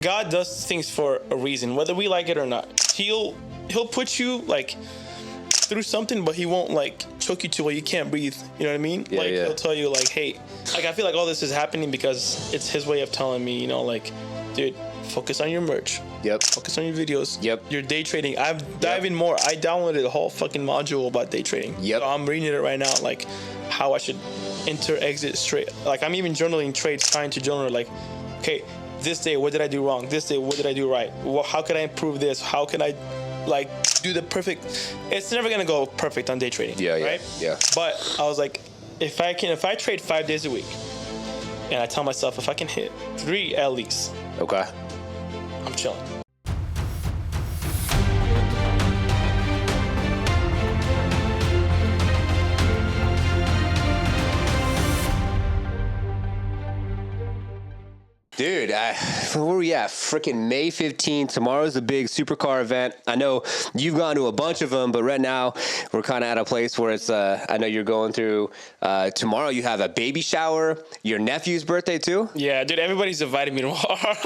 God does things for a reason, whether we like it or not. He'll put you like through something, but he won't like choke you to where you can't breathe. You know what I mean? Yeah, like he'll tell you like, hey, like I feel like all this is happening because it's his way of telling me, you know, like, dude, focus on your merch. Yep. Focus on your videos. Yep. Your day trading. I've dived in more. I downloaded a whole fucking module about day trading. Yep. So I'm reading it right now, like how I should enter, exit, straight. Like I'm even journaling trades, trying to journal like, okay, this day, what did I do wrong? This day, what did I do right? Well, how can I improve this? How can I like do the perfect? It's never gonna go perfect on day trading. Yeah, right? Yeah. But I was like, if I trade 5 days a week, and I tell myself if I can hit 3 at least, okay, I'm chilling. Dude, where were we at? Freaking May 15th. Tomorrow's a big Supercar event. I know you've gone to a bunch of them, but right now we're kind of at a place where it's, I know you're going through, tomorrow you have a baby shower, your nephew's birthday too? Yeah, dude, everybody's inviting me tomorrow.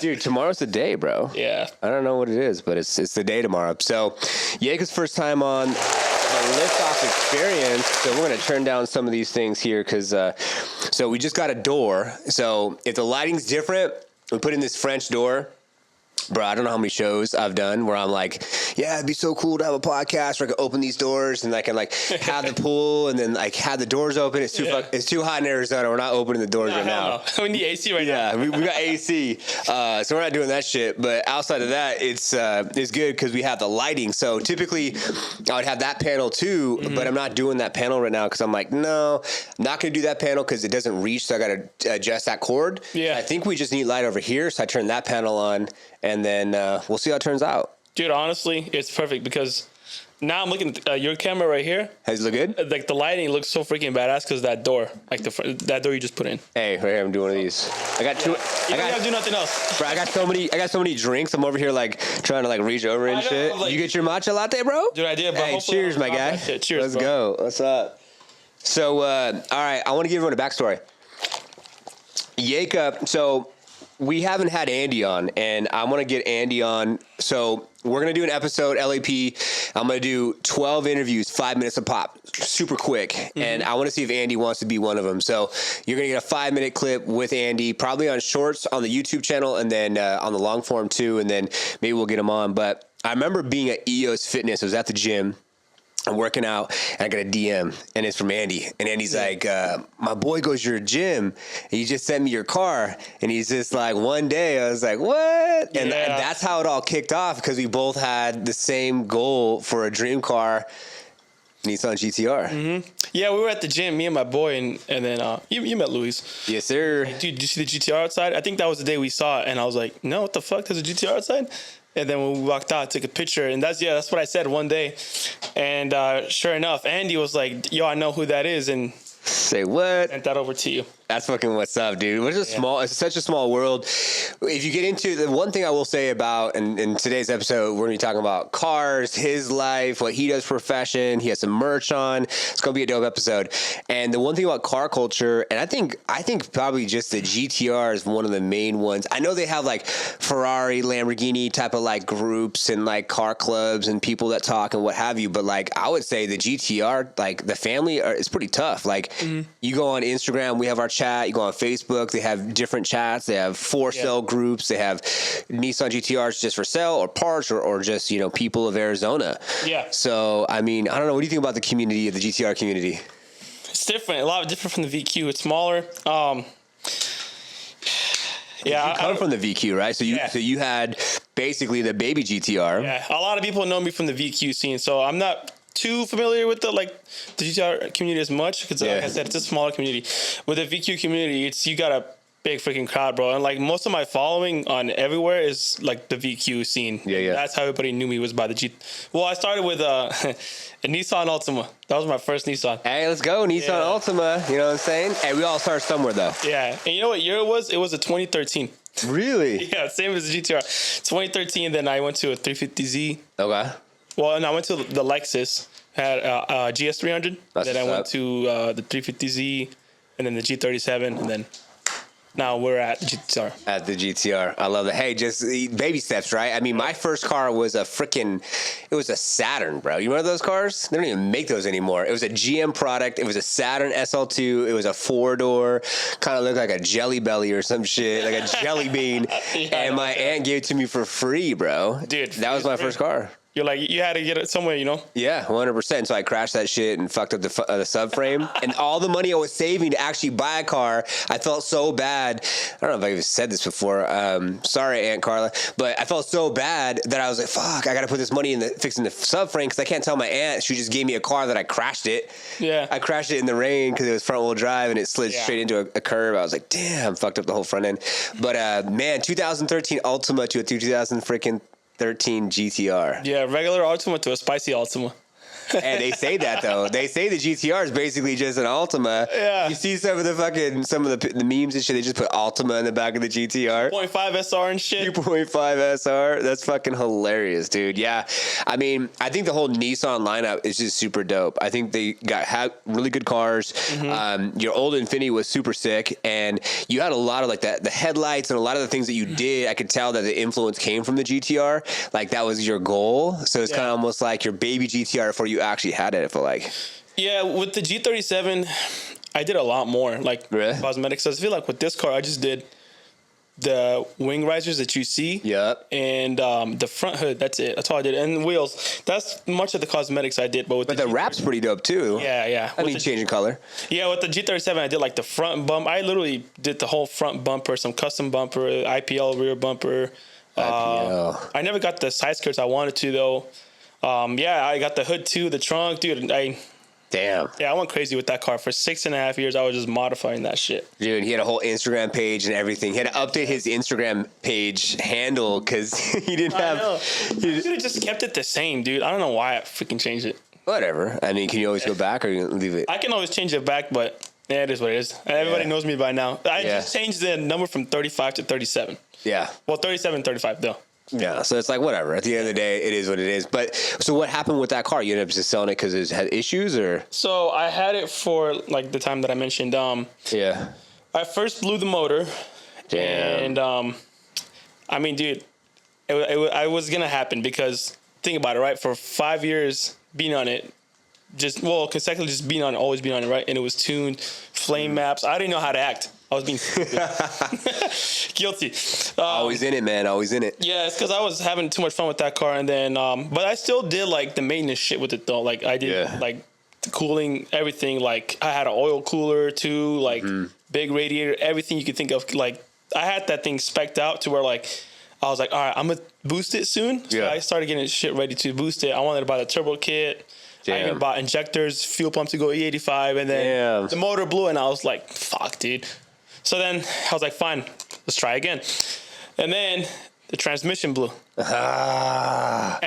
Dude, tomorrow's the day, bro. Yeah. I don't know what it is, but it's the day tomorrow. So, Yacob's first time on the Liftoff experience. So we're going to turn down some of these things here because, so we just got a door. So if the lighting's different, we put in this French door. Bro, I don't know how many shows I've done where I'm like, yeah, it'd be so cool to have a podcast where I can open these doors and I can like have the pool and then like have the doors open. It's too hot in Arizona. We're not opening the doors right now. We need AC right now. Yeah, we got AC, so we're not doing that shit. But outside of that, it's good because we have the lighting. So typically, I would have that panel too, but I'm not doing that panel right now because I'm like, no, I'm not gonna do that panel because it doesn't reach. So I got to adjust that cord. Yeah, I think we just need light over here. So I turn that panel on. And then we'll see how it turns out. Dude, honestly, it's perfect because now I'm looking at your camera right here. Does it look good? Like the lighting looks so freaking badass because that door, like that door you just put in. Hey, right here, I'm doing one of these. I got two. You don't gotta do nothing else. Bro, I got so many drinks. I'm over here like trying to like reach over and shit. Like, you get your matcha latte, bro? Dude, I did. But hey, cheers, my guy. Cheers, Let's go. What's up? So, all right, I want to give everyone a backstory. Yacob, so we haven't had Andy on, and I want to get Andy on. So we're going to do an episode, LAP. I'm going to do 12 interviews, 5 minutes a pop, super quick. And I want to see if Andy wants to be one of them. So you're going to get a 5-minute clip with Andy, probably on shorts on the YouTube channel, and then on the long form too. And then maybe we'll get him on. But I remember being at EOS Fitness. I was at the gym. I'm working out, and I got a DM, and it's from Andy. And Andy's like, my boy goes to your gym, and you just sent me your car. And he's just like, one day, I was like, what? And that's how it all kicked off, because we both had the same goal for a dream car, Nissan GTR. Yeah, we were at the gym, me and my boy, and then you met Luis. Yes, sir. Like, dude, did you see the GTR outside? I think that was the day we saw it, and I was like, no, what the fuck? There's a GTR outside? And then when we walked out, took a picture, and that's what I said one day. And sure enough, Andy was like, yo, I know who that is, and say what? Sent that over to you. That's fucking what's up, dude. It's such a small world. If you get into the one thing I will say about, and in today's episode, we're going to be talking about cars, his life, what he does profession. He has some merch on. It's going to be a dope episode. And the one thing about car culture, and I think probably just the GTR is one of the main ones. I know they have like Ferrari, Lamborghini type of like groups and like car clubs and people that talk and what have you. But like, I would say the GTR, like the family is pretty tough. Like you go on Instagram, we have our chat. You go on Facebook, they have different chats. They have for sale groups. They have Nissan GTRs just for sale or parts or just, people of Arizona. Yeah. So, I mean, I don't know. What do you think about the community of the GTR community? It's different. A lot different from the VQ. It's smaller. You come from the VQ, right? So you had basically the baby GTR. Yeah. A lot of people know me from the VQ scene, so I'm not too familiar with the GTR community as much because, like I said, it's a smaller community. With the VQ community, you got a big freaking crowd, bro. And like most of my following on everywhere is like the VQ scene. Yeah. That's how everybody knew me, was by the G. Well, I started with a Nissan Altima. That was my first Nissan. Hey, let's go Nissan Altima. You know what I'm saying? Hey, we all start somewhere though. Yeah, and you know what year it was? It was a 2013. Really? Yeah, same as the GTR. 2013. Then I went to a 350Z. Okay. Well, and I went to the Lexus, had a GS300. Then I went to the 350Z, and then the G37, and then Now we're at GTR. At the GTR. I love that. Hey, just baby steps, right? I mean, my first car was it was a Saturn, bro. You remember those cars? They don't even make those anymore. It was a GM product. It was a Saturn SL2. It was a 4-door, kind of looked like a Jelly Belly or some shit, like a jelly bean. And my aunt gave it to me for free, bro. Dude. That was my first car. You're like, you had to get it somewhere, you know? Yeah, 100%. So I crashed that shit and fucked up the subframe. And all the money I was saving to actually buy a car, I felt so bad. I don't know if I even said this before. Sorry, Aunt Carla. But I felt so bad that I was like, fuck, I got to put this money in fixing the subframe because I can't tell my aunt. She just gave me a car that I crashed it. Yeah. I crashed it in the rain because it was front-wheel drive and it slid straight into a curb. I was like, damn, fucked up the whole front end. But, man, 2013 Altima to a 2013 GTR. Yeah, regular Altima to a spicy Altima. And they say that though. They say the GTR is basically just an Altima. Yeah. You see some of the memes and shit. They just put Altima in the back of the GTR. 2.5 SR and shit. 2.5 SR. That's fucking hilarious, dude. Yeah. I mean, I think the whole Nissan lineup is just super dope. I think they had really good cars. Mm-hmm. Your old Infiniti was super sick, and you had a lot of like the headlights and a lot of the things that you did. I could tell that the influence came from the GTR. Like that was your goal. So it's kind of almost like your baby GTR before you actually had it, I feel like. Yeah, with the G37, I did a lot more, like cosmetics. So I feel like with this car, I just did the wing risers that you see. Yep. And the front hood, that's it. That's all I did. And the wheels, that's much of the cosmetics I did. But the wrap's pretty dope too. Yeah. I mean, changing color. Yeah, with the G37, I did like the front bump. I literally did the whole front bumper, some custom bumper, IPL rear bumper. IPL. I never got the side skirts I wanted to though. I got the hood too, the trunk, dude. Damn. Yeah, I went crazy with that car. For 6.5 years, I was just modifying that shit. Dude, he had a whole Instagram page and everything. He had to update his Instagram page handle because he didn't have... I could have just kept it the same, dude. I don't know why I freaking changed it. Whatever. I mean, can you always go back or you leave it? I can always change it back, but yeah, it is what it is. Everybody knows me by now. I just changed the number from 35 to 37. Yeah. Well, 37, 35, though. Yeah, so it's like whatever. At the end of the day, it is what it is. But so what happened with that car? You ended up just selling it because it had issues, or? So I had it for like the time that I mentioned. Yeah. I first blew the motor. Damn. And I mean, dude, it was gonna happen because think about it, right? For 5 years being on it, consecutively just being on it, always being on it, right? And it was tuned, flame maps. I didn't know how to act. I was being guilty. Always in it, man. Always in it. Yeah, it's because I was having too much fun with that car, and then, but I still did like the maintenance shit with it though. Like I did like the cooling, everything. Like I had an oil cooler too, like big radiator, everything you could think of. Like I had that thing spec'd out to where like I was like, all right, I'm gonna boost it soon. So I started getting shit ready to boost it. I wanted to buy the turbo kit. Damn. I even bought injectors, fuel pumps to go E85, and then the motor blew, and I was like, fuck, dude. So then I was like, fine, let's try again. And then the transmission blew. And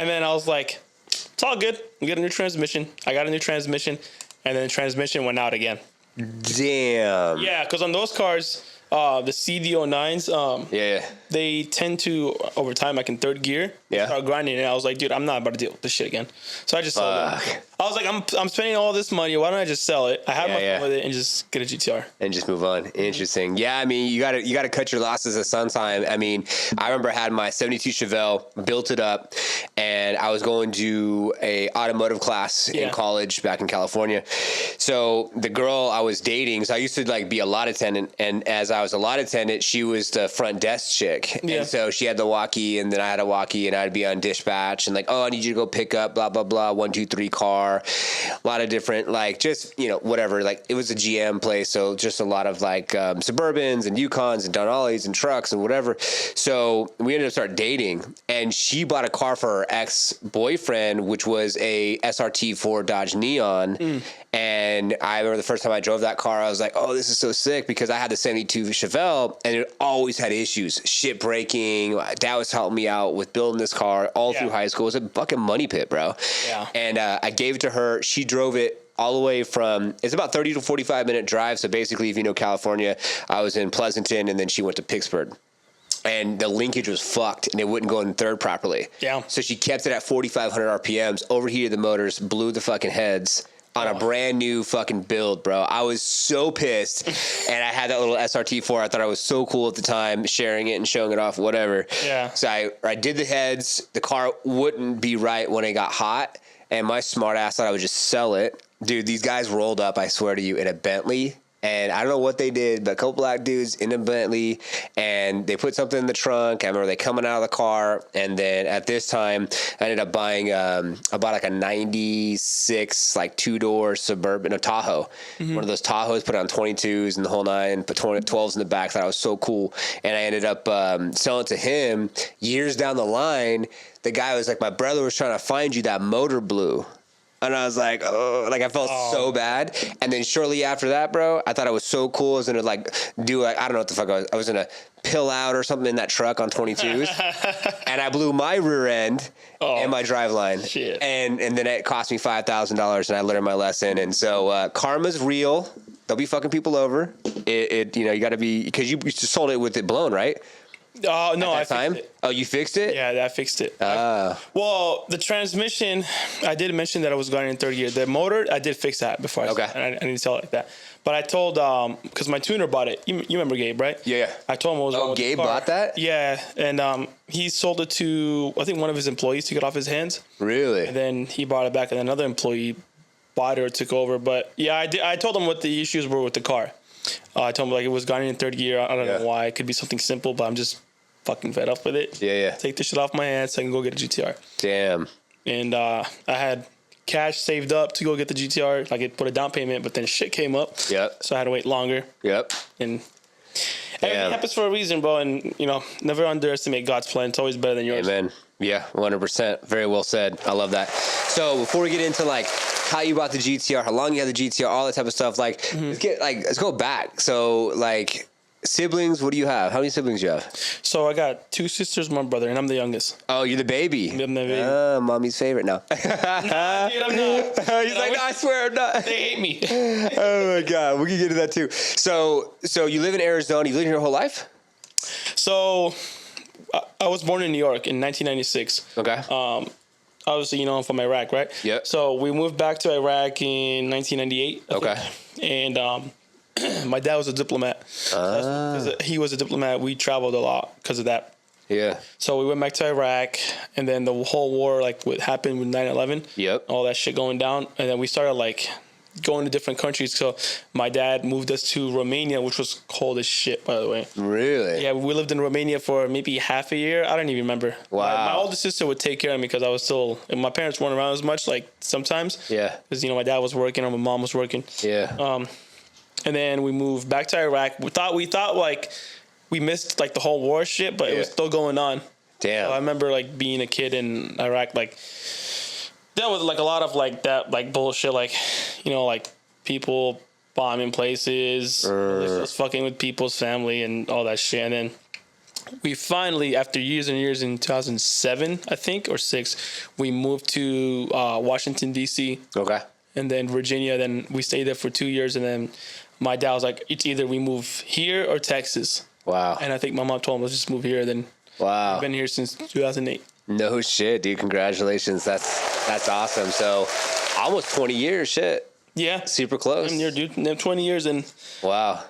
then I was like, it's all good. We get a new transmission. I got a new transmission. And then the transmission went out again. Damn. Yeah, because on those cars, the CD09s, they tend to, over time, like in third gear, start grinding. And I was like, dude, I'm not about to deal with this shit again. So I just sold it. I was like, I'm spending all this money. Why don't I just sell it? I have my fun with it and just get a GTR and just move on. Interesting. Yeah, I mean, you gotta cut your losses at some time. I mean, I remember I had my '72 Chevelle, built it up, and I was going to a automotive class in college back in California. So the girl I was dating, so I used to like be a lot attendant, and as I was a lot attendant, she was the front desk chick, and so she had the walkie, and then I had a walkie, and I'd be on dispatch, and like, oh, I need you to go pick up blah blah blah 123 car. A lot of different, like, just, whatever. Like, it was a GM place, so just a lot of, like, Suburbans and Yukons and Denali's and trucks and whatever. So we ended up starting dating, and she bought a car for her ex-boyfriend, which was a SRT4 Dodge Neon. And I remember the first time I drove that car, I was like, oh, this is so sick, because I had the 72 Chevelle, and it always had issues. Shit breaking. Dad was helping me out with building this car all through high school. It was a fucking money pit, bro. Yeah. And I gave it to her. She drove it all the way from, it's about 30 to 45 minute drive. So basically, if you know California, I was in Pleasanton, and then she went to Pittsburgh. And the linkage was fucked, and it wouldn't go in third properly. Yeah. So she kept it at 4,500 RPMs, overheated the motors, blew the fucking heads, on a brand new fucking build, bro. I was so pissed. And I had that little SRT4. I thought I was so cool at the time, sharing it and showing it off, whatever. Yeah. So I did the heads. The car wouldn't be right when it got hot. And my smart ass thought I would just sell it. Dude, these guys rolled up, I swear to you, in a Bentley. And I don't know what they did, but a couple black dudes in a Bentley, and they put something in the trunk. I remember they coming out of the car, and then at this time, I ended up buying, I bought like a 96, like 2-door Suburban, a Tahoe. One of those Tahoes, put on 22s and the whole nine, put 12s in the back. Thought I was so cool. And I ended up selling it to him. Years down the line, the guy was like, my brother was trying to find you that motor blue. And I was like, oh, like I felt so bad. And then shortly after that, bro, I thought I was so cool. I was going to like do like, I don't know what the fuck I was going to pill out or something in that truck on 22s. And I blew my rear end and my driveline. Shit. And then it cost me $5,000 and I learned my lesson. And so karma's real. They'll be fucking people over. It you know, you got to be, because you sold it with it blown, right? Oh, no, I fixed it. Oh, you fixed it? Yeah, I fixed it. Well, the transmission, I did mention that I was going in third gear. The motor, I did fix that before. I didn't tell it like that. But I told, because my tuner bought it. You remember Gabe, right? Yeah. I told him what was wrong with Gabe the car. bought that? Yeah, and he sold it to, I think, one of his employees to get off his hands. Really? And then he bought it back, and another employee bought it or took over. But yeah, I told him what the issues were with the car. I told him like it was going in third gear. I don't know why. It could be something simple, but I'm just fucking fed up with it. Yeah. Take this shit off my hands so I can go get a GTR. Damn. And I had cash saved up to go get the GTR. Like it put a down payment, but then shit came up. Yep. So I had to wait longer. Yep. And everything happens for a reason, bro. And you know, never underestimate God's plan. It's always better than yours. Amen. Yeah, 100%. Very well said. I love that. So before we get into like how you bought the GTR, how long you had the GTR, all that type of stuff, like let's go back. So like siblings, what do you have? How many siblings do you have? So I got 2 sisters, my brother, and I'm the youngest. Oh, you're the baby. I'm the baby. Mommy's favorite now. Nah, dude, I'm not. He's like, no, I swear I'm not. They hate me. Oh my God, we can get to that too. So you live in Arizona. You lived here your whole life? So I was born in New York in 1996. Okay. Obviously, you know, I'm from Iraq, right? Yep. So we moved back to Iraq in 1998. Okay. And my dad was a diplomat. He was a diplomat. We traveled a lot because of that. Yeah. So we went back to Iraq, and then the whole war, like what happened with 9/11. Yep. All that shit going down, and then we started like going to different countries. So my dad moved us to Romania, which was cold as shit, by the way. Really? Yeah, we lived in Romania for maybe half a year. I don't even remember. Wow. My older sister would take care of me because I was still, and my parents weren't around as much, like sometimes. Yeah. Because, you know, my dad was working or my mom was working. Yeah. And then we moved back to Iraq. We thought like we missed like the whole war shit, but it was still going on. Damn. So I remember like being a kid in Iraq, like there was like a lot of like that, like bullshit, like, you know, like people bombing places, just fucking with people's family and all that shit. And then we finally, after years and years, in 2007, I think, or 6, we moved to Washington, D.C. Okay. And then Virginia. Then we stayed there for 2 years. And then my dad was like, it's either we move here or Texas. Wow. And I think my mom told him, let's just move here. Then I've been here since 2008. No shit, dude. Congratulations. That's awesome. So almost 20 years, shit. Yeah. Super close. I'm here, dude. 20 years. And wow.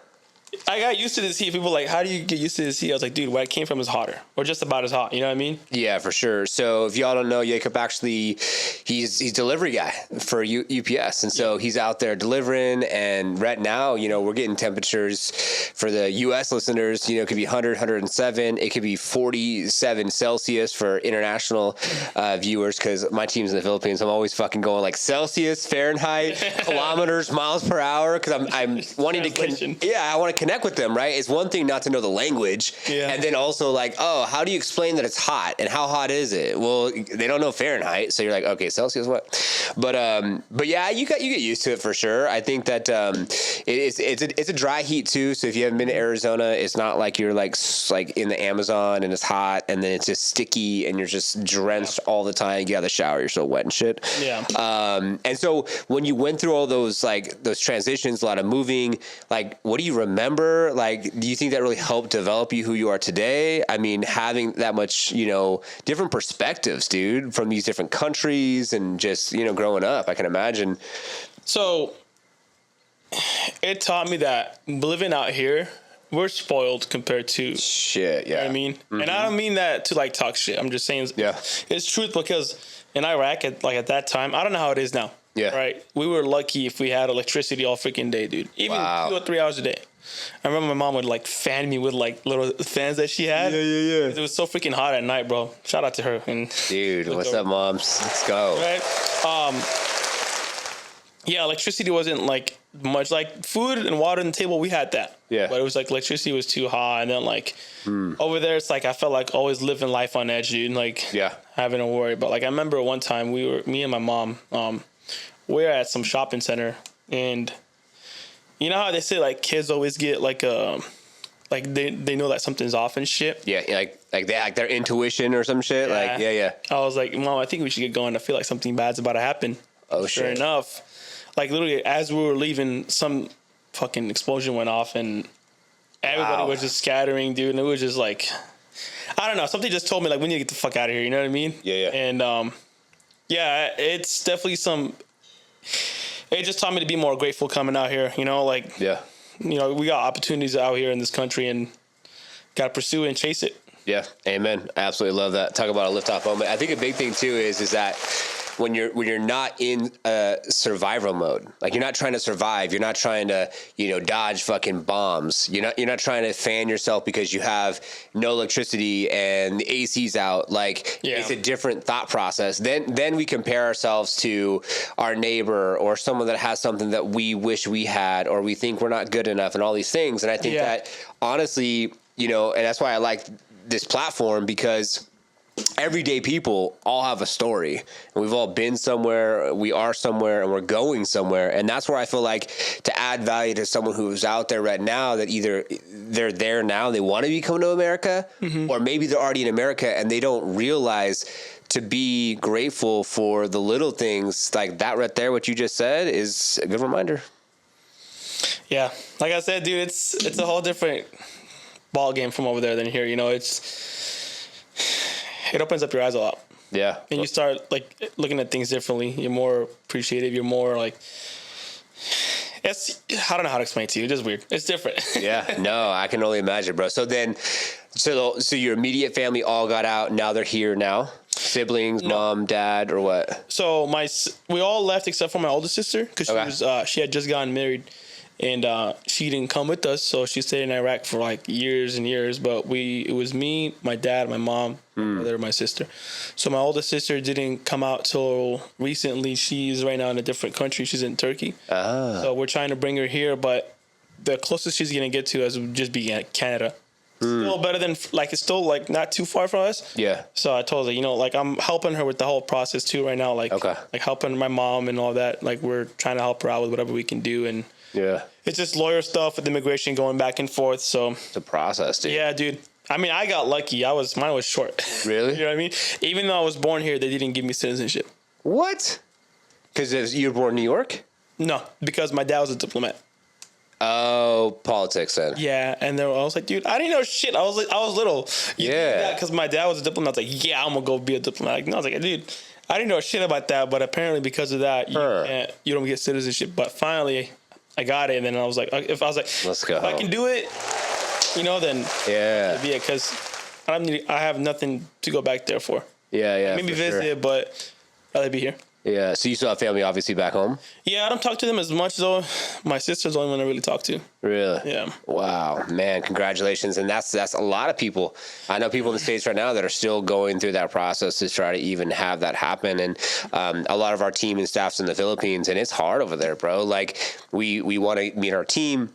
I got used to this heat. People like, how do you get used to this heat? I was like, dude, where I came from is hotter, or just about as hot. You know what I mean? Yeah, for sure. So if y'all don't know, Yacob actually, he's delivery guy for UPS, and so he's out there delivering. And right now, you know, we're getting temperatures for the U.S. listeners. You know, it could be 100, 107. It could be 47 Celsius for international viewers. Because my team's in the Philippines, I'm always fucking going like Celsius, Fahrenheit, kilometers, miles per hour. Because I'm wanting to, I want to connect with them, right? It's one thing not to know the language, and then also like, oh, how do you explain that it's hot and how hot is it? Well, they don't know Fahrenheit, so you're like, okay, Celsius, what? But yeah, you get used to it for sure. I think that it's a dry heat too. So if you haven't been to Arizona, it's not like you're like in the Amazon and it's hot and then it's just sticky and you're just drenched all the time. You get out of the shower, you're so wet and shit. Yeah. And so when you went through all those transitions, a lot of moving, like, what do you remember? Like, do you think that really helped develop you who you are today? I mean, having that much, you know, different perspectives, dude, from these different countries and just, you know, growing up, I can imagine So it taught me that living out here, we're spoiled compared to shit. Yeah, you know what I mean, and I don't mean that to like talk shit. I'm just saying, it's truth, because in Iraq at that time, I don't know how it is now. Yeah, right. We were lucky if we had electricity all freaking day, dude. Even 2 or 3 hours a day. I remember my mom would like fan me with like little fans that she had. Yeah. It was so freaking hot at night, bro. Shout out to her. And dude, what's up, moms? Let's go. Right. Yeah, electricity wasn't like much. Like food and water on the table, we had that. Yeah. But it was like electricity was too high, and then like over there, it's like I felt like always living life on edge, dude. Like having to worry. But like I remember one time me and my mom, we were at some shopping center, and you know how they say like kids always get like they know that something's off and shit. Yeah, like they like their intuition or some shit. Yeah. Like yeah. I was like, Mom, I think we should get going. I feel like something bad's about to happen. Oh sure shit. Enough, like literally as we were leaving, some fucking explosion went off and everybody was just scattering, dude. And it was just like, I don't know. Something just told me like we need to get the fuck out of here. You know what I mean? Yeah. And yeah, it's definitely it just taught me to be more grateful coming out here. You know, like you know, we got opportunities out here in this country and got to pursue it and chase it. Yeah, amen. I absolutely love that. Talk about a liftoff moment. I think a big thing too is that when you're not in survival mode, like you're not trying to survive, you're not trying to dodge fucking bombs. You're not trying to fan yourself because you have no electricity and the AC's out. Like it's a different thought process. Then we compare ourselves to our neighbor or someone that has something that we wish we had, or we think we're not good enough, and all these things. And I think that honestly, and that's why I like this platform, because everyday people all have a story, and we've all been somewhere, we are somewhere, and we're going somewhere. And that's where I feel like to add value to someone who's out there right now, that either they're there now, they want to come to America, or maybe they're already in America and they don't realize to be grateful for the little things like that right there. What you just said is a good reminder. Yeah. Like I said, dude, it's a whole different ball game from over there than here. It opens up your eyes a lot. Yeah. And you start like looking at things differently. You're more appreciative. You're more like, I don't know how to explain it to you. It's just weird. It's different. Yeah. No, I can only imagine, bro. So then, so your immediate family all got out. Now they're here now. Siblings, mom, dad, or what? So we all left except for my oldest sister, because she had just gotten married. And she didn't come with us, so she stayed in Iraq for like years and years. But it was me, my dad, my mom, my brother, my sister. So my oldest sister didn't come out till recently. She's right now in a different country. She's in Turkey. So we're trying to bring her here, but the closest she's gonna get to us would just be Canada. Still better than it's still like not too far from us. Yeah. So I told her, like I'm helping her with the whole process too right now. Like helping my mom and all that. Like we're trying to help her out with whatever we can do. And it's just lawyer stuff with immigration going back and forth. So it's a process, dude. Yeah, dude. I mean, I got lucky. Mine was short. Really? You know what I mean? Even though I was born here, they didn't give me citizenship. What? Because you were born in New York? No, because my dad was a diplomat. Oh, politics then. Yeah, and I was like, dude, I didn't know shit. I was little. Because my dad was a diplomat. I was like, yeah, I'm gonna go be a diplomat. I was like, dude, I didn't know shit about that. But apparently, because of that, you don't get citizenship. But finally, I got it, and then I was like, let's go. If I can do it, then be it. Because I have nothing to go back there for. Yeah. Maybe visit, but I'd rather be here. Yeah, so you still have family obviously back home? Yeah, I don't talk to them as much though. My sister's the only one I really talk to. Really? Yeah. Wow, man, congratulations. And that's a lot of people. I know people in the States right now that are still going through that process to try to even have that happen. And a lot of our team and staff's in the Philippines, and it's hard over there, bro. Like we want to meet our team.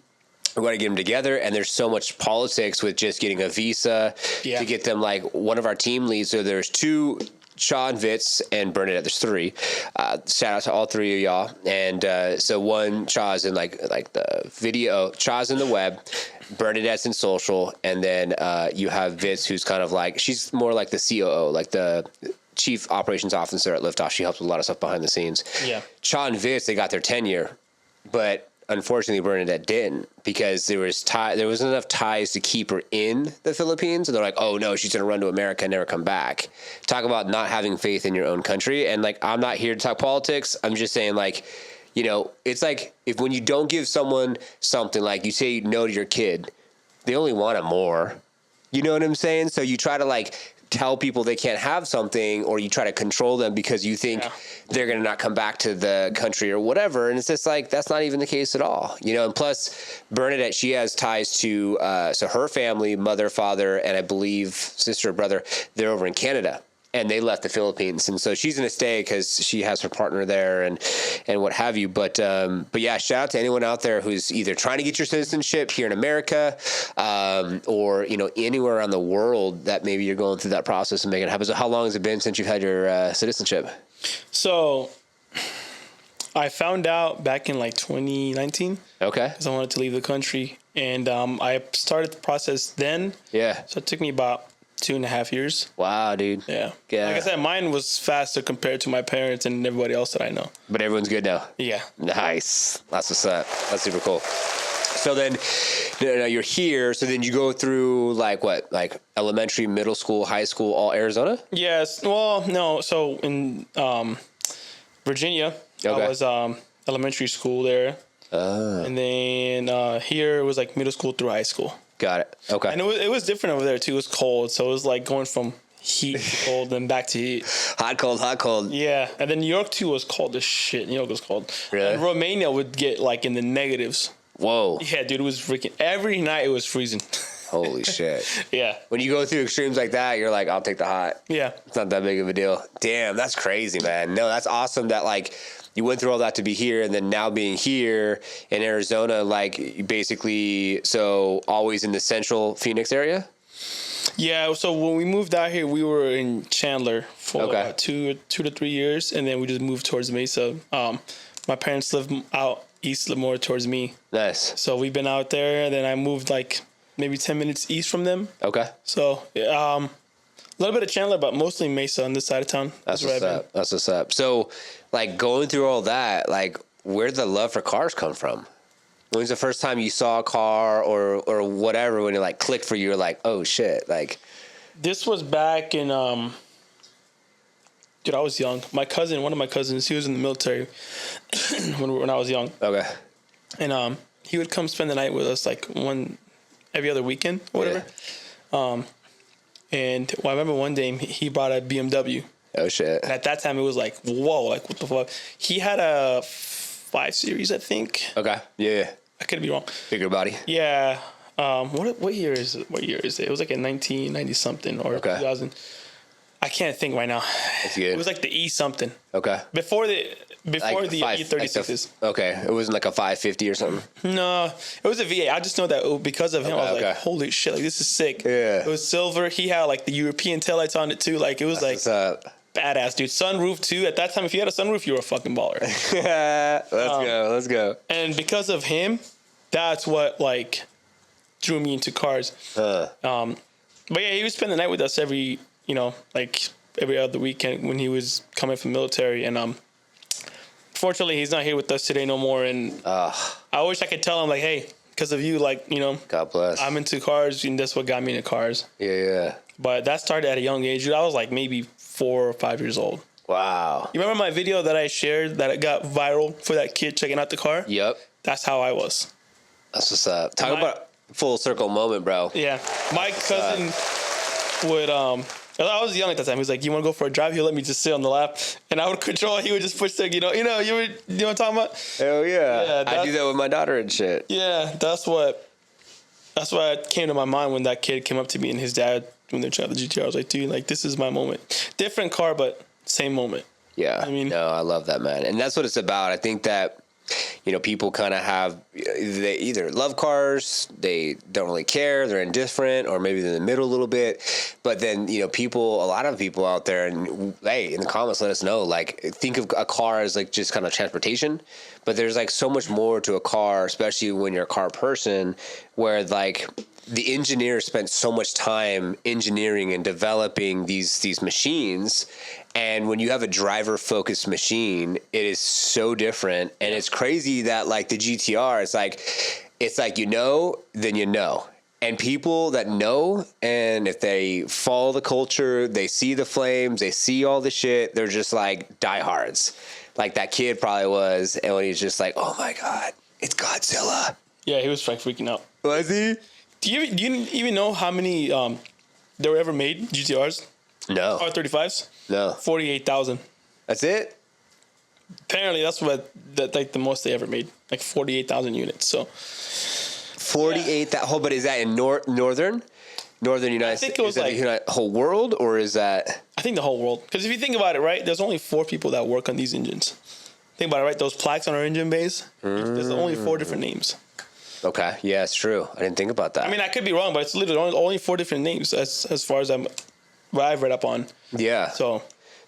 We got to get them together, and there's so much politics with just getting a visa to get them. Like one of our team leads, so there's two, Sean, Vitz, and Bernadette. There's three. Shout out to all three of y'all. And so one, Chaw's in like the video. Chaw's in the web. Bernadette's in social. And then you have Vitz, who's kind of like, she's more like the COO, like the chief operations officer at Liftoff. She helps with a lot of stuff behind the scenes. Yeah. Chaw and Vitz, they got their tenure, but unfortunately, Bernadette didn't, because there wasn't enough ties to keep her in the Philippines. And they're like, oh no, she's going to run to America and never come back. Talk about not having faith in your own country. And like, I'm not here to talk politics. I'm just saying, like, you know, it's like if when you don't give someone something, like you say no to your kid, they only want it more. You know what I'm saying? So you try to like tell people they can't have something, or you try to control them because you think they're going to not come back to the country or whatever. And it's just like, that's not even the case at all, you know? And plus Bernadette, she has ties to, so her family, mother, father, and I believe sister or brother, they're over in Canada. And they left the Philippines, and so she's going to stay because she has her partner there, and what have you. But yeah, shout out to anyone out there who's either trying to get your citizenship here in America, or you know, anywhere around the world that maybe you're going through that process and making it happen. So how long has it been since you've had your citizenship? So I found out back in like 2019. Okay. Because I wanted to leave the country, and I started the process then. Yeah. So it took me about 2.5 years. Wow, dude. Yeah. Like I said, mine was faster compared to my parents and everybody else that I know. But everyone's good now. Yeah. Nice. That's what's up. That's super cool. So then, you're here. So then you go through like what? Like elementary, middle school, high school, all Arizona? Yes. Well, no. So in Virginia, I was elementary school there. And then here it was like middle school through high school. Got it. Okay. And it was different over there too. It was cold, so it was like going from heat to cold, then back to heat. Hot, cold, hot, cold. Yeah, and then New York too was cold as shit. New York was cold. Really? And Romania would get like in the negatives. Whoa. Yeah, dude, it was freaking every night. It was freezing. Holy shit. Yeah. When you go through extremes like that, you're like, I'll take the hot. Yeah. It's not that big of a deal. Damn, that's crazy, man. No, that's awesome that like you went through all that to be here, and then now being here in Arizona, like basically, so always in the central Phoenix area? Yeah, so when we moved out here, we were in Chandler for about 2 to 3 years, and then we just moved towards Mesa. My parents live out east, more towards me. Nice. So we've been out there, and then I moved like maybe 10 minutes east from them. Okay. So, a little bit of Chandler, but mostly Mesa on this side of town. That's what's up. That's what's up. So, like, going through all that, like, where'd the love for cars come from? When was the first time you saw a car or whatever, when it, like, clicked for you, you're like, oh, shit, like... This was back in, dude, I was young. One of my cousins, he was in the military when I was young. Okay. And he would come spend the night with us, like, every other weekend or whatever. Yeah. And I remember one day he bought a BMW. Oh, shit. And at that time, it was like, whoa, like, what the fuck? He had a 5 Series, I think. Okay. Yeah. I could be wrong. Bigger body. Yeah. What year is it? It was like in 1990-something or 2000. I can't think right now. That's good. It was like the E something. Okay. Before the E36s. Okay. It wasn't like a 550 or something? No. It was a V8. I just know that because of him, I was like, holy shit, like, this is sick. Yeah. It was silver. He had like the European taillights on it too. Like, it was like badass, dude. Sunroof too. At that time, if you had a sunroof, you were a fucking baller. Let's go. And because of him, that's what like drew me into cars. But yeah, he would spend the night with us every other weekend when he was coming from military. And fortunately, he's not here with us today no more. And I wish I could tell him, like, hey, because of you, like, God bless. I'm into cars, and that's what got me into cars. Yeah. But that started at a young age. I was like maybe 4 or 5 years old. Wow. You remember my video that I shared that it got viral for that kid checking out the car? Yep. That's how I was. That's what's up. Talk about full circle moment, bro. Yeah. My cousin would I was young at that time. He was like, "You want to go for a drive?" He'll let me just sit on the lap, and I would control. He would just push the, you know what I'm talking about? Hell yeah! I do that with my daughter and shit. Yeah, that's what came to my mind when that kid came up to me and his dad when they tried the GTR. I was like, dude, like, this is my moment. Different car, but same moment. Yeah, I love that, man, and that's what it's about. I think that people kind of they either love cars, they don't really care, they're indifferent, or maybe they're in the middle a little bit. But then, a lot of people out there, and hey, in the comments, let us know, like, think of a car as like just kind of transportation, but there's like so much more to a car, especially when you're a car person, where like the engineer spent so much time engineering and developing these machines. And when you have a driver-focused machine, it is so different. And it's crazy that, like, the GTR, it's like then you know. And people that know, and if they follow the culture, they see the flames, they see all the shit, they're just like diehards. Like that kid probably was, and when he's just like, oh my God, it's Godzilla. Yeah, he was like freaking out. Was he? Do you even know how many there were ever made, GTRs? No. R35s? No. 48,000. That's it? Apparently, that's like the most they ever made, like 48,000 units. So 48. That whole, but is that in northern United States? I think it was is that the whole world, or is that? I think the whole world. Because if you think about it, right, there's only 4 people that work on these engines. Think about it, right? Those plaques on our engine bays. There's only 4 different names. Okay, yeah, it's true. I didn't think about that. I mean, I could be wrong, but it's literally only 4 different names as far as what I've read up on. Yeah.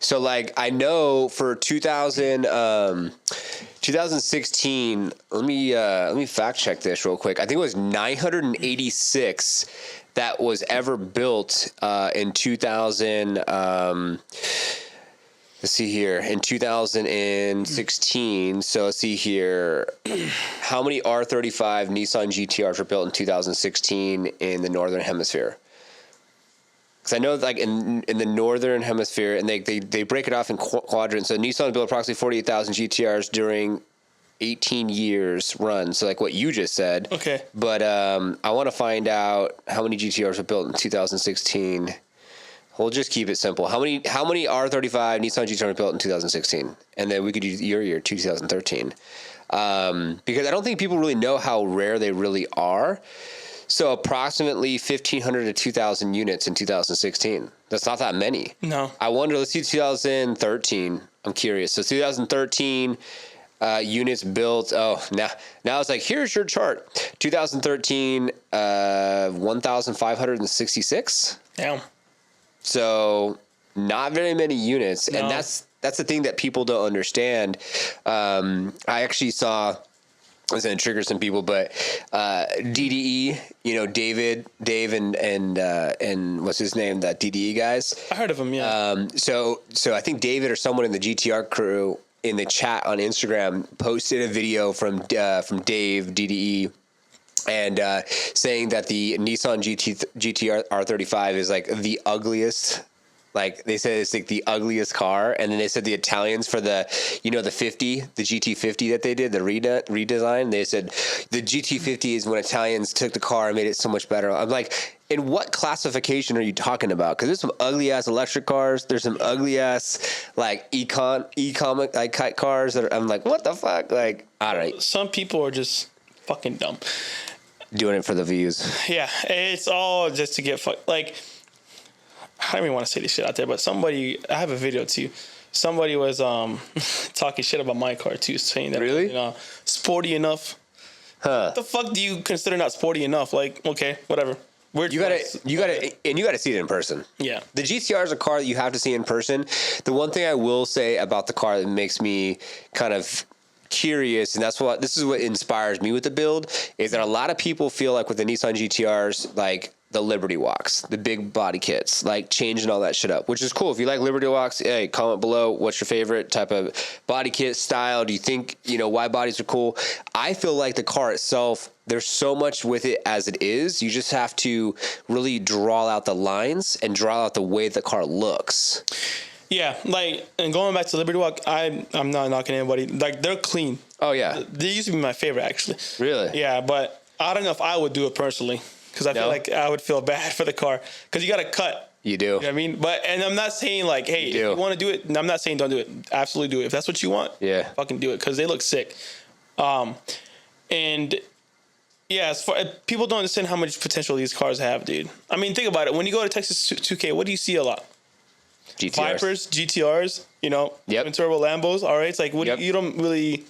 So like I know for 2016, let me fact check this real quick. I think it was 986 that was ever built in 2000. Let's see here, in 2016. So let's see here, how many R35 Nissan GTRs were built in 2016 in the Northern Hemisphere? Because I know, like in the Northern Hemisphere, and they break it off in quadrants. So Nissan built approximately 48,000 GTRs during 18 years run. So like what you just said. Okay. But I want to find out how many GTRs were built in 2016. We'll just keep it simple. How many R35 Nissan GTR were built in 2016? And then we could use your year, 2013. Because I don't think people really know how rare they really are. So approximately 1,500 to 2,000 units in 2016. That's not that many. No. I wonder, let's see 2013. I'm curious. So 2013 units built. Oh, now it's like, here's your chart. 2013, 1,566. Damn. So not very many units. No. And that's the thing that people don't understand. I actually saw, I was going to trigger some people, but DDE, Dave and what's his name, that DDE guys. I heard of him, yeah. So I think David or someone in the GTR crew in the chat on Instagram posted a video from Dave DDE, and saying that the Nissan GTR R35 is like the ugliest. Like they said, it's like the ugliest car, and then they said the Italians for the, the 50, the GT50 that they did, the redesign. They said the GT50 is when Italians took the car and made it so much better. I'm like, in what classification are you talking about? Because there's some ugly ass electric cars. There's some ugly ass like e-comic like cars that I'm like, what the fuck? Like, all right. Some people are just fucking dumb. Doing it for the views. Yeah, it's all just to get fucked. Like, I don't even want to say this shit out there, but I have a video too. Somebody was talking shit about my car too, saying that, really? Sporty enough. Huh. What the fuck do you consider not sporty enough? Like, okay, whatever. You gotta see it in person. Yeah. The GTR is a car that you have to see in person. The one thing I will say about the car that makes me kind of curious, and this is what inspires me with the build, is that a lot of people feel like with the Nissan GTRs, like the Liberty Walks, the big body kits, like changing all that shit up, which is cool. If you like Liberty Walks, hey, comment below what's your favorite type of body kit style. Do you think, wide bodies are cool? I feel like the car itself, there's so much with it as it is. You just have to really draw out the lines and draw out the way the car looks. Yeah, like, and going back to Liberty Walk, I'm not knocking anybody. Like, they're clean. Oh, yeah. They used to be my favorite, actually. Really? Yeah, but I don't know if I would do it personally, because I feel like I would feel bad for the car, because you got to cut. You do. You know what I mean? And I'm not saying, like, hey, if you want to do it, I'm not saying don't do it. Absolutely do it. If that's what you want, fucking do it, because they look sick. And, yeah, as far people don't understand how much potential these cars have, dude. I mean, think about it. When you go to Texas 2K, what do you see a lot? GTRs. Vipers, GTRs, twin turbo Lambos. All right, it's like you don't really.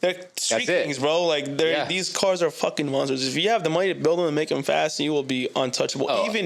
They're street things, bro. Like these cars are fucking monsters. If you have the money to build them and make them fast, you will be untouchable. Oh, Even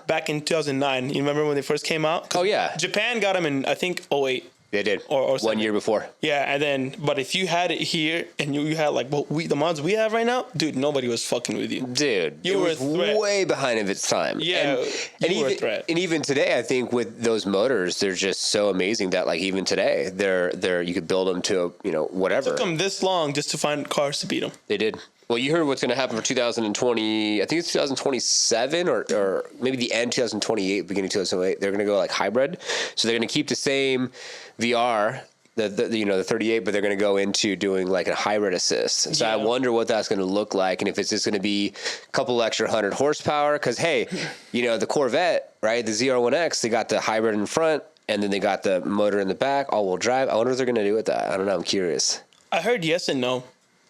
back in 2009. You remember when they first came out? Oh yeah. Japan got them in I think 2008. They did. Or 1 year before. Yeah, and then but if you had it here and you had like the mods we have right now, dude, nobody was fucking with you. Dude, you were a threat. Way behind of its time. Yeah, and you were a threat. And even today, I think with those motors, they're just so amazing that like even today, they're you could build them to whatever. It took them this long just to find cars to beat them. They did. Well, you heard what's going to happen for 2020. I think it's 2027 or maybe the end 2028, beginning 2028. They're going to go like hybrid. So they're going to keep the same VR, the 38, but they're going to go into doing like a hybrid assist. So I wonder what that's going to look like, and if it's just going to be a couple extra 100 horsepower. Because hey, the Corvette, right? The ZR1X, they got the hybrid in front, and then they got the motor in the back, all-wheel drive. I wonder what they're going to do with that. I don't know. I'm curious. I heard yes and no.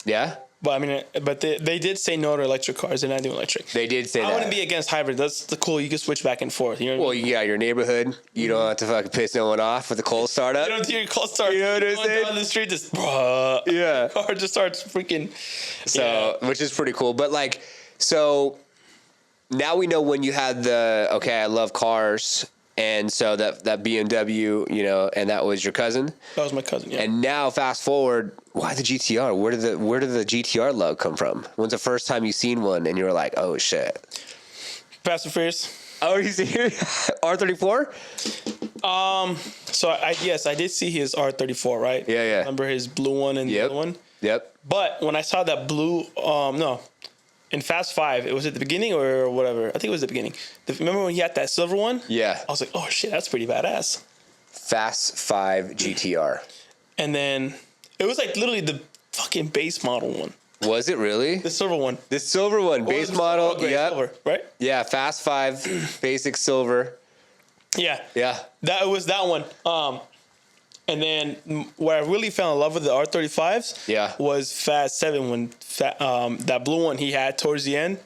Yeah. But I mean, they did say no to electric cars. They're not doing electric. They did say that. I wouldn't be against hybrid. That's the cool. You can switch back and forth. You know what I mean? Yeah, your neighborhood. You don't have to fucking piss no one off with the cold startup. You don't do your cold start. You know what I'm saying? Down the street, just yeah, car just starts freaking. So, which is pretty cool. But like, so now we know when you had I love cars. And so that BMW, and that was your cousin. That was my cousin. Yeah. And now, fast forward, why the GTR? Where did the GTR love come from? When's the first time you seen one and you were like, oh shit? Fast and Furious. Oh, you see R34? So I did see his R34, right? Yeah. Remember his blue one and the other one? Yep. But when I saw that blue, in Fast 5, it was at the beginning or whatever. I think it was the beginning. Remember when he had that silver one? Yeah. I was like, oh shit, that's pretty badass. Fast 5 GTR. And then it was like literally the fucking base model one. Was it really? The silver one. The silver one, base model. Yeah. Silver, right? Yeah, Fast 5, basic silver. Yeah. Yeah. That was that one. And then where I really fell in love with the R35s was Fast 7 when that blue one he had towards the end.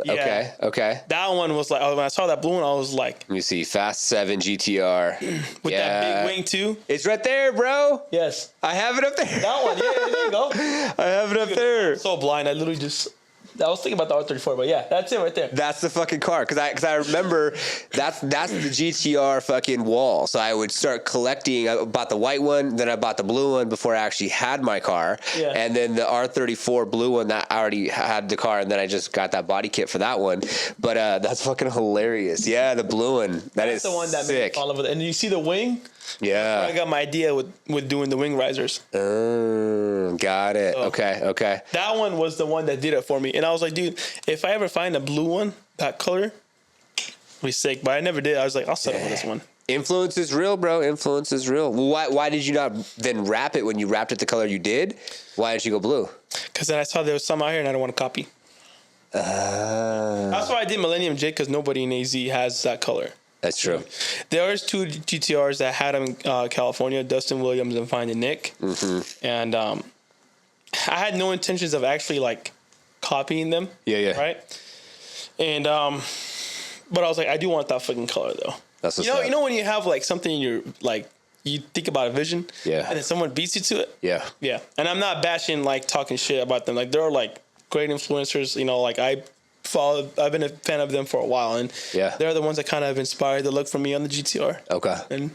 Okay. That one was like, when I saw that blue one, I was like. Let me see, Fast 7 GTR. With that big wing too. It's right there, bro. Yes. I have it up there. That one, yeah, there you go. I have it up there. I'm so blind, I literally just... I was thinking about the R34, but yeah, that's it right there. That's the fucking car, because I remember that's the GTR fucking wall. So I would start collecting. I bought the white one, then I bought the blue one before I actually had my car, and then the R34 blue one that I already had the car, and then I just got that body kit for that one. But that's fucking hilarious. Yeah, the blue one. That's the one that sick. made me fall in love with it. And you see the wing? Yeah. I got my idea with doing the wing risers. Got it. So, okay. That one was the one that did it for me. And I was like, dude, if I ever find a blue one, that color, it'll be sick. But I never did. I was like, I'll settle with this one. Influence is real, bro. Influence is real. Well, why did you not then wrap it when you wrapped it the color you did? Why didn't you go blue? Because then I saw there was some out here and I don't want to copy. That's why I did Millennium J, because nobody in AZ has that color. That's true. There's 2 GTRs that had them in California, Dustin Williams and Finding Nick. Mm-hmm. And I had no intentions of actually like copying them. Yeah. Right? And but I was like, I do want that fucking color though. That's what's you know when you have like something in your like you think about a vision, and then someone beats you to it. Yeah. And I'm not bashing like talking shit about them. Like they're like great influencers. Like I've been a fan of them for a while, and they're the ones that kind of inspired the look for me on the GTR. Okay. And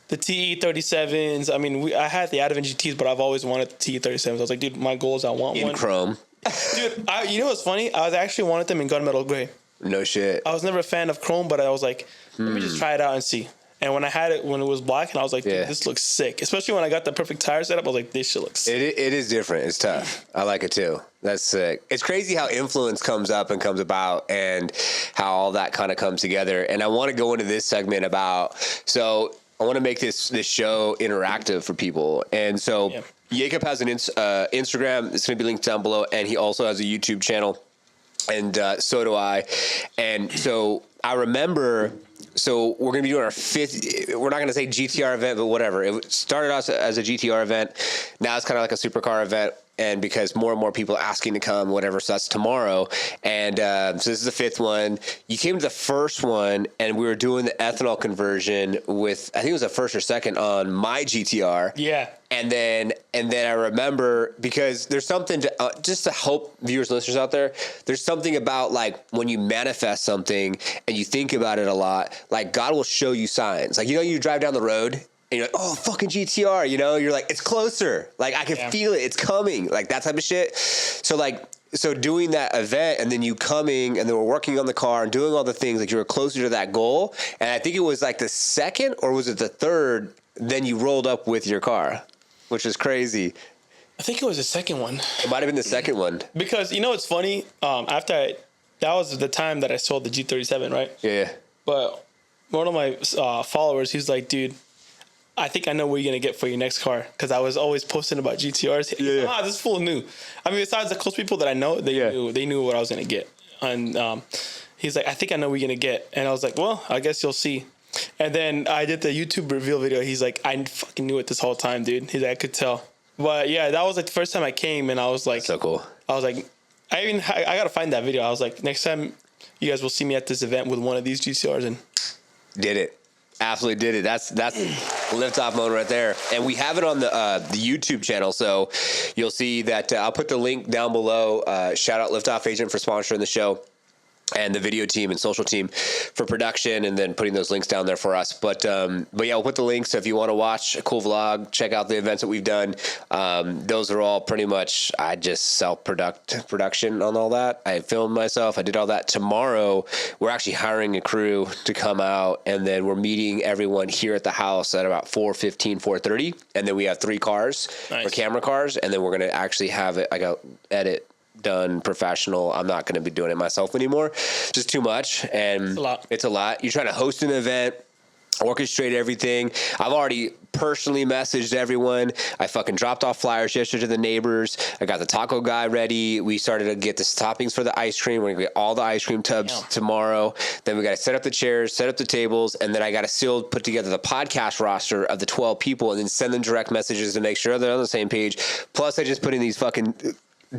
the TE37s, I mean, I had the Ativan GTs, but I've always wanted the TE37s. I was like, dude, my goal is I want one. In chrome. Dude, you know what's funny? I actually wanted them in gunmetal gray. No shit. I was never a fan of chrome, but I was like, let me just try it out and see. And when I had it, when it was black, and I was like, dude, this looks sick. Especially when I got the perfect tire setup, I was like, this shit looks sick. It is different. It's tough. I like it too. That's sick. It's crazy how influence comes up and comes about and how all that kind of comes together. And I want to go into this segment about, so I want to make this show interactive for people. And so Yacob has an Instagram. It's going to be linked down below. And he also has a YouTube channel. And so do I. And so I remember... So we're going to be doing our 5th, we're not going to say GTR event, but whatever. It started out as a GTR event. Now it's kind of like a supercar event. And because more and more people are asking to come, whatever. So that's tomorrow. And so this is the 5th one. You came to the first one, and we were doing the ethanol conversion with, I think it was the first or second on my GTR. Yeah. And then I remember, because there's something to, just to help viewers and listeners out there, there's something about like when you manifest something and you think about it a lot, like God will show you signs. Like, you drive down the road and you're like, oh, fucking GTR, you're like, it's closer. Like, I can feel it. It's coming. Like, that type of shit. So doing that event and then you coming and then we're working on the car and doing all the things, like you were closer to that goal. And I think it was like the 2nd or was it the 3rd, then you rolled up with your car, which is crazy. I think it was the second one. It might have been the second one. Because, it's funny, that was the time that I sold the G37, right? Yeah. But one of my followers, he's like, dude, I think I know what you're going to get for your next car. Because I was always posting about GTRs. Yeah. This fool knew. I mean, besides the close people that I know, they knew what I was going to get. And he's like, I think I know what you're going to get. And I was like, well, I guess you'll see. And then I did the YouTube reveal video. He's like, I fucking knew it this whole time, dude. He's like, I could tell. But yeah, that was like the first time I came, and I was like, that's so cool. I was like, I gotta find that video. I was like, next time you guys will see me at this event with one of these GTRs, and did it. Absolutely did it. That's Liftoff mode right there. And we have it on the YouTube channel, so you'll see that. I'll put the link down below. Shout out Liftoff Agent for sponsoring the show, and the video team and social team for production, and then putting those links down there for us. But yeah, we'll put the links. So if you want to watch a cool vlog, check out the events that we've done. Those are all pretty much, I just production on all that. I filmed myself. I did all that. Tomorrow, we're actually hiring a crew to come out, and then we're meeting everyone here at the house at about 4:15, 4:30. And then we have 3 cars for camera cars. And then we're going to actually have it, edit done professional. I'm not going to be doing it myself anymore. Just too much. And it's a lot. You're trying to host an event, orchestrate everything. I've already personally messaged everyone. I fucking dropped off flyers yesterday to the neighbors. I got the taco guy ready. We started to get the toppings for the ice cream. We're going to get all the ice cream tubs tomorrow. Then we got to set up the chairs, set up the tables, and then I got to still put together the podcast roster of the 12 people and then send them direct messages to make sure they're on the same page. Plus, I just put in these fucking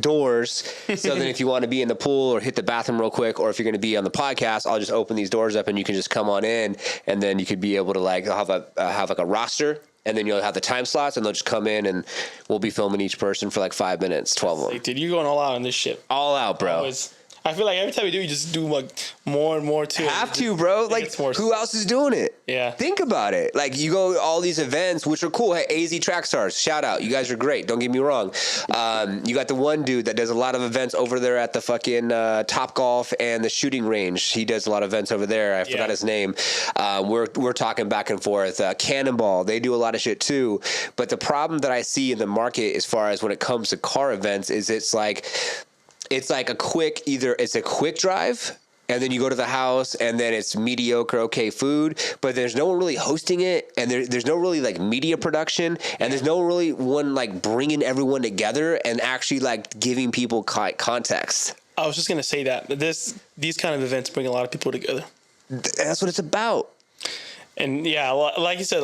doors, so then if you want to be in the pool or hit the bathroom real quick, or if you're going to be on the podcast, I'll just open these doors up and you can just come on in, and then you could be able to have like a roster, and then you'll have the time slots, and they'll just come in, and we'll be filming each person for like 5 minutes, 12 of them. Like, dude, you're going all out on this shit. All out, bro. I feel like every time you do, you just do like more and more too. Have to, bro. Like, who else is doing it? Yeah. Think about it. Like, you go to all these events, which are cool. Hey, AZ Track Stars, shout out. You guys are great. Don't get me wrong. You got the one dude that does a lot of events over there at the fucking Top Golf and the shooting range. He does a lot of events over there. I forgot his name. We're talking back and forth. Cannonball, they do a lot of shit too. But the problem that I see in the market as far as when it comes to car events is it's like a quick drive, and then you go to the house, and then it's mediocre, okay food, but there's no one really hosting it, and there's no really like media production, and there's no really one like bringing everyone together and actually like giving people context. I was just gonna say that these kind of events bring a lot of people together. That's what it's about. And yeah, like you said,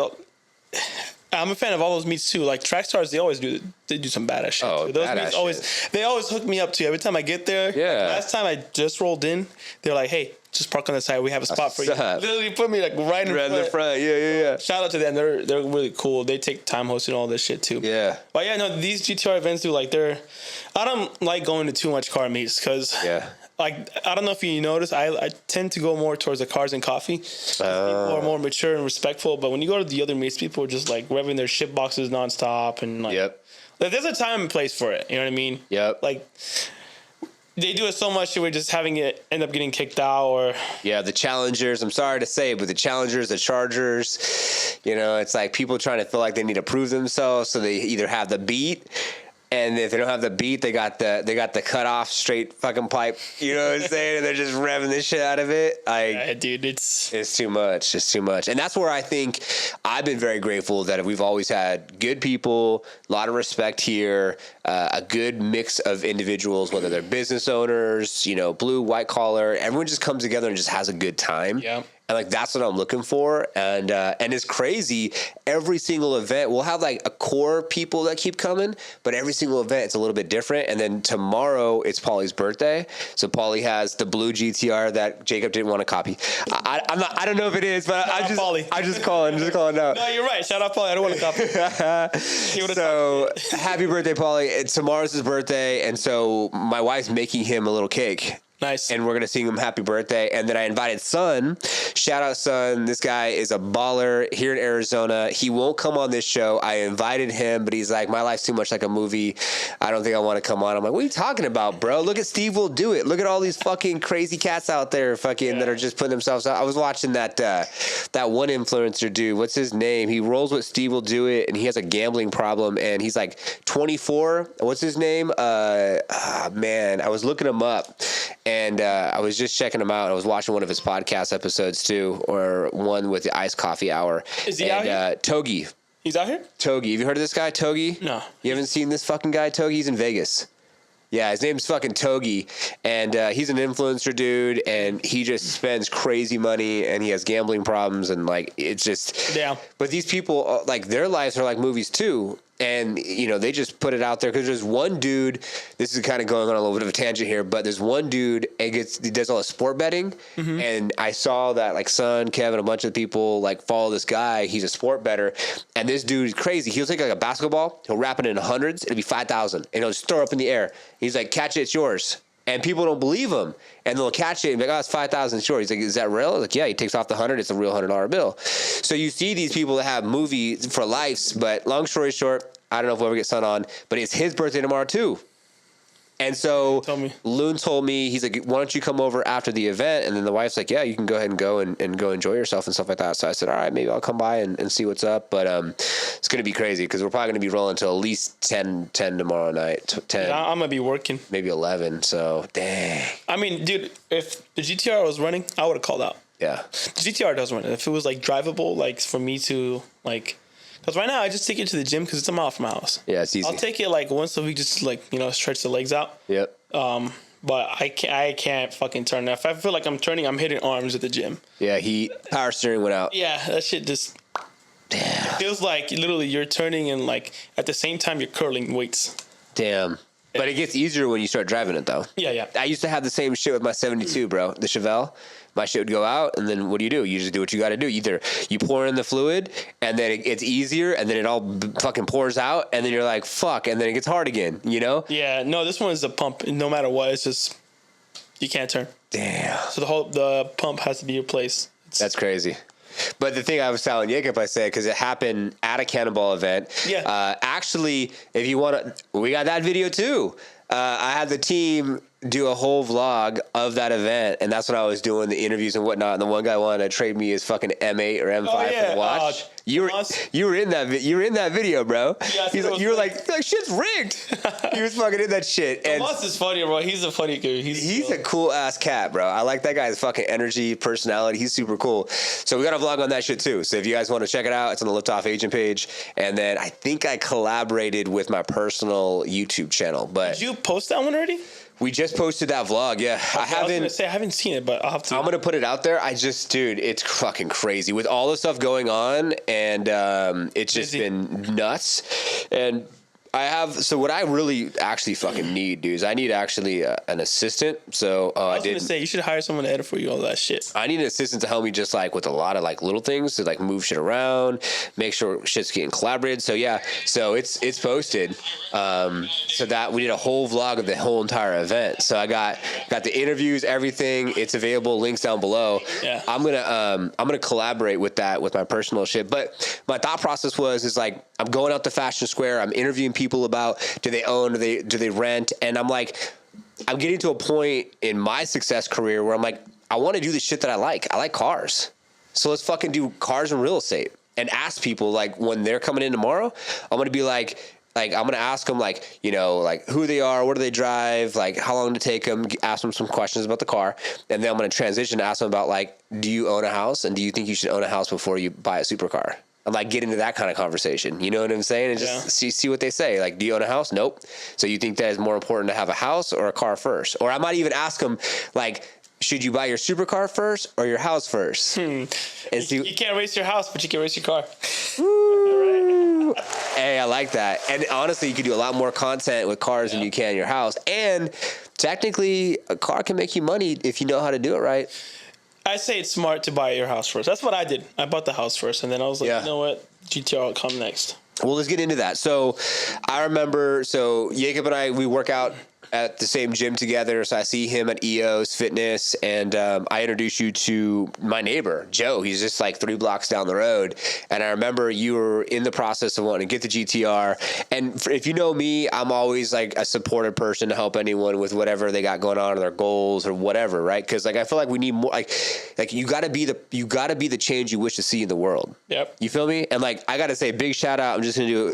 I'm a fan of all those meets too. Like Track Stars, they do some badass shit. Oh, too. Those meets they always hook me up too. Every time I get there. Yeah. Like last time I just rolled in, they're like, "Hey, just park on the side. We have a spot for you." Literally put me like right in the front. Yeah. Shout out to them. They're really cool. They take time hosting all this shit too. Yeah. But yeah, no, these GTR events do like I don't like going to too much car meets because like I don't know if you notice, I tend to go more towards the cars and coffee. People are more mature and respectful. But when you go to the other meets, people are just like revving their shit boxes nonstop and like. Yep. Like, there's a time and place for it. You know what I mean? Yep. Like they do it so much that we're just having it end up getting kicked out or. Yeah, the Challengers. I'm sorry to say, but the Challengers, the Chargers. You know, it's like people trying to feel like they need to prove themselves, so they either have the beat. And if they don't have the beat, they got the cut off straight fucking pipe. You know what I'm saying? And they're just revving the shit out of it. Like, dude, it's too much. It's too much. And that's where I think I've been very grateful that we've always had good people, a lot of respect here, a good mix of individuals, whether they're business owners, blue, white collar. Everyone just comes together and just has a good time. Yeah. And like that's what I'm looking for, and it's crazy. Every single event, we'll have like a core people that keep coming, but every single event it's a little bit different. And then tomorrow it's Paulie's birthday, so Paulie has the blue GTR that Jacob didn't want to copy. I don't know if it is, but I'm just calling out. No, you're right. Shout out Paulie. I don't want to copy. So happy birthday, Paulie! Tomorrow's his birthday, and so my wife's making him a little cake. Nice. And we're going to sing him happy birthday. And then I invited Son. Shout out Son. This guy is a baller here in Arizona. He won't come on this show. I invited him, but he's like, my life's too much like a movie. I don't think I want to come on. I'm like, what are you talking about, bro? Look at Steve Will Do It. Look at all these fucking crazy cats out there that are just putting themselves out. I was watching that one influencer dude. What's his name? He rolls with Steve Will Do It, and he has a gambling problem, and he's like 24. What's his name? Man, I was looking him up, and I was just checking him out. I was watching one of his podcast episodes too, or one with the Iced Coffee Hour. Is he out here? Togi. He's out here? Togi. Have you heard of this guy, Togi? No. You haven't seen this fucking guy, Togi? He's in Vegas. Yeah, his name's fucking Togi, and he's an influencer dude, and he just spends crazy money, and he has gambling problems, and like it's just. Yeah. But these people, like their lives are like movies too, and you know they just put it out there because there's one dude. This is kind of going on a little bit of a tangent here, but there's one dude and he does all the sport betting, and I saw that like Son, Kevin, a bunch of people like follow this guy. He's a sport bettor, and this dude is crazy. He'll take like a basketball, he'll wrap it in hundreds, it'll be 5,000, and he'll just throw it up in the air. He's like, catch it, it's yours. And people don't believe him. And they'll catch it and be like, oh, it's 5,000 short. He's like, is that real? I was like, yeah, he takes off the 100. It's a real $100 bill. So you see these people that have movies for lives, but long story short, I don't know if we'll ever get Son on, but it's his birthday tomorrow too. And so Loon told me, he's like, why don't you come over after the event? And then the wife's like, yeah, you can go ahead and go and go enjoy yourself and stuff like that. So I said, all right, maybe I'll come by and see what's up. But it's going to be crazy because we're probably going to be rolling till at least 10 tomorrow night. 10. Yeah, I'm going to be working. Maybe 11. So, dang. I mean, dude, if the GTR was running, I would have called out. Yeah. The GTR does run. If it was like drivable, like for me to like... Because right now, I just take it to the gym because it's a mile from my house. Yeah, it's easy. I'll take it like once a week, just like, you know, stretch the legs out. Yep. But I can't fucking turn. If I feel like I'm turning, I'm hitting arms at the gym. Yeah, power steering went out. Yeah, that shit just... Damn. It feels like literally you're turning and like at the same time you're curling weights. Damn. But it gets easier when you start driving it though. Yeah. I used to have the same shit with my 72, bro. The Chevelle. My shit would go out, and then what do? You just do what you got to do. Either you pour in the fluid, and then it's easier, and then it all fucking pours out, and then you're like, fuck, and then it gets hard again, you know? Yeah, no, this one is a pump. No matter what, it's just, you can't turn. Damn. So the pump has to be replaced. That's crazy. But the thing I was telling Yacob, I said, because it happened at a Cannonball event. Yeah. Actually, if you want to, we got that video too. I had the team do a whole vlog of that event, and that's when I was doing the interviews and whatnot. And the one guy wanted to trade me his fucking M8 or M5 for the watch. You were in that video, bro. Yeah, you were like shit's rigged. He was fucking in that shit. And Moss is funny, bro. He's a funny dude. He's a cool ass cat, bro. I like that guy's fucking energy, personality. He's super cool. So we got a vlog on that shit too. So if you guys want to check it out, it's on the Liftoff agent page. And then I think I collaborated with my personal YouTube channel. But did you post that one already? We just posted that vlog, yeah. Okay, I was gonna say I haven't seen it, but I'll have to. I'm gonna put it out there. Dude, it's fucking crazy with all the stuff going on, and it's just been nuts. And so what I really actually fucking need, dude, is I need actually an assistant. So I was gonna say you should hire someone to edit for you all that shit. I need an assistant to help me just like with a lot of like little things to like move shit around, make sure shit's getting collaborated. So yeah, so it's posted. So that we did a whole vlog of the whole entire event. So I got the interviews, everything. It's available. Links down below. Yeah. I'm gonna collaborate with that with my personal shit. But my thought process is like I'm going out to Fashion Square. I'm interviewing people about do they own, do they rent, and I'm getting to a point in my success career where I'm like, I want to do the shit that I like. I like cars, so let's fucking do cars and real estate and ask people like when they're coming in tomorrow. I'm gonna be like I'm gonna ask them like, you know, like who they are, what do they drive, like how long to take them, ask them some questions about the car, and then I'm gonna transition to ask them about like, do you own a house and do you think you should own a house before you buy a supercar? And like get into that kind of conversation, you know what I'm saying? And just see what they say. Like, do you own a house? Nope. So you think that is more important to have a house or a car first? Or I might even ask them like, should you buy your supercar first or your house first? And you can't race your house, but you can race your car. Woo. Hey, I like that. And honestly, you can do a lot more content with cars than you can your house. And technically, a car can make you money if you know how to do it right. I say it's smart to buy your house first. That's what I did. I bought the house first, and then I was like, you know what? GTR will come next. Well, let's get into that. So I remember, Yacob and I, we work out at the same gym together. So I see him at EOS Fitness, and I introduced you to my neighbor, Joe. He's just like 3 blocks down the road. And I remember you were in the process of wanting to get the GTR. And if you know me, I'm always like a supportive person to help anyone with whatever they got going on or their goals or whatever, right? Because like I feel like we need more. Like you got to be the change you wish to see in the world. Yep. You feel me? And like I got to say, big shout out. I'm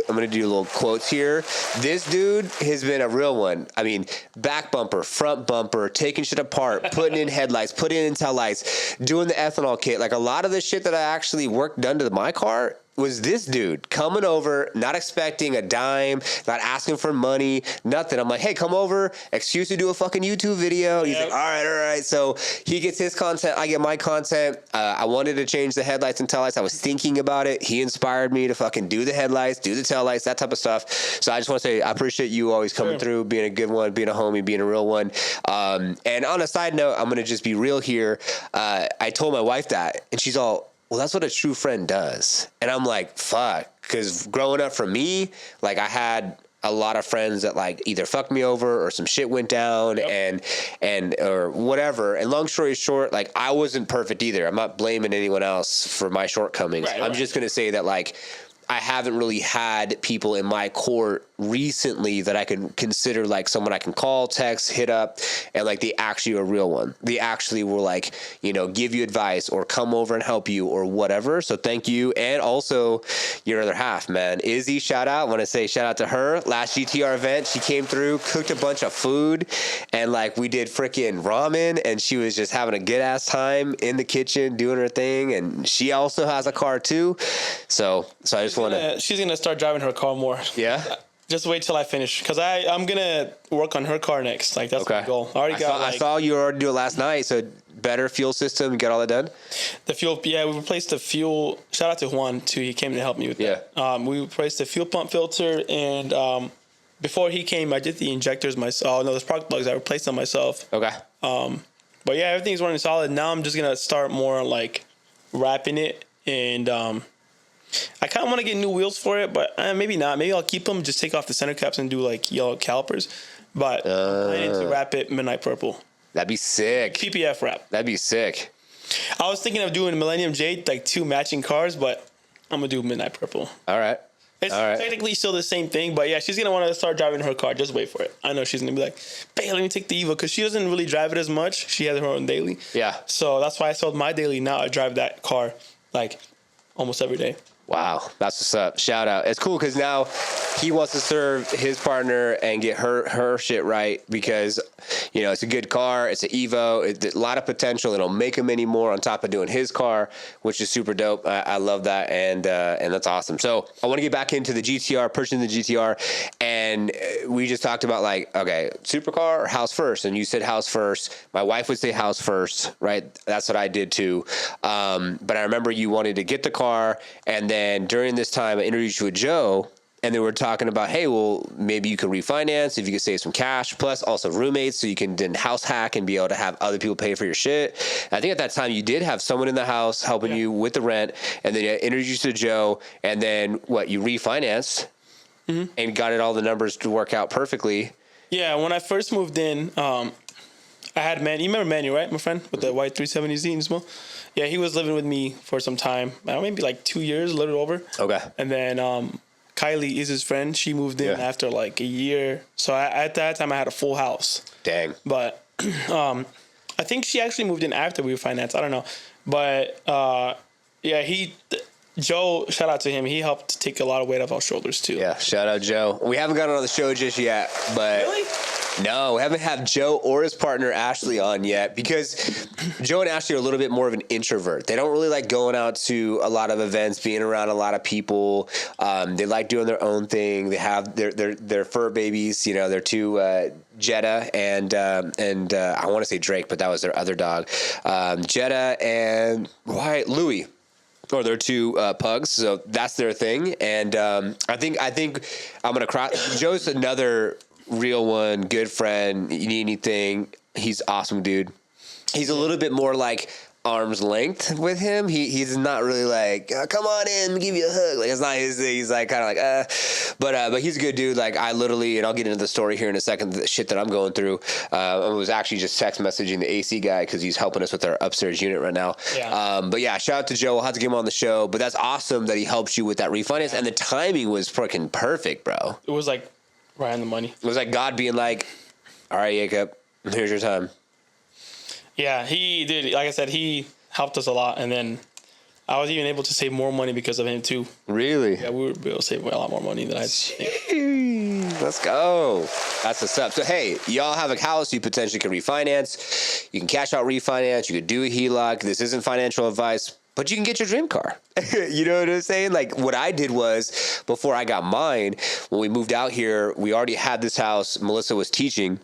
gonna do little quotes here. This dude has been a real one. I mean, back bumper, front bumper, taking shit apart, putting in headlights, putting in tail lights, doing the ethanol kit. Like a lot of the shit that I actually done to my car was this dude coming over, not expecting a dime, not asking for money, nothing. I'm like, hey, come over, excuse to do a fucking YouTube video. He's like, all right. So he gets his content, I get my content. I wanted to change the headlights and taillights. I was thinking about it. He inspired me to fucking do the headlights, do the taillights, that type of stuff. So I just want to say I appreciate you always coming through, being a good one, being a homie, being a real one. And on a side note, I'm going to just be real here. I told my wife that, and she's all, well, that's what a true friend does. And I'm like, fuck. Because growing up for me, like I had a lot of friends that like either fucked me over or some shit went down and or whatever. And long story short, like I wasn't perfect either. I'm not blaming anyone else for my shortcomings. I'm just going to say that like I haven't really had people in my court recently that I can consider like someone I can call, text, hit up, and like they actually are a real one. They actually will like, you know, give you advice or come over and help you or whatever. So thank you. And also your other half, man. Izzy, shout out. I want to say shout out to her. Last GTR event, she came through, cooked a bunch of food, and like we did freaking ramen, and she was just having a good ass time in the kitchen doing her thing. And she also has a car too. So I just want to. She's gonna start driving her car more. Yeah. Just wait till I finish, because I'm gonna work on her car next. Like that's my goal. I saw you already do it last night. So better fuel system, get all that done. The fuel, we replaced the fuel. Shout out to Juan too. He came to help me with that. We replaced the fuel pump filter, and before he came, I did the injectors myself. Oh no, the spark plugs I replaced them myself. Okay. But yeah, everything's running solid. Now I'm just gonna start more like wrapping it, and I kind of want to get new wheels for it, but maybe not. Maybe I'll keep them, just take off the center caps and do like yellow calipers. But I'm planning to wrap it midnight purple. That'd be sick. PPF wrap. That'd be sick. I was thinking of doing Millennium Jade, like 2 matching cars, but I'm going to do midnight purple. All right. It's technically still the same thing, but yeah, she's going to want to start driving her car. Just wait for it. I know she's going to be like, babe, let me take the Evo, because she doesn't really drive it as much. She has her own daily. Yeah. So that's why I sold my daily. Now I drive that car like almost every day. Wow, that's what's up. Shout out. It's cool because now he wants to serve his partner and get her shit right, because, you know, it's a good car. It's an Evo. It's a lot of potential. It'll make him any more on top of doing his car, which is super dope. I love that, and that's awesome. So I want to get back into the GTR, purchasing the GTR, and we just talked about like, okay, supercar or house first, and you said house first. My wife would say house first, right? That's what I did too. But I remember you wanted to get the car, and then during this time, I introduced you with Joe, and they were talking about, hey, well, maybe you can refinance if you could save some cash, plus also roommates, so you can then house hack and be able to have other people pay for your shit. I think at that time you did have someone in the house helping you with the rent, and then you introduced you to Joe, and then you refinanced and got it all the numbers to work out perfectly. Yeah, when I first moved in, I had Manny. You remember Manny, right, my friend, with the white 370Z as well? Yeah, he was living with me for some time. Maybe like 2 years, a little over. Okay. And then Kylie is his friend. She moved in after like a year. So at that time, I had a full house. Dang. But I think she actually moved in after we refinanced. I don't know. But Joe, shout out to him. He helped take a lot of weight off our shoulders too. Yeah, shout out Joe. We haven't gotten on the show just yet, but really? No, we haven't had Joe or his partner Ashley on yet, because Joe and Ashley are a little bit more of an introvert. They don't really like going out to a lot of events, being around a lot of people. They like doing their own thing. They have their fur babies. You know, they're 2 Jetta and I want to say Drake, but that was their other dog. Jetta and Louie. Or they're 2 pugs, so that's their thing. And I think I'm gonna cross. Joe's another real one, good friend. You need anything, he's awesome, dude. He's a little bit more like arm's length with him. He's not really like, come on in, give you a hug. Like, it's not his thing. He's like kind of like, but he's a good dude. Like, I literally, and I'll get into the story here in a second, the shit that I'm going through. I was actually just text messaging the AC guy because he's helping us with our upstairs unit right now. Yeah. But yeah, shout out to Joe. We'll have to get him on the show. But that's awesome that he helps you with that refinance, and the timing was freaking perfect, bro. It was like right on the money. It was like God being like, all right, Yacob, here's your time. Yeah, he did. Like I said, he helped us a lot, and then I was even able to save more money because of him too. Really? Yeah, we were able to save a lot more money than I think. Let's go. That's what's up. So hey, y'all have a house you potentially can refinance. You can cash out refinance. You could do a HELOC. This isn't financial advice, but you can get your dream car. You know what I'm saying? Like, what I did was, before I got mine, when we moved out here, we already had this house. Melissa was teaching.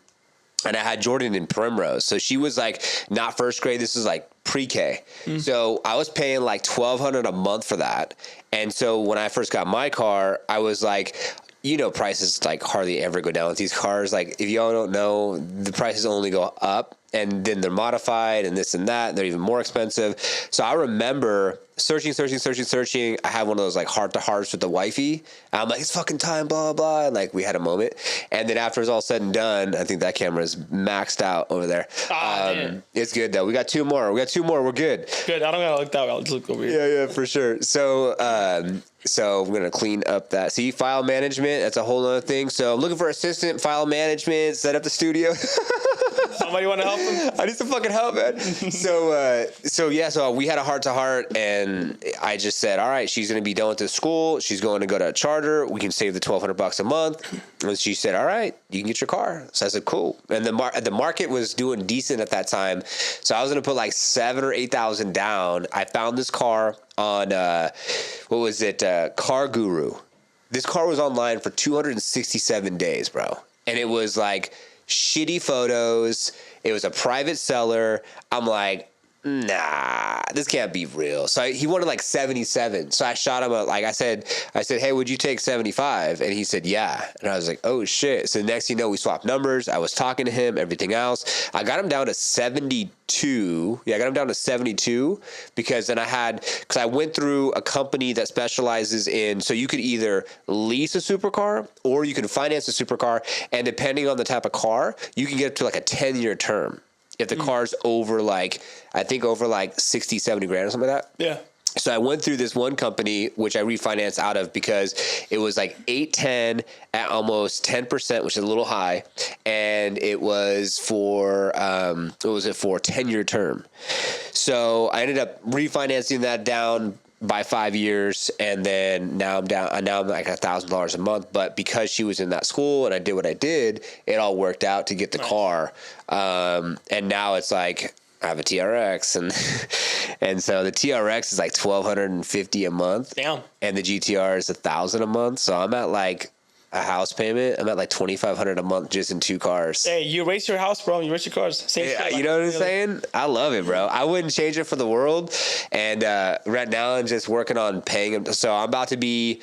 And I had Jordan in Primrose. So she was like not first grade. This is like pre-K. So I was paying like $1,200 a month for that. And so when I first got my car, I was like, you know, prices like hardly ever go down with these cars. Like, if y'all don't know, the prices only go up, and then they're modified and this and that. And they're even more expensive. So I remember searching. I had one of those like heart-to-hearts with the wifey. And I'm like, it's fucking time, blah, blah. And like, we had a moment. And then after it's all said and done, I think that camera is maxed out over there. It's good though. We got two more. We're good. Good. I don't gotta look that way. I'll just look over here. Yeah, for sure. So I'm going to clean up that. See, file management, that's a whole other thing. So I'm looking for assistant, file management, set up the studio. Somebody want to help him? I need some fucking help, man. So we had a heart-to-heart, and I just said, all right, she's going to be done with this school. She's going to go to a charter. We can save the $1,200 a month. And she said, all right, you can get your car. So I said, cool. And the market was doing decent at that time. So I was going to put like $7,000 or $8,000 down. I found this car on, Car Guru. This car was online for 267 days, bro. And it was like shitty photos. It was a private seller. I'm like, nah, this can't be real. So he wanted like 77. So I shot him I said, hey, would you take 75? And he said, yeah. And I was like, oh shit. So next thing you know, we swapped numbers. I was talking to him, everything else. I got him down to 72. Yeah, I got him down to 72 because then because I went through a company that specializes in, so you could either lease a supercar or you can finance a supercar. And depending on the type of car, you can get up to like a 10-year term. If the car's over I think over 60, 70 grand or something like that. Yeah. So I went through this one company, which I refinanced out of because it was like 810 at almost 10%, which is a little high. And it was for, for a 10-year term. So I ended up refinancing that down by 5 years, and then now I'm like $1,000 a month. But because she was in that school and I did what I did, it all worked out to get the car. And now it's like I have a TRX, and so the TRX is like $1,250 a month. Damn. And the GTR is $1,000 a month. So I'm at like a house payment. I'm at like $2,500 a month just in two cars. Hey, you race your house, bro. You race your cars. Same yeah, you know what I'm saying? I love it, bro. I wouldn't change it for the world. And right now I'm just working on paying them. So I'm about to be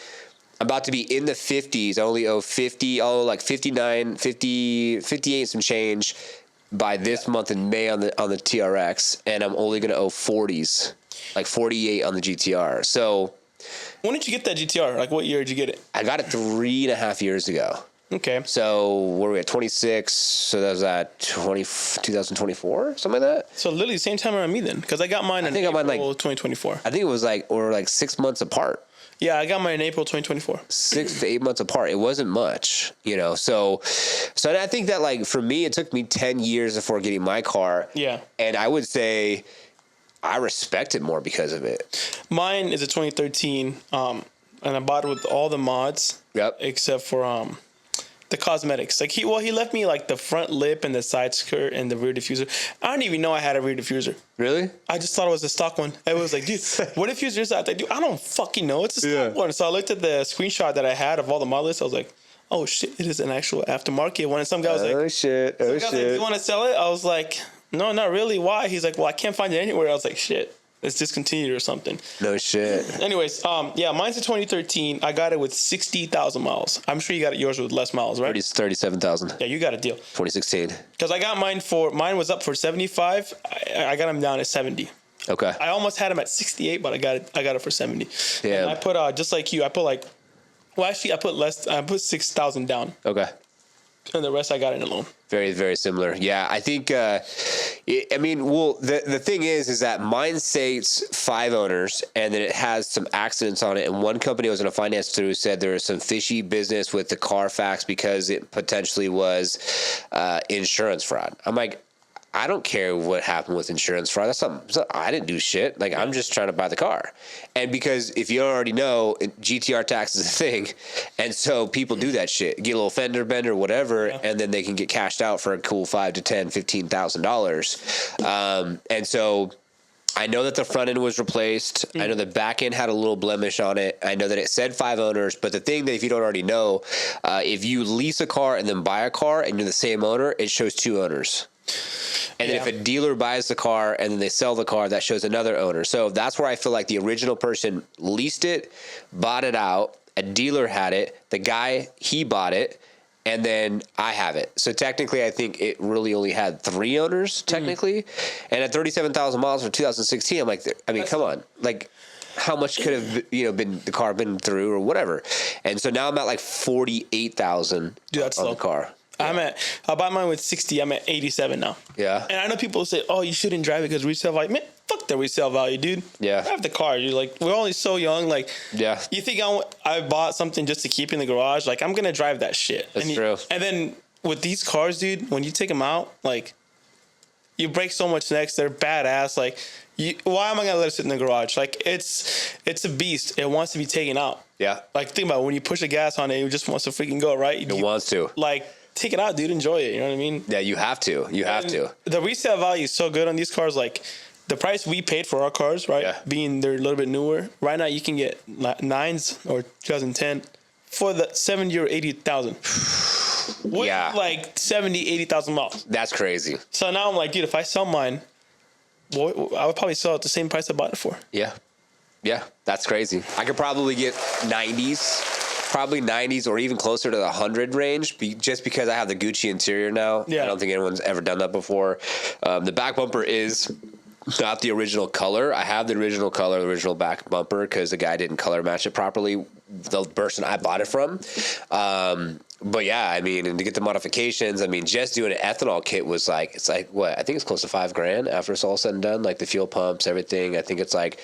in the 50s. I only owe 59, 50, 58 some change by this month in May on the TRX, and I'm only gonna owe 40s, like 48 on the GTR. So when did you get that GTR? Like, what year did you get it? I got it 3.5 years ago. Okay. So where were we at? 26. So that was at 2024, something like that. So literally the same time around me then, because I got mine in April 2024. I think it was like 6 months apart. Yeah, I got mine in April 2024. 6 to 8 months apart. It wasn't much, you know. So I think that, like, for me, it took me 10 years before getting my car. Yeah. And I would say I respect it more because of it. Mine is a 2013, and I bought it with all the mods. Yep. Except for the cosmetics. Like he left me like the front lip and the side skirt and the rear diffuser. I didn't even know I had a rear diffuser. Really? I just thought it was a stock one. I was like, dude, what diffuser is that? Dude, I don't fucking know. It's a stock one. So I looked at the screenshot that I had of all the mod lists. I was like, oh shit, it is an actual aftermarket one. And some guy was like, oh shit. Like, do you want to sell it? I was like, no, not really. Why? He's like, well, I can't find it anywhere. I was like, shit. It's discontinued or something. No shit. Anyways, mine's a 2013. I got it with 60,000 miles. I'm sure you got yours with less miles, right? 37,000. Yeah, you got a deal. 2016. Because I got mine was up for 75. I got them down at 70. Okay. I almost had them at 68, but I got it for 70. Yeah. And I put just like you, I put like, well, actually, I put less. I put 6,000 down, Okay. and the rest I got in a loan. Very, very similar. Yeah, I think. The thing is that mine states 5 owners, and then it has some accidents on it. And one company I was going to finance through said there was some fishy business with the Carfax because it potentially was insurance fraud. I'm like, I don't care what happened with insurance fraud. That's something I didn't do shit. Like, I'm just trying to buy the car. And because if you already know, GTR tax is a thing. And so people do that shit, get a little fender bender, whatever, and then they can get cashed out for a cool $5,000 to $10,000, $15,000. And so I know that the front end was replaced. I know the back end had a little blemish on it. I know that it said 5 owners, but the thing that if you don't already know, if you lease a car and then buy a car and you're the same owner, it shows 2 owners. And then if a dealer buys the car and then they sell the car, that shows another owner. So that's where I feel like the original person leased it, bought it out, a dealer had it, the guy, he bought it, and then I have it. So technically, I think it really only had 3 owners, technically. And at 37,000 miles for 2016, I'm like, I mean, come on. Like, how much could have been the car been through or whatever? And so now I'm at like 48,000 on the car. I bought mine with 60. I'm at 87 now. Yeah. And I know people say, "Oh, you shouldn't drive it because resale value." Man, fuck the resale value, dude. Yeah. Drive the car. You're like, we're only so young. Like, yeah. You think I bought something just to keep in the garage? Like, I'm gonna drive that shit. That's true. And then with these cars, dude, when you take them out, like, you break so much necks. They're badass. Like, why am I gonna let it sit in the garage? Like, it's a beast. It wants to be taken out. Yeah. Like, think about it. When you push the gas on it, it just wants to freaking go, right? It wants to. Like, take it out, dude. Enjoy it. You know what I mean? Yeah, you have to. You have to. The resale value is so good on these cars. Like, the price we paid for our cars, right? Yeah. Being they're a little bit newer. Right now, you can get 9s or 2010 for the 70 or 80,000. Yeah. Like 70, 80,000 miles. That's crazy. So now I'm like, dude, if I sell mine, boy, I would probably sell it the same price I bought it for. Yeah. Yeah, that's crazy. I could probably get 90s. Probably 90s or even closer to the 100 range, just because I have the Gucci interior now. Yeah. I don't think anyone's ever done that before. The back bumper is not the original color. I have the original color, the original back bumper, because the guy didn't color match it properly, the person I bought it from. But yeah, I mean, and to get the modifications, I mean, just doing an ethanol kit was like, it's like, what? I think it's close to $5,000 after it's all said and done, like the fuel pumps, everything. I think it's like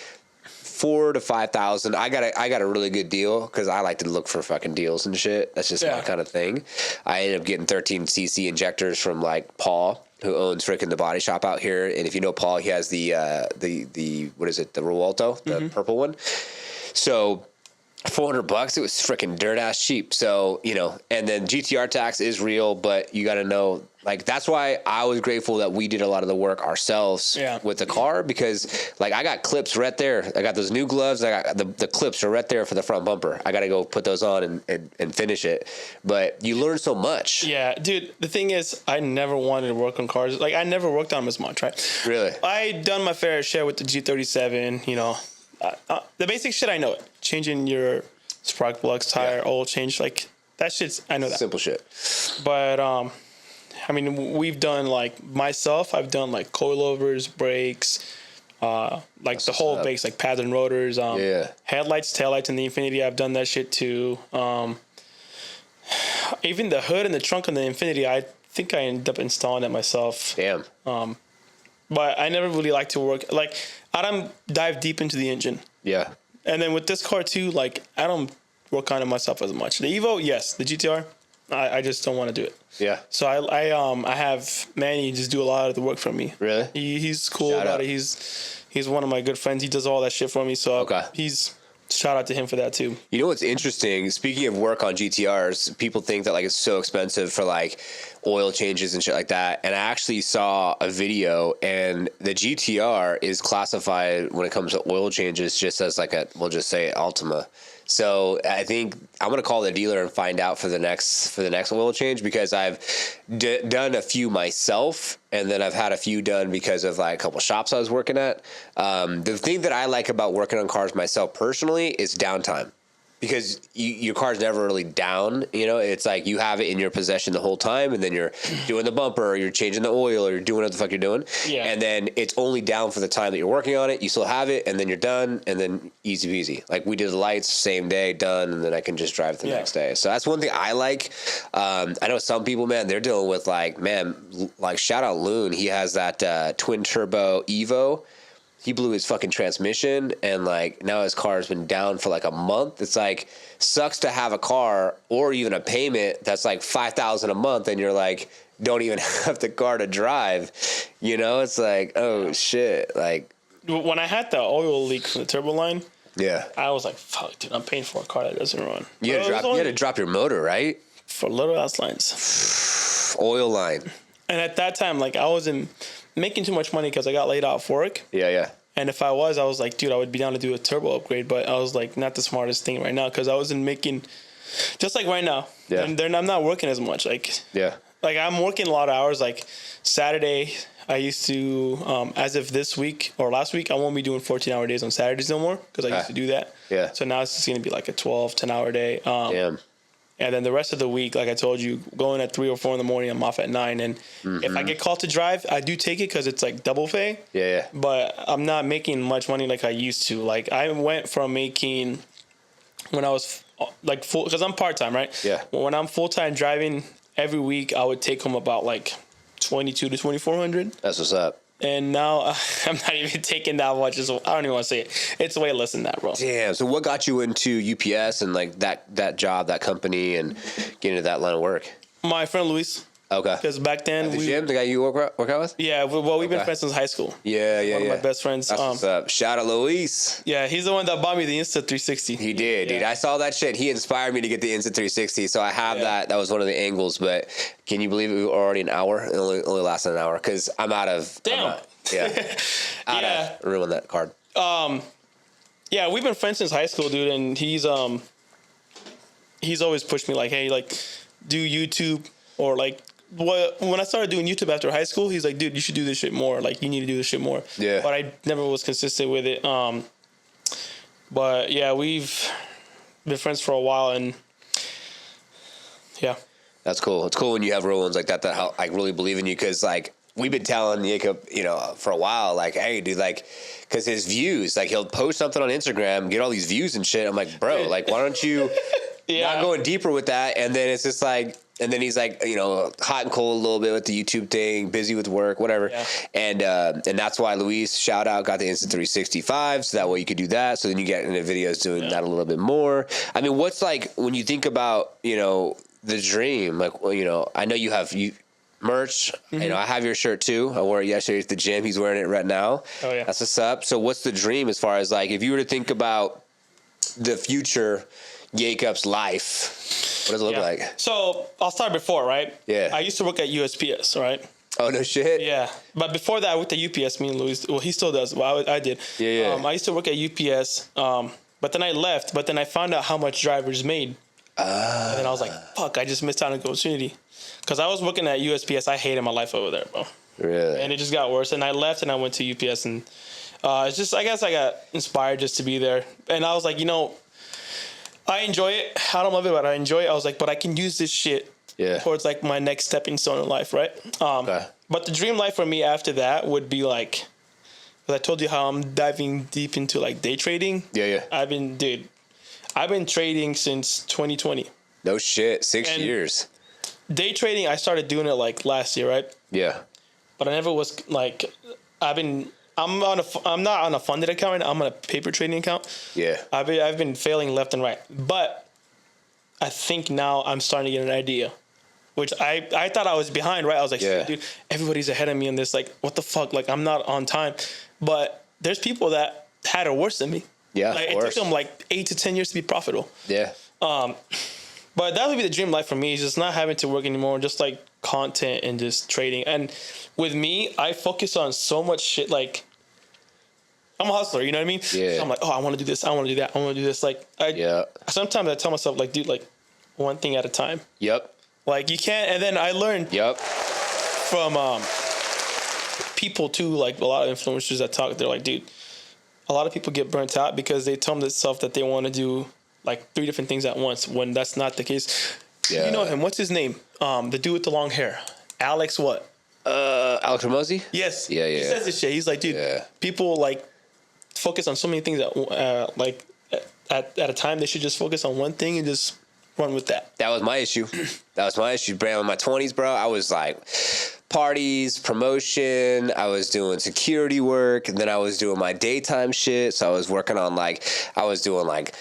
4,000 to 5,000. I got a really good deal because I like to look for fucking deals and shit. That's just my kind of thing. I ended up getting 13cc injectors from like Paul, who owns freaking the body shop out here. And if you know Paul, he has the what is it? The Rialto, the purple one. So $400, it was freaking dirt ass cheap. So, and then GTR tax is real, but you got to know, like, that's why I was grateful that we did a lot of the work ourselves with the car, because like I got clips right there. I got those new gloves. I got the clips are right there for the front bumper. I got to go put those on and finish it. But you learn so much. Yeah, dude. The thing is, I never wanted to work on cars. Like, I never worked on them as much, right? Really? I done my fair share with the G37, the basic shit, I know it. Changing your spark plugs, tire, oil change, like that shit's, I know that. Simple shit. But, I mean, we've done like myself, I've done like coilovers, brakes, like the whole base, like pads and rotors, headlights, taillights in the Infinity. I've done that shit too. Even the hood and the trunk on the Infinity, I think I ended up installing it myself. Damn. But I never really like to work, like, I don't dive deep into the engine. Yeah. And then with this car too, like, I don't work on it myself as much. The Evo, yes. The GTR, I just don't want to do it. Yeah. So I have Manny just do a lot of the work for me. Really? He's cool about it. He's one of my good friends. He does all that shit for me. So shout out to him for that too. You know what's interesting? Speaking of work on GTRs, people think that like it's so expensive for like oil changes and shit like that. And I actually saw a video, and the GTR is classified when it comes to oil changes just as like we'll just say Altima. So I think I'm going to call the dealer and find out for the next oil change, because I've done a few myself, and then I've had a few done because of like a couple shops I was working at. The thing that I like about working on cars myself personally is downtime. because your car's never really down. You know, it's like you have it in your possession the whole time, and then you're doing the bumper, or you're changing the oil, or you're doing what the fuck you're doing. Yeah. And then it's only down for the time that you're working on it. You still have it, and then you're done, and then easy peasy. Like we did the lights, same day, done, and then I can just drive it the next day. So that's one thing I like. I know some people, man, they're dealing with like shout out Loon. He has that twin turbo Evo. He blew his fucking transmission, and like now his car has been down for like a month. It's like sucks to have a car or even a payment that's like $5,000 a month, and you're like don't even have the car to drive. You know, it's like oh shit. Like when I had the oil leak from the turbo line, I was like, fuck, dude, I'm paying for a car that doesn't run. You had to drop your motor, right? For little ass lines, oil line. And at that time, like I wasn't making too much money because I got laid off work. Yeah. And if I was like, dude, I would be down to do a turbo upgrade. But I was like, not the smartest thing right now because I wasn't making, just like right now. Yeah. And I'm not working as much. Like, yeah. Like I'm working a lot of hours. Like Saturday, I used to, as of this week or last week, I won't be doing 14-hour days on Saturdays no more because I used to do that. Yeah. So now it's just going to be like a 10-hour day. Damn. And then the rest of the week, like I told you, going at 3 or 4 in the morning, I'm off at 9. And if I get called to drive, I do take it because it's like double pay. Yeah. But I'm not making much money like I used to. Like I went from making when I was like full, because I'm part-time, right? Yeah. When I'm full-time driving every week, I would take home about like 22 to 2,400. That's what's up. And now I'm not even taking that much. I don't even want to say it. It's way less than that, bro. Damn. So what got you into UPS and like that job, that company, and getting into that line of work? My friend Luis. Okay. Because back then the gym, the guy you work out with? Yeah. Well, we've been friends since high school. Yeah. One of my best friends. That's what's up. Shout out Luis. Yeah, he's the one that bought me the Insta 360. He did, dude. I saw that shit. He inspired me to get the Insta 360. So I have that. That was one of the angles. But can you believe we were already an hour? It only lasted an hour because I'm out of. Damn. I'd ruin that card. Yeah, we've been friends since high school, dude, and he's always pushed me like, hey, like, do YouTube or like. When I started doing YouTube after high school, he's like, dude, you should do this shit more. Like, you need to do this shit more. Yeah. But I never was consistent with it. But yeah, we've been friends for a while, and yeah. That's cool. It's cool when you have real ones like that help, like really believe in you, because like we've been telling Yacob, for a while, like, hey, dude, like, because his views, like he'll post something on Instagram, get all these views and shit. I'm like, bro, like, why don't you not going deeper with that? And then it's just like. And then he's like, hot and cold a little bit with the YouTube thing, busy with work, whatever. Yeah. And that's why Luis, shout out, got the Insta365, so that way you could do that. So then you get into videos doing that a little bit more. I mean, what's like when you think about, the dream? Like, I know you have merch. Mm-hmm. I have your shirt too. I wore it yesterday at the gym. He's wearing it right now. Oh yeah, that's what's up. So what's the dream as far as like if you were to think about the future Yacob's life? What does it look like? So I'll start before, right? Yeah. I used to work at USPS, right? Oh, no shit? Yeah. But before that, I worked at UPS, me and Luis. Well, he still does. Well, I did. Yeah. I used to work at UPS, but then I left. But then I found out how much drivers made. And then I was like, fuck, I just missed out on an opportunity. Because I was working at USPS. I hated my life over there, bro. Really? And it just got worse. And I left and I went to UPS. And it's just, I guess I got inspired just to be there. And I was like, I enjoy it. I don't love it, but I enjoy it. I was like, but I can use this shit towards like my next stepping stone in life, right? But the dream life for me after that would be like, because I told you how I'm diving deep into like day trading. Yeah. I've been trading since 2020. No shit, 6 years. Day trading, I started doing it like last year, right? Yeah. But I never was like, I'm not on a funded account right now. I'm on a paper trading account. Yeah. I've been failing left and right. But I think now I'm starting to get an idea. Which I thought I was behind, right? I was like, dude, everybody's ahead of me in this. Like, what the fuck? Like, I'm not on time. But there's people that had it worse than me. Yeah, like, it took them like 8 to 10 years to be profitable. Yeah. But that would be the dream life for me, is just not having to work anymore, just like content and just trading. And with me, I focus on so much shit. Like, I'm a hustler, you know what I mean? Yeah. So I'm like, I want to do this. I want to do that. I want to do this. Like, sometimes I tell myself, like, dude, like, one thing at a time. Yep. Like, you can't. And then I learned from people too, like a lot of influencers that talk. They're like, dude, a lot of people get burnt out because they tell themselves that they want to do like 3 different things at once when that's not the case. Yeah. You know him. What's his name? The dude with the long hair. Alex what? Alex Ramosi? Yes. Yeah. He says this shit. He's like, dude, people like focus on so many things at a time. They should just focus on one thing and just run with that. That was my issue. Bro. In my 20s, bro, I was like parties, promotion. I was doing security work, and then I was doing my daytime shit. So I was working on I was doing like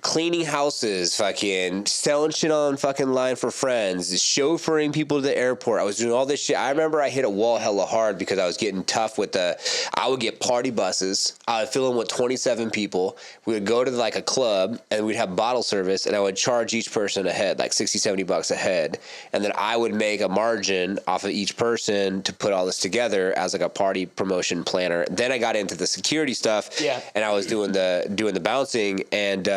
cleaning houses, fucking selling shit on fucking line for friends, chauffeuring people to the airport. I was doing all this shit. I remember I hit a wall hella hard because I was getting tough with I would get party buses. I would fill them with 27 people. We would go to like a club and we'd have bottle service, and I would charge each person a head, like $60-$70 a head. And then I would make a margin off of each person to put all this together as like a party promotion planner. Then I got into the security stuff, and I was doing the bouncing, and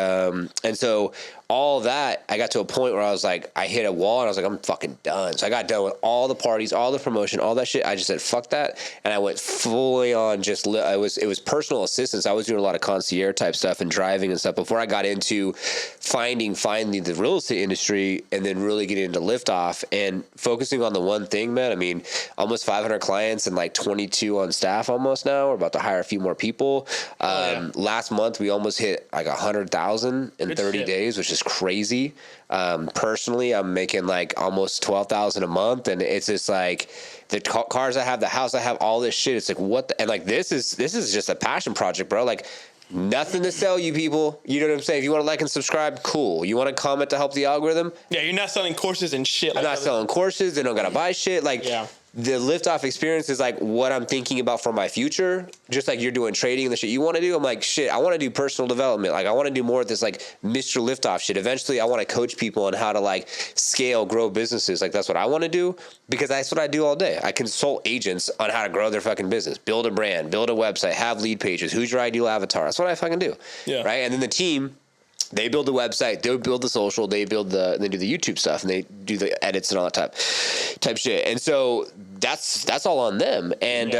so all that, I got to a point where I was like, I hit a wall and I was like, I'm fucking done. So I got done with all the parties, all the promotion, all that shit. I just said, fuck that. And I went fully on it was personal assistance. I was doing a lot of concierge type stuff and driving and stuff before I got into finding the real estate industry, and then really getting into Liftoff and focusing on the one thing, man. I mean, almost 500 clients and like 22 on staff almost now. We're about to hire a few more people. Last month, we almost hit like 100,000 in 30 days, which is crazy. Personally, I'm making like almost 12,000 a month, and it's just like the cars I have, the house I have, all this shit. It's like and like this is just a passion project, bro. Like nothing to sell you people. You know what I'm saying? If you want to like and subscribe, cool. You want to comment to help the algorithm? Yeah, you're not selling courses and shit. I'm not selling courses. They don't gotta buy shit. Like the Liftoff experience is like what I'm thinking about for my future. Just like you're doing trading and the shit you want to do. I'm like, shit, I want to do personal development. Like I want to do more of this like Mr. Liftoff shit. Eventually I want to coach people on how to like scale, grow businesses. Like that's what I want to do, because that's what I do all day. I consult agents on how to grow their fucking business, build a brand, build a website, have lead pages. Who's your ideal avatar? That's what I fucking do. Yeah. Right. And then the team, they build the website, they build the social, they do the YouTube stuff, and they do the edits and all that type shit. And so that's all on them. And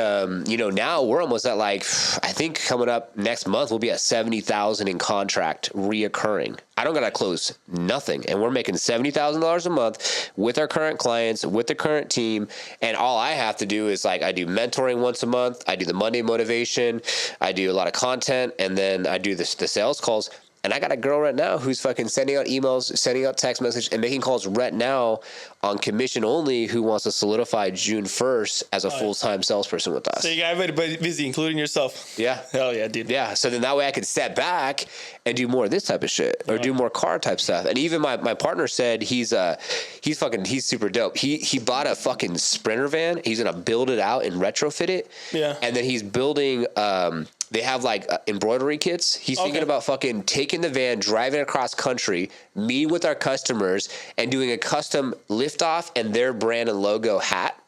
now we're almost at like, I think coming up next month we'll be at 70,000 in contract reoccurring. I don't gotta close nothing, and we're making $70,000 a month with our current clients, with the current team. And all I have to do is like I do mentoring once a month, I do the Monday motivation, I do a lot of content, and then I do the sales calls. And I got a girl right now who's fucking sending out emails, sending out text message, and making calls right now on commission only, who wants to solidify June 1st as a full-time salesperson with us. So you got everybody busy, including yourself. Yeah. Hell yeah, dude. Yeah. So then that way I could step back and do more of this type of shit, or do more car type stuff. And even my partner said he's super dope. He bought a fucking Sprinter van. He's going to build it out and retrofit it. Yeah. And then he's building, they have like embroidery kits. He's thinking about fucking taking the van, driving across country, meeting with our customers, and doing a custom Liftoff and their brand and logo hat.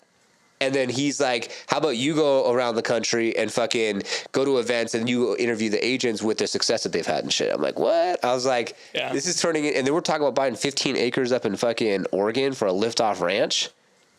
And then he's like, how about you go around the country and fucking go to events and you interview the agents with the success that they've had and shit. I'm like, what? I was like, this is turning in. And then we're talking about buying 15 acres up in fucking Oregon for a Liftoff ranch.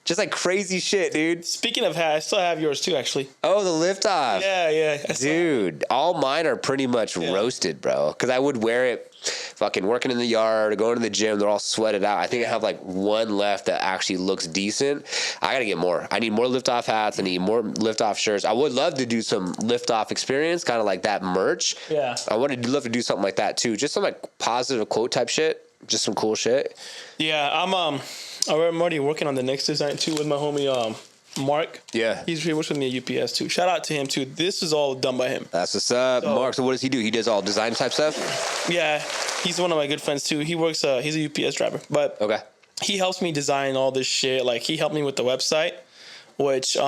Just like crazy shit, dude. Speaking of hat, I still have yours too, actually. Oh, the Liftoff. Yeah. Dude, all mine are pretty much roasted, bro. Because I would wear it fucking working in the yard or going to the gym. They're all sweated out. I think I have like one left that actually looks decent. I got to get more. I need more Liftoff hats. I need more Liftoff shirts. I would love to do some Liftoff experience, kind of like that merch. Yeah. I would love to do something like that too. Just some like positive quote type shit. Just some cool shit. Yeah, I'm already working on the next design too with my homie Mark. Yeah. He works with me at UPS too. Shout out to him too. This is all done by him. That's what's up. Mark, so what does he do? He does all design type stuff? Yeah. He's one of my good friends too. He works he's a UPS driver. But he helps me design all this shit. Like he helped me with the website, which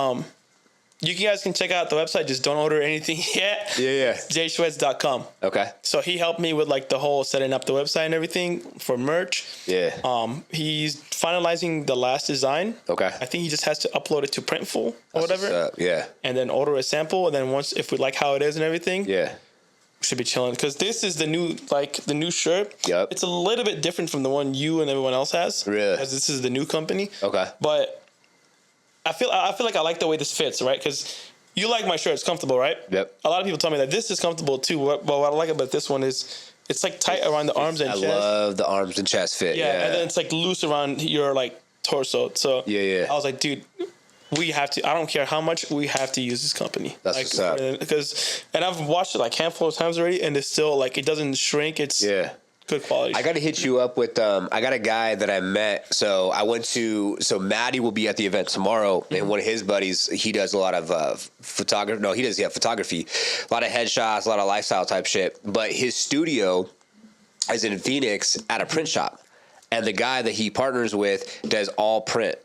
you guys can check out the website. Just don't order anything yet. Yeah. jschwetz.com. Okay. So he helped me with like the whole setting up the website and everything for merch. Yeah. He's finalizing the last design. Okay. I think he just has to upload it to Printful or whatever. Yeah. And then order a sample. And then once, if we like how it is and everything. Yeah. Should be chilling, because this is the new shirt. Yep. It's a little bit different from the one you and everyone else has. Really? Because this is the new company. Okay. But I feel like I like the way this fits, right? Because you like my shirt; it's comfortable, right? Yep. A lot of people tell me that this is comfortable too. But what I like about this one is it's like tight around the arms and I chest. love the arms and chest fit. Yeah, and then it's like loose around your like torso. So yeah. I was like, dude, we have to. I don't care how much, we have to use this company. That's like, what's up. Because, and I've watched it like a handful of times already, and it's still like it doesn't shrink. It's good quality. I got to hit you up with. I got a guy that I met. So I went to. So Maddie will be at the event tomorrow, and one of his buddies, he does a lot of photography. No, he does photography, a lot of headshots, a lot of lifestyle type shit. But his studio is in Phoenix at a print shop, and the guy that he partners with does all print,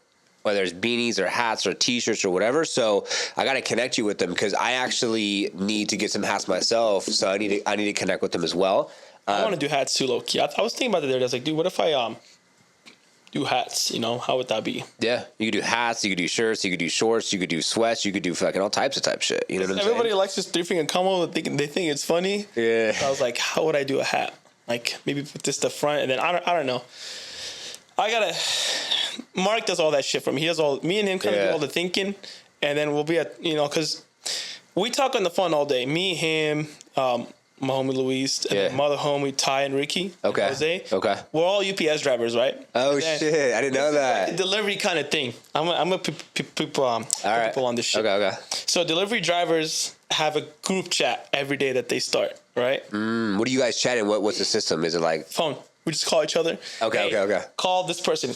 whether it's beanies or hats or T-shirts or whatever. So I got to connect you with them because I actually need to get some hats myself. So I need to connect with them as well. I want to do hats too, low key. I was thinking about it there. I was like, dude, what if I do hats? You know, how would that be? Yeah, you could do hats, you could do shirts, you could do shorts, you could do sweats, you could do fucking all types of type shit. You know what I'm saying? Everybody likes this 3-finger combo. They think it's funny. Yeah. So I was like, how would I do a hat? Like maybe put this the front, and then I don't know. Mark does all that shit for me. He does all. Me and him kind of do all the thinking, and then we'll be at because we talk on the phone all day. Me, him, my homie Luis, and then my other homie Ty and Ricky. Okay. And Jose. Okay. We're all UPS drivers, right? Oh shit! I didn't know that. Like a delivery kind of thing. I'm gonna put people on this shit. Okay. So delivery drivers have a group chat every day that they start, right? What do you guys chatting? What's the system? Is it like phone? We just call each other. Okay. Call this person,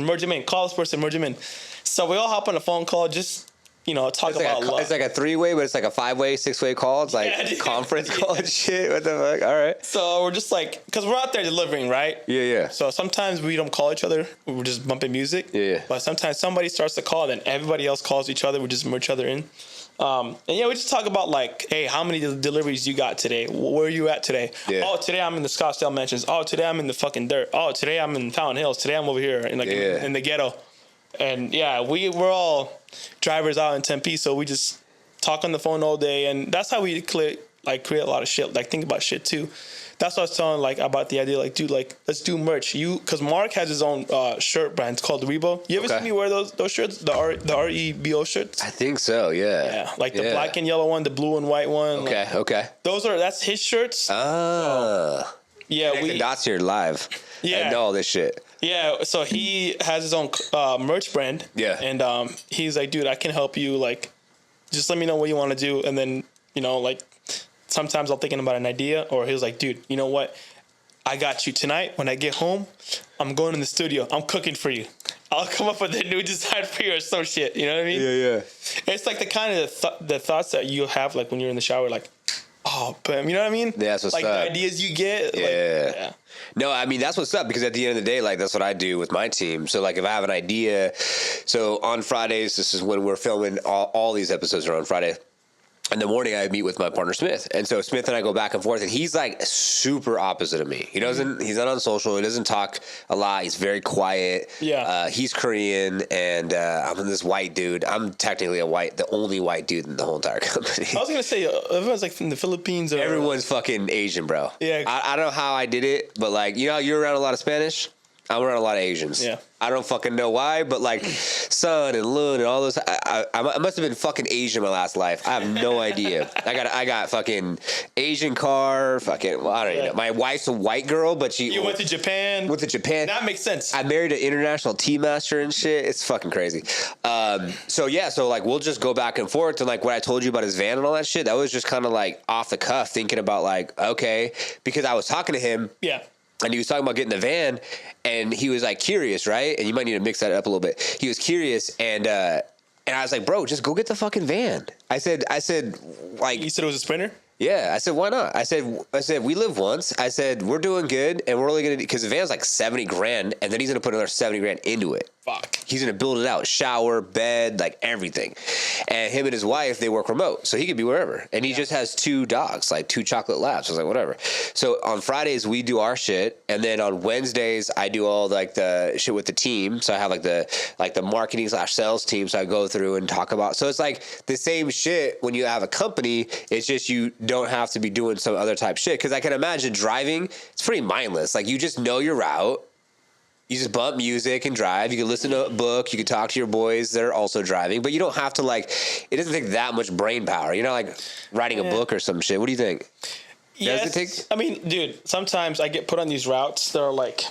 merge them in. Call this person, merge them in. So we all hop on a phone call, just talk about love. It's like a 3-way, but it's like a 5-way, 6-way call. It's like conference call and shit. What the fuck? All right. So we're just like, because we're out there delivering, right? Yeah. So sometimes we don't call each other. We're just bumping music. Yeah. But sometimes somebody starts to call, then everybody else calls each other. We just merge each other in. And we just talk about like, hey, how many deliveries you got today? Where are you at today? Yeah. Oh, today I'm in the Scottsdale Mansions. Oh, today I'm in the fucking dirt. Oh, today I'm in Fountain Hills. Today I'm over here in the ghetto. And we're all drivers out in Tempe, so we just talk on the phone all day, and that's how we create a lot of shit. Like think about shit too. That's what I was telling about the idea. Like, dude, let's do merch. Because Mark has his own shirt brand. It's called Rebo. You ever see me wear those shirts? The REBO shirts. I think so. Yeah. Yeah, like the black and yellow one, the blue and white one. Okay. That's his shirts. Yeah, we dots here live. Yeah, I know all this shit. Yeah, so he has his own merch brand. Yeah, and he's like, dude, I can help you. Like, just let me know what you want to do, and then sometimes I'm thinking about an idea, or he was like, dude, you know what? I got you tonight. When I get home, I'm going in the studio. I'm cooking for you. I'll come up with a new design for you or some shit. You know what I mean? Yeah. It's like the kind of the thoughts that you have like when you're in the shower, like, oh, but you know what I mean? Yeah, that's what's like up. The ideas you get. Yeah. No, I mean, that's what's up, because at the end of the day, like, that's what I do with my team. So, like, if I have an idea, so on Fridays, this is when we're filming, all these episodes are on Friday. In the morning, I meet with my partner, Smith. And so Smith and I go back and forth, and he's like super opposite of me. He's not on social. He doesn't talk a lot. He's very quiet. Yeah. He's Korean, and I'm this white dude. I'm technically the only white dude in the whole entire company. I was going to say, everyone's like from the Philippines. Or everyone's fucking Asian, bro. Yeah. I don't know how I did it, but like, you're around a lot of Spanish. I'm around a lot of Asians. Yeah. I don't fucking know why, but like Sun and Lun and all those, I must have been fucking Asian my last life. I have no idea. I got fucking Asian car, fucking, well, I don't even know. My wife's a white girl, but you went to Japan. That makes sense. I married an international tea master and shit. It's fucking crazy. So like we'll just go back and forth, and like what I told you about his van and all that shit, that was just kind of like off the cuff, thinking about like, okay, because I was talking to him. Yeah. And he was talking about getting the van, and he was like curious, right? And you might need to mix that up a little bit. He was curious, and I was like, bro, just go get the fucking van. I said, like, you said it was a Sprinter? Yeah, I said, why not? I said, we live once. I said, we're doing good, and we're only gonna, because the van's like $70,000, and then he's gonna put another $70,000 into it. Fuck. He's gonna build it out, shower, bed, like everything. And him and his wife, they work remote, so he could be wherever. And he just has 2 dogs, like 2 chocolate labs. I was like, whatever. So on Fridays we do our shit, and then on Wednesdays I do all like the shit with the team. So I have like the marketing / sales team. So I go through and talk about. So it's like the same shit when you have a company. It's just you don't have to be doing some other type shit. Because I can imagine driving, it's pretty mindless. Like you just know your route. You just bump music and drive. You can listen to a book. You can talk to your boys that are also driving. But you don't have to, like, it doesn't take that much brain power. You're not, like, writing a book or some shit. What do you think? Yes. Does it take? I mean, dude, sometimes I get put on these routes that are like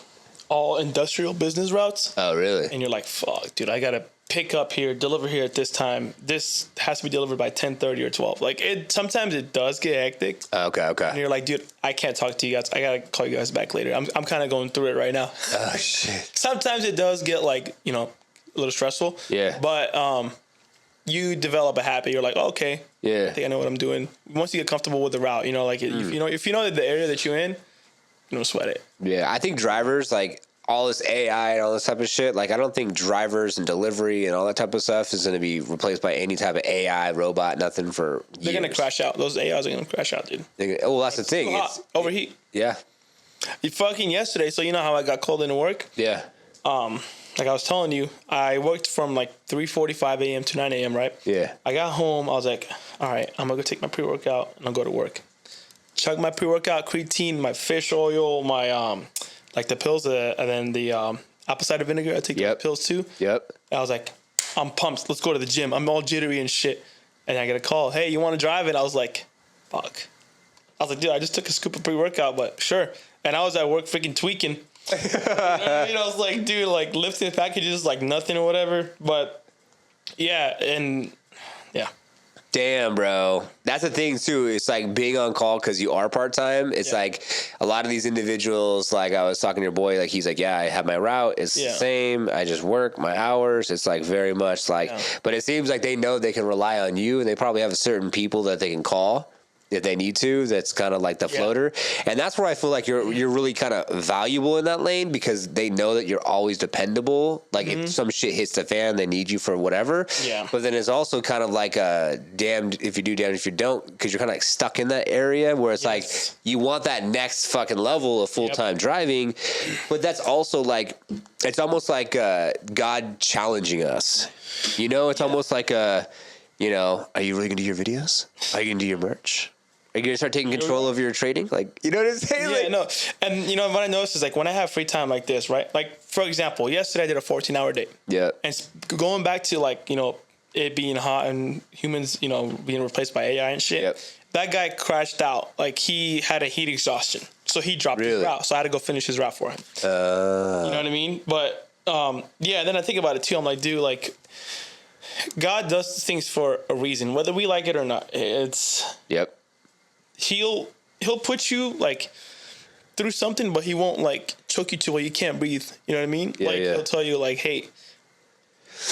all industrial business routes. Oh, really? And you're like, fuck, dude, I got to pick up here, deliver here at this time. This has to be delivered by 10:30 or 12. Like, sometimes it does get hectic. Okay. And you're like, dude, I can't talk to you guys. I got to call you guys back later. I'm kind of going through it right now. Oh, shit. Sometimes it does get like, a little stressful. Yeah. But you develop a habit. You're like, oh, okay. Yeah. I think I know what I'm doing. Once you get comfortable with the route, like if you know that the area that you're in, you don't sweat it. Yeah, I think drivers, like all this AI and all this type of shit, like I don't think drivers and delivery and all that type of stuff is going to be replaced by any type of AI, robot, nothing for years. They're going to crash out. Those AIs are going to crash out, dude. Well, that's the thing. It's overheat. Yeah. You fucking yesterday, so you know how I got called into work? Yeah. Like I was telling you, I worked from like 3:45 a.m. to 9 a.m., right? Yeah. I got home. I was like, all right, I'm going to go take my pre-workout and I'll go to work. Chug my pre-workout, creatine, my fish oil, my, like the pills, and then the apple cider vinegar. I take the pills too. Yep. I was like, I'm pumped. Let's go to the gym. I'm all jittery and shit. And I get a call. Hey, you want to drive it? I was like, fuck. I was like, dude, I just took a scoop of pre-workout, but sure. And I was at work freaking tweaking. I was like, dude, like lifting packages like nothing or whatever. But yeah, and yeah. Damn, bro. That's the thing too. It's like being on call because you are part-time. It's like a lot of these individuals, like I was talking to your boy, like he's like, yeah, I have my route. It's the same. I just work my hours. It's like very much like, but it seems like they know they can rely on you and they probably have certain people that they can call if they need to. That's kind of like the floater. And that's where I feel like you're really kind of valuable in that lane because they know that you're always dependable. Like if some shit hits the fan, they need you for whatever. Yeah. But then it's also kind of like a damned if you do, damned if you don't, because you're kind of like stuck in that area where it's like you want that next fucking level of full-time driving. But that's also like, it's almost like God challenging us. It's almost like are you really going to do your videos? Are you going to do your merch? Are you going to start taking control of your trading? Like, you know what I'm saying? Yeah, no. And, what I noticed is, like, when I have free time like this, right? Like, for example, yesterday I did a 14-hour day. Yeah. And going back to, like, it being hot and humans, being replaced by AI and shit. Yep. That guy crashed out. Like, he had a heat exhaustion. So he dropped his route. So I had to go finish his route for him. You know what I mean? But, then I think about it, too. I'm like, dude, like, God does things for a reason, whether we like it or not. It's... Yep. He'll put you like through something, but he won't like choke you to where you can't breathe. You know what I mean? Yeah, He'll tell you like, hey,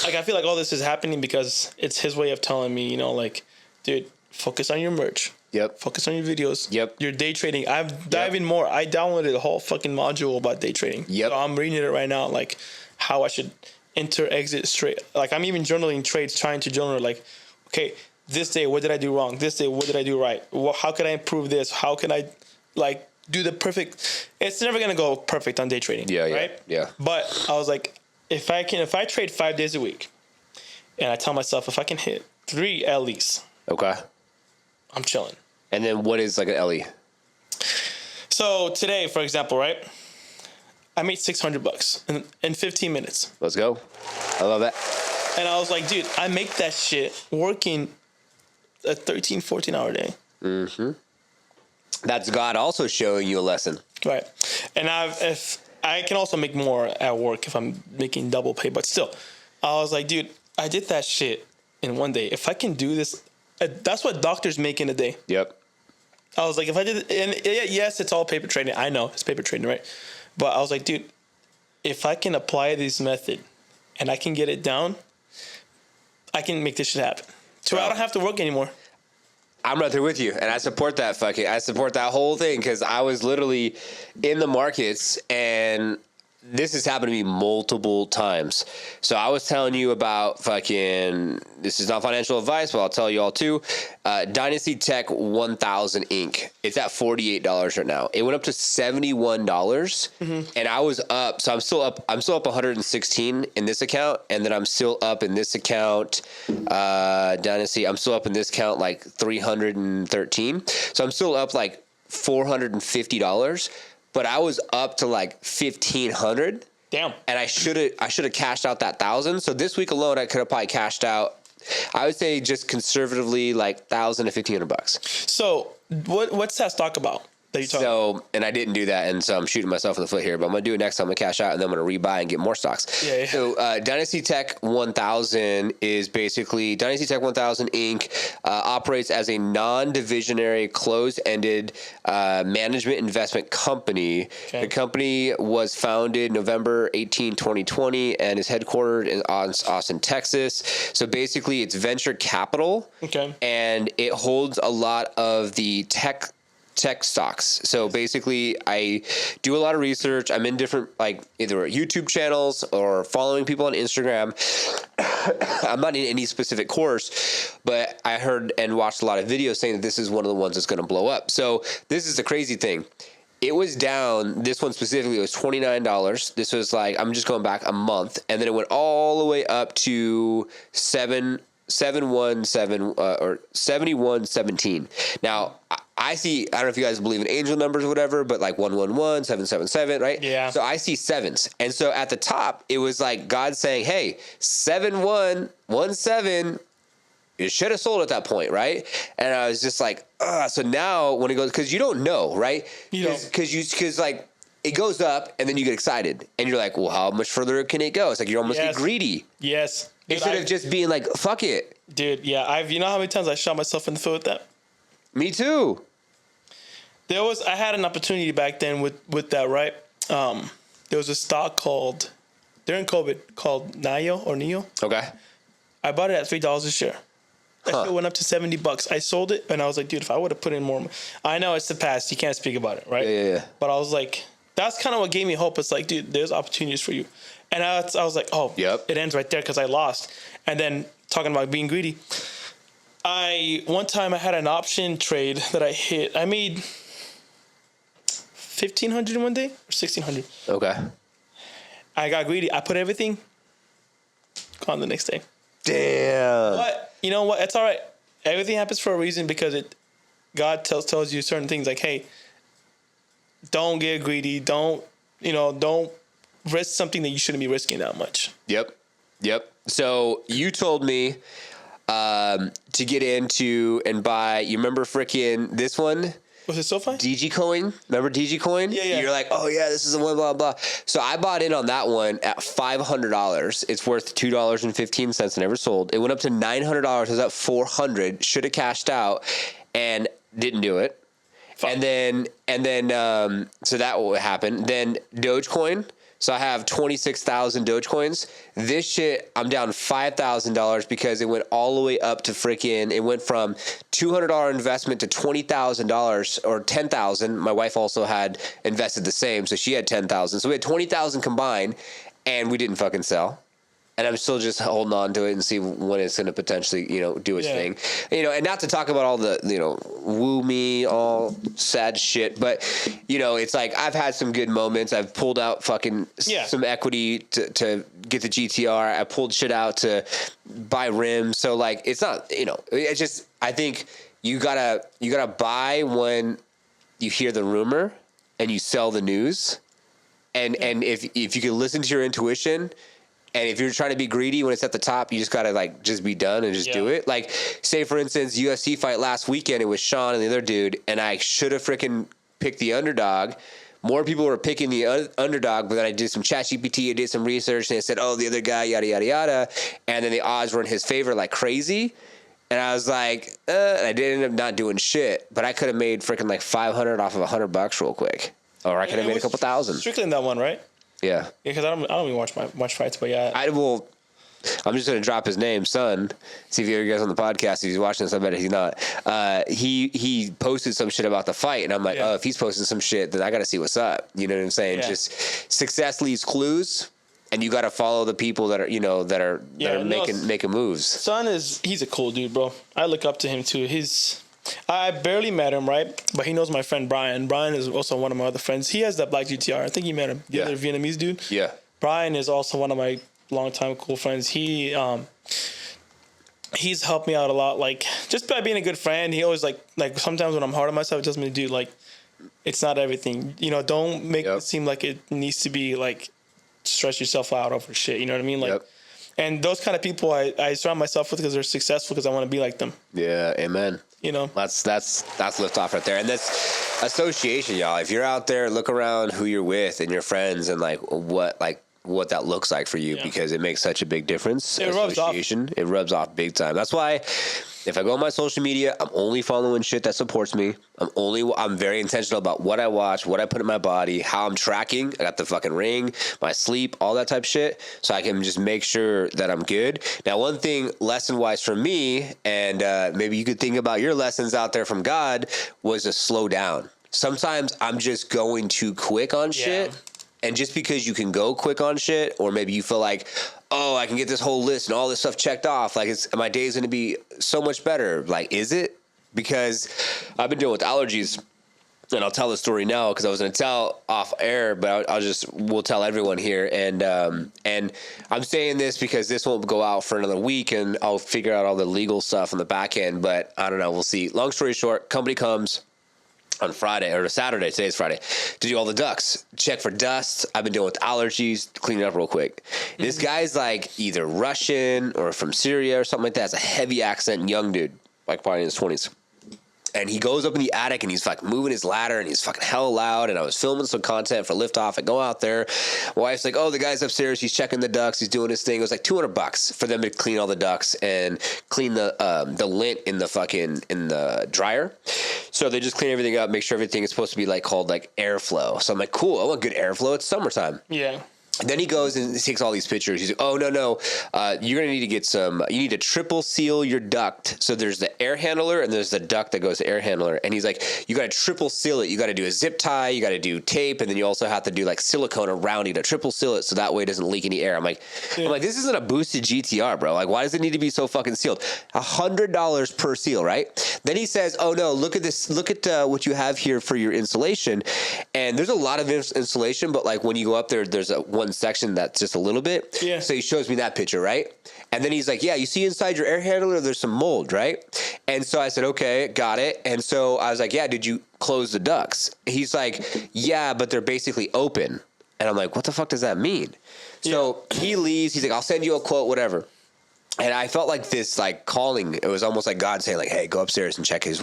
like I feel like all this is happening because it's his way of telling me, like, dude, focus on your merch. Yep. Focus on your videos. Yep. Your day trading. I've dived in more. I downloaded a whole fucking module about day trading. Yep. So I'm reading it right now, like how I should enter, exit, straight. Like I'm even journaling trades, trying to journal like, okay, this day, what did I do wrong? This day, what did I do right? How can I improve this? How can I, like, do the perfect? It's never gonna go perfect on day trading. Yeah, right? Yeah. But I was like, if I trade 5 days a week, and I tell myself if I can hit 3 at least, okay, I'm chilling. And then what is like an LE? So today, for example, right? I made $600 in 15 minutes. Let's go. I love that. And I was like, dude, I make that shit working a 13, 14-hour day. Mm-hmm. That's God also showing you a lesson. Right. And if I can also make more at work if I'm making double pay. But still, I was like, dude, I did that shit in one day. If I can do this, that's what doctors make in a day. Yep. I was like, if I did it, and yes, it's all paper trading. I know it's paper trading, right? But I was like, dude, if I can apply this method and I can get it down, I can make this shit happen. So I don't have to work anymore. I'm right there with you, and I support that I support that whole thing because I was literally in the markets, and this has happened to me multiple times. So I was telling you about this is not financial advice, but I'll tell you all too. Dynasty Tech 1000 Inc. It's at $48 right now. It went up to $71, and I was up. So I'm still up 116 in this account, and then I'm still up in this account. Dynasty, I'm still up in this account like 313. So I'm still up like $450. But I was up to like 1,500. Damn. And I should have cashed out that 1,000. So this week alone, I could have probably cashed out I would say just conservatively like $1,000 to $1,500. So what's that stock about that you talking about? So, and I didn't do that, and so I'm shooting myself in the foot here, but I'm going to do it next time. I'm going to cash out, and then I'm going to rebuy and get more stocks. Yeah. So, Dynasty Tech 1000 is basically, Dynasty Tech 1000 Inc. Operates as a non-divisionary, closed-ended management investment company. Okay. The company was founded November 18, 2020, and is headquartered in Austin, Texas. So, basically, it's venture capital, and it holds a lot of the tech stocks. So basically I do a lot of research. I'm in different, like, either YouTube channels or following people on Instagram. I'm not in any specific course, but I heard and watched a lot of videos saying that this is one of the ones that's going to blow up. So this is the crazy thing. It was down, this one specifically, it was $29. This was like, I'm just going back a month, and then it went all the way up to 7117. Now, I see, I don't know if you guys believe in angel numbers or whatever, but like 111, 777, right? Yeah. So I see sevens. And so at the top, it was like God saying, hey, 7117, you should have sold at that point, right? And I was just like, so now when it goes, because you don't know, right? Because like, it goes up and then you get excited and you're like, well, how much further can it go? It's like, you're almost get greedy. Yes. Instead of just being like, fuck it. Dude, yeah. You know how many times I shot myself in the foot with that? Me too. I had an opportunity back then with that, right? There was a stock during COVID called Neo. Okay. I bought it at $3 a share. That shit went up to $70. I sold it and I was like, dude, if I would have put in more, I know it's the past. You can't speak about it, right? Yeah. But I was like, that's kind of what gave me hope. It's like, dude, there's opportunities for you. And I was like, it ends right there because I lost. And then talking about being greedy, one time I had an option trade that I hit. I made $1,500 in one day or $1,600. Okay. I got greedy. I put everything. Gone the next day. Damn. But you know what? It's all right. Everything happens for a reason because God tells you certain things like, hey, don't get greedy. Don't risk something that you shouldn't be risking that much. Yep. So you told me to get into and buy, you remember freaking this one? Was it SoFi? DG Coin. Remember DG Coin? Yeah. You're like, oh yeah, this is the one, blah, blah. So I bought in on that one at $500. It's worth $2.15. Never sold. It went up to $900. It was at $400. Should have cashed out and didn't do it. Fine. And then, so that will happen. Then Dogecoin. So I have 26,000 Dogecoins. This shit, I'm down $5,000 because it went all the way up to it went from $200 investment to $20,000 or $10,000. My wife also had invested the same, so she had $10,000. So we had $20,000 combined, and we didn't fucking sell. And I'm still just holding on to it and see when it's going to potentially, do its thing. And not to talk about all the, woo me, all sad shit. But, it's like I've had some good moments. I've pulled out fucking some equity to get the GTR. I pulled shit out to buy rims. So, like, it's not, it's just, I think you gotta buy when you hear the rumor and you sell the news. And if you can listen to your intuition. And if you're trying to be greedy when it's at the top, you just got to just be done and just do it. Like, say, for instance, UFC fight last weekend, it was Sean and the other dude, and I should have freaking picked the underdog. More people were picking the underdog, but then I did some ChatGPT, I did some research, and they said, oh, the other guy, yada, yada, yada. And then the odds were in his favor like crazy. And I was like, I did end up not doing shit. But I could have made freaking like $500 off of $100 real quick. Or I could have made a couple thousand. Strictly in that one, right? Yeah, because I don't even watch fights, but yeah. I'm just gonna drop his name, Son. See if you guys on the podcast. If he's watching this, I bet he's not. He posted some shit about the fight, and I'm like, oh, if he's posting some shit, then I gotta see what's up. You know what I'm saying? Yeah. Just success leaves clues, and you gotta follow the people that are making moves. Son he's a cool dude, bro. I look up to him too. I barely met him, right? But he knows my friend Brian. Brian is also one of my other friends. He has that black GTR. I think you met him. The other Vietnamese dude. Yeah. Brian is also one of my longtime cool friends. He's helped me out a lot, like just by being a good friend. He always like sometimes when I'm hard on myself, it tells me, dude, like it's not everything. Don't make it seem like it needs to be like stress yourself out over shit. You know what I mean? Like And those kind of people I surround myself with because they're successful because I want to be like them. Yeah, amen. You know, that's Liftoff right there, and that's association, y'all. If you're out there, look around who you're with and your friends, and what that looks like for you, because it makes such a big difference. It rubs off. It rubs off big time. That's why if I go on my social media, I'm only following shit that supports me. I'm very intentional about what I watch, what I put in my body, how I'm tracking. I got the fucking ring, my sleep, all that type of shit, so I can just make sure that I'm good. Now, one thing lesson-wise for me, and maybe you could think about your lessons out there from God, was to slow down. Sometimes I'm just going too quick on shit. And just because you can go quick on shit, or maybe you feel like, oh, I can get this whole list and all this stuff checked off, like my day's going to be so much better. Like, is it? Because I've been dealing with allergies, and I'll tell the story now because I was going to tell off air, but we'll tell everyone here. And I'm saying this because this won't go out for another week, and I'll figure out all the legal stuff on the back end. But I don't know. We'll see. Long story short, company comes on Friday or Saturday, today's Friday, to do all the ducts, check for dust. I've been dealing with allergies, clean it up real quick. This guy's like either Russian or from Syria or something like that. It's a heavy accent, young dude, like probably in his 20s. And he goes up in the attic and he's like moving his ladder and he's fucking hell loud. And I was filming some content for Liftoff. I go out there. My wife's like, oh, the guy's upstairs. He's checking the ducts. He's doing his thing. It was like $200 for them to clean all the ducts and clean the lint in the dryer. So they just clean everything up, make sure everything is supposed to be called airflow. So I'm like, cool. I want good airflow. It's summertime. Yeah. And then he goes and takes all these pictures. He's like, oh, no. You're going to need to get you need to triple seal your duct. So there's the air handler and there's the duct that goes to air handler. And he's like, you got to triple seal it. You got to do a zip tie. You got to do tape. And then you also have to do silicone around it to triple seal it so that way it doesn't leak any air. I'm like, this isn't a boosted GTR, bro. Like, why does it need to be so fucking sealed? $100 per seal, right? Then he says, oh, no, look at this. Look at what you have here for your insulation. And there's a lot of insulation, but when you go up there, there's one section that's just a little bit. Yeah. So he shows me that picture, right? And then he's like, yeah, you see inside your air handler, there's some mold, right? And so I said, okay, got it. And so I was like, yeah, did you close the ducts? He's like, yeah, but they're basically open. And I'm like, what the fuck does that mean? So he leaves. He's like, I'll send you a quote, whatever. And I felt like this calling. It was almost like God saying hey, go upstairs and check his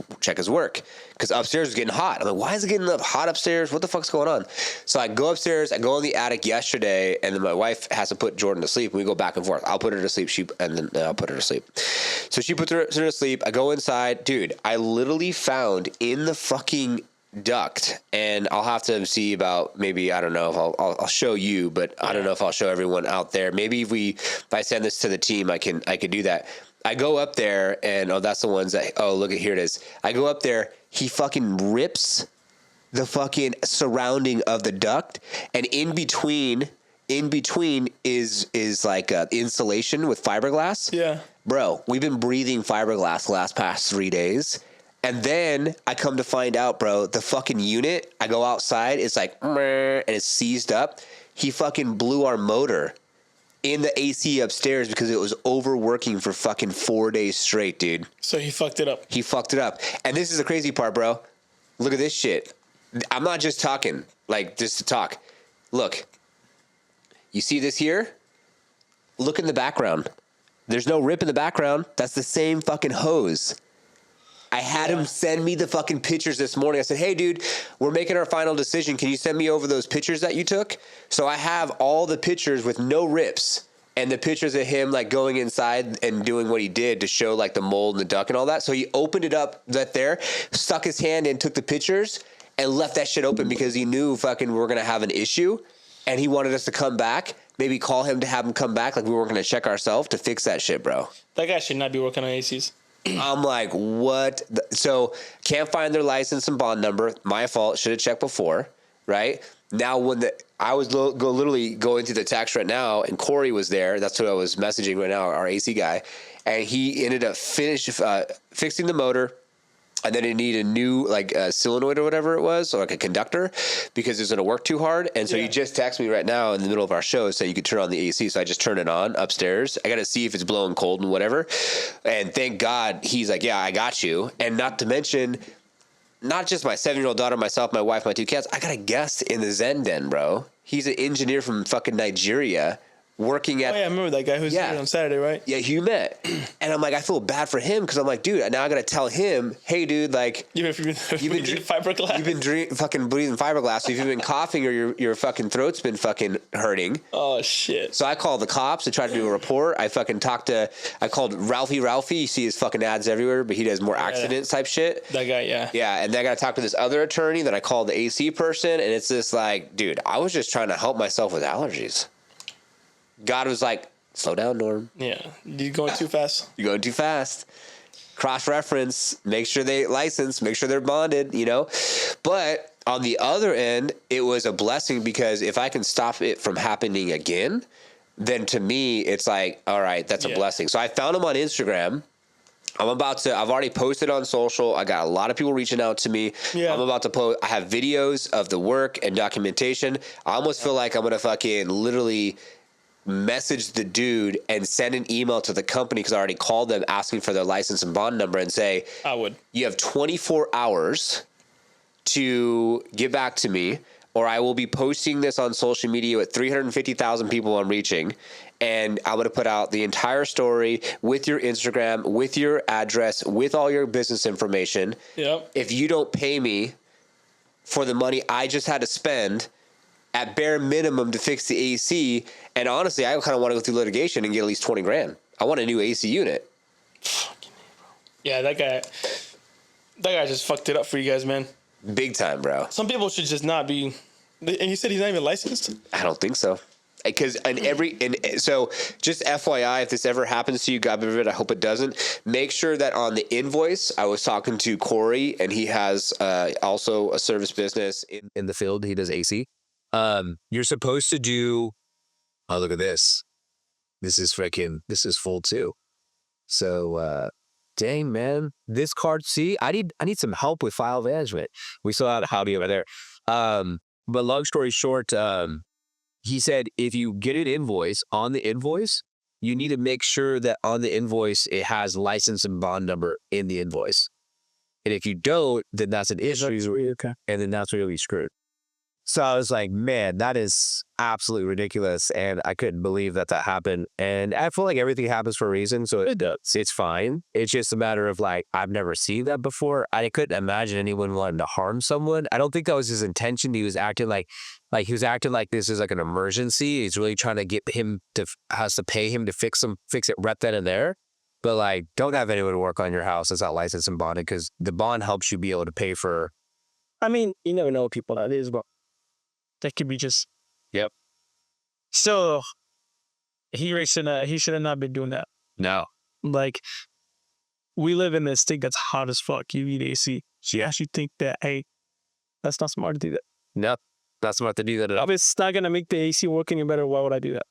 work. Because upstairs was getting hot. I'm like, why is it getting hot upstairs? What the fuck's going on? So I go upstairs. I go in the attic yesterday, and then my wife has to put Jordan to sleep. And we go back and forth. I'll put her to sleep, and then I'll put her to sleep. So she puts her to sleep. I go inside. Dude, I literally found in the fucking duct, and I'll have to see about maybe, I don't know if I'll show you, but I don't know if I'll show everyone out there. Maybe if I send this to the team, I could do that. I go up there and that's the ones that, look at, here it is. I go up there, he fucking rips the fucking surrounding of the duct, and in between is insulation with fiberglass. Yeah. Bro, we've been breathing fiberglass the past 3 days. And then I come to find out, bro, the fucking unit, I go outside, it's and it's seized up. He fucking blew our motor in the AC upstairs because it was overworking for fucking 4 days straight, dude. So he fucked it up. And this is the crazy part, bro. Look at this shit. I'm not just talking, just to talk. Look, you see this here? Look in the background. There's no rip in the background. That's the same fucking hose. I had him send me the fucking pictures this morning. I said, hey, dude, we're making our final decision. Can you send me over those pictures that you took? So I have all the pictures with no rips and the pictures of him going inside and doing what he did to show the mold and the duct and all that. So he opened it up stuck his hand in, took the pictures and left that shit open because he knew fucking we're going to have an issue. And he wanted us to come back, maybe call him to have him come back. We weren't going to check ourselves to fix that shit, bro. That guy should not be working on ACs. I'm like, what? So can't find their license and bond number. My fault. Should have checked before, right? Now I was literally going through the text right now, and Corey was there. That's who I was messaging right now, our AC guy, and he ended up fixing the motor. And then it needed a new solenoid or whatever it was, or a conductor, because it was going to work too hard. And so he just texted me right now in the middle of our show saying you could turn on the AC. So I just turned it on upstairs. I got to see if it's blowing cold and whatever. And thank God he's like, yeah, I got you. And not to mention, not just my 7-year-old daughter, myself, my wife, my 2 cats. I got a guest in the Zen Den, bro. He's an engineer from fucking Nigeria working at. Oh yeah, I remember that guy who's here on Saturday, right? Yeah, you met, and I'm like, I feel bad for him because I'm like, dude, now I gotta tell him, hey, dude, like, you've been fiberglass. You've been fucking breathing fiberglass. So if you've been coughing or your fucking throat's been fucking hurting. Oh shit! So I called the cops to try to do a report. I called Ralphie. You see his fucking ads everywhere, but he does more accidents type shit. That guy, yeah. Yeah, and then I got to talk to this other attorney. Then I called the AC person, and it's just like, dude, I was just trying to help myself with allergies. God was like, slow down, Norm. Yeah, you're going too fast. You're going too fast. Cross-reference, make sure they license, make sure they're bonded, you know. But on the other end, it was a blessing because if I can stop it from happening again, then to me, it's like, all right, that's a blessing. So I found him on Instagram. I've already posted on social. I got a lot of people reaching out to me. Yeah. I'm about to post. I have videos of the work and documentation. I almost feel like I'm going to fucking literally message the dude and send an email to the company because I already called them asking for their license and bond number and say, you have 24 hours to get back to me or I will be posting this on social media with 350,000 people I'm reaching. And I'm going to put out the entire story with your Instagram, with your address, with all your business information. Yep. If you don't pay me for the money I just had to spend at bare minimum to fix the AC, and honestly, I kind of want to go through litigation and get at least 20 grand. I want a new AC unit. Yeah, that guy just fucked it up for you guys, man. Big time, bro. Some people should just not be. And you said he's not even licensed? I don't think so. Because so just FYI, if this ever happens to you, God forbid, I hope it doesn't. Make sure that on the invoice, I was talking to Corey, and he has also a service business in the field. He does AC. You're supposed to do. Oh, look at this. This is full too. So, dang man, this card. See, I need some help with file management. We saw that hobby over there. But long story short, he said if you get an invoice, on the invoice, you need to make sure that on the invoice it has license and bond number in the invoice. And if you don't, then that's an issue. Okay. And then that's really screwed. So I was like, man, that is absolutely ridiculous. And I couldn't believe that happened. And I feel like everything happens for a reason. So it does. It's fine. It's just a matter of like, I've never seen that before. I couldn't imagine anyone wanting to harm someone. I don't think that was his intention. He was acting like this is like an emergency. He's really trying to get him has to pay him to fix it right then and there. But like, don't have anyone work on your house that's not licensed and bonded because the bond helps you be able to pay for. I mean, you never know what people that is, but that could be just. Yep. So he should have not been doing that. No. Like, we live in this state that's hot as fuck. You need AC. So you actually think that, hey, that's not smart to do that. No, not smart to do that at all. If it's not going to make the AC work any better, why would I do that?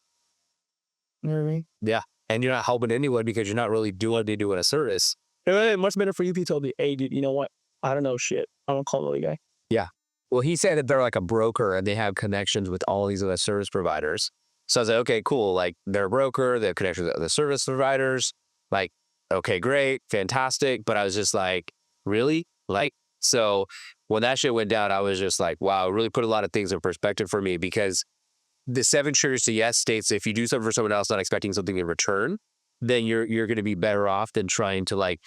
You know what I mean? Yeah. And you're not helping anyone because you're not really doing a service. It's much better for you if you told me, hey, dude, you know what? I don't know shit. I'm going to call the other guy. Yeah. Well, he said that they're like a broker and they have connections with all these other service providers. So I was like, okay, cool. Like they're a broker, they have connections with other service providers. Like, okay, great, fantastic. But I was just like, really? Like, so when that shit went down, I was just like, wow, it really put a lot of things in perspective for me because the 7 triggers to yes states if you do something for someone else not expecting something in return, then you're going to be better off than trying to like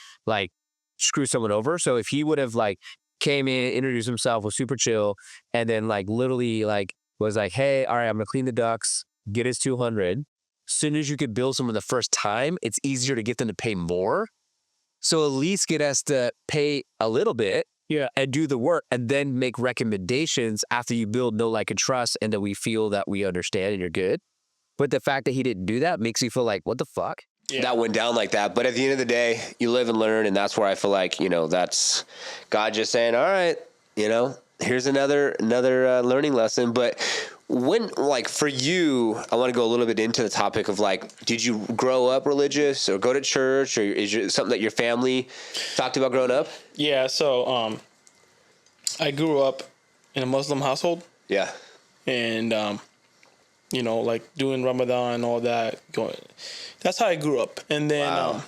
screw someone over. So if he would have like came in, introduced himself, was super chill, and then like literally like was like, hey, all right, I'm gonna clean the ducts, get his 200. As soon as you could bill someone the first time, it's easier to get them to pay more. So at least get us to pay a little bit, and do the work, and then make recommendations after you build know, like, and trust, and that we feel that we understand and you're good. But the fact that he didn't do that makes you feel like, what the fuck? Yeah. That went down like that. But at the end of the day, you live and learn. And that's where I feel like, that's God just saying, all right, here's another learning lesson. But when, like, for you, I want to go a little bit into the topic of like, did you grow up religious or go to church, or is it something that your family talked about growing up? Yeah. So, I grew up in a Muslim household. Yeah. And, like doing Ramadan and all that going. That's how I grew up. And then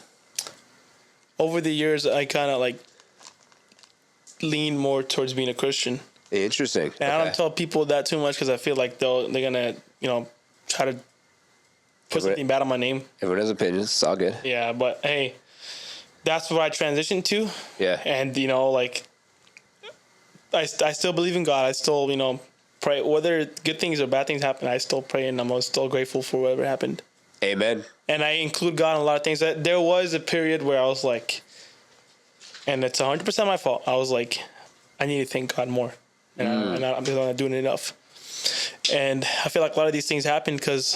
over the years, I kind of like lean more towards being a Christian. Interesting. And I don't tell people that too much because I feel like they're gonna try to put something bad on my name. Everyone has opinions. It's all good. Yeah, but hey, that's what I transitioned to. Yeah. And, you know, like, I still believe in God. I still, you know, pray. Whether good things or bad things happen, I still pray, and I'm still grateful for whatever happened. Amen. And I include God in a lot of things. There was a period where I was like, and it's 100% my fault. I was like, I need to thank God more. And I'm not doing it enough. And I feel like a lot of these things happen because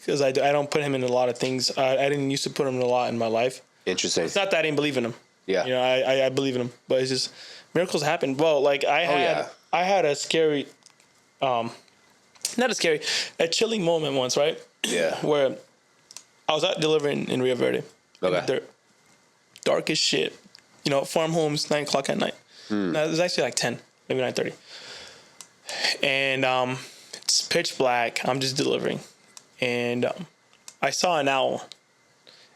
I don't put him in a lot of things. I didn't used to put him in a lot in my life. Interesting. It's not that I didn't believe in him. Yeah. You know, I believe in him. But it's just miracles happen. Well, like I had a scary, a chilling moment once, right? Yeah. Where I was out delivering in Rio Verde. Okay. They're dark as shit. You know, farm homes, 9:00 at night. No, it was actually like 10, maybe 9:30. And it's pitch black. I'm just delivering. And I saw an owl.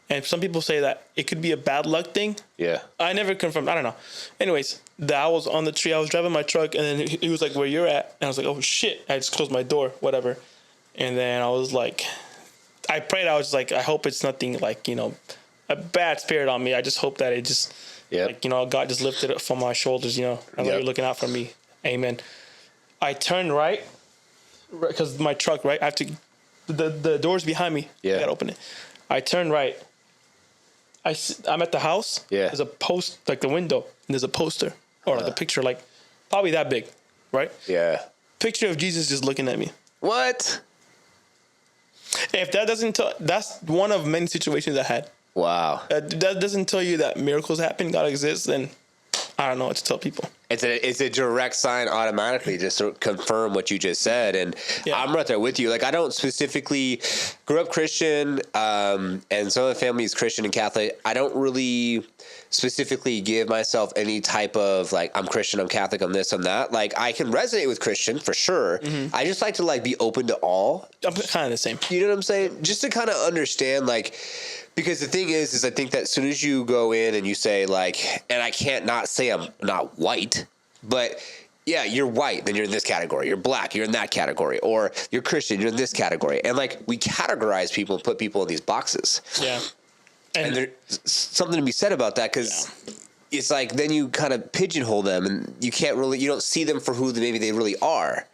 And some people say that it could be a bad luck thing. Yeah. I never confirmed. I don't know. Anyways, the owl was on the tree. I was driving my truck, and then he was like, where you're at? And I was like, oh, shit. I just closed my door, whatever. And then I was like, I prayed. I was just like, I hope it's nothing like, you know, a bad spirit on me. I just hope that it just, like, you know, God just lifted it from my shoulders, you know. I know you're looking out for me. Amen. I turned right, because my truck, right? I have to, the door's behind me. Yeah. I gotta open it. I turned right. I'm at the house. Yeah. There's a post, like the window, and there's a poster or like a picture, like probably that big, right? Yeah. Picture of Jesus just looking at me. What? If that doesn't tell, that's one of many situations I had. Wow. That doesn't tell you that miracles happen, God exists, then I don't know what to tell people. It's a direct sign automatically just to confirm what you just said. And I'm right there with you. Like, I don't specifically grew up Christian, and some of the family is Christian and Catholic. I don't really specifically give myself any type of like, I'm Christian, I'm Catholic, I'm this, I'm that. Like, I can resonate with Christian for sure. Mm-hmm. I just like to like be open to all. I'm kind of the same. You know what I'm saying? Just to kind of understand, like, because the thing is I think that as soon as you go in and you say like, and I can't not say I'm not white, but yeah, you're white, then you're in this category. You're black, you're in that category. Or you're Christian, you're in this category. And like, we categorize people and put people in these boxes. Yeah. And there's something to be said about that, because it's like, then you kind of pigeonhole them and you don't see them for who maybe they really are.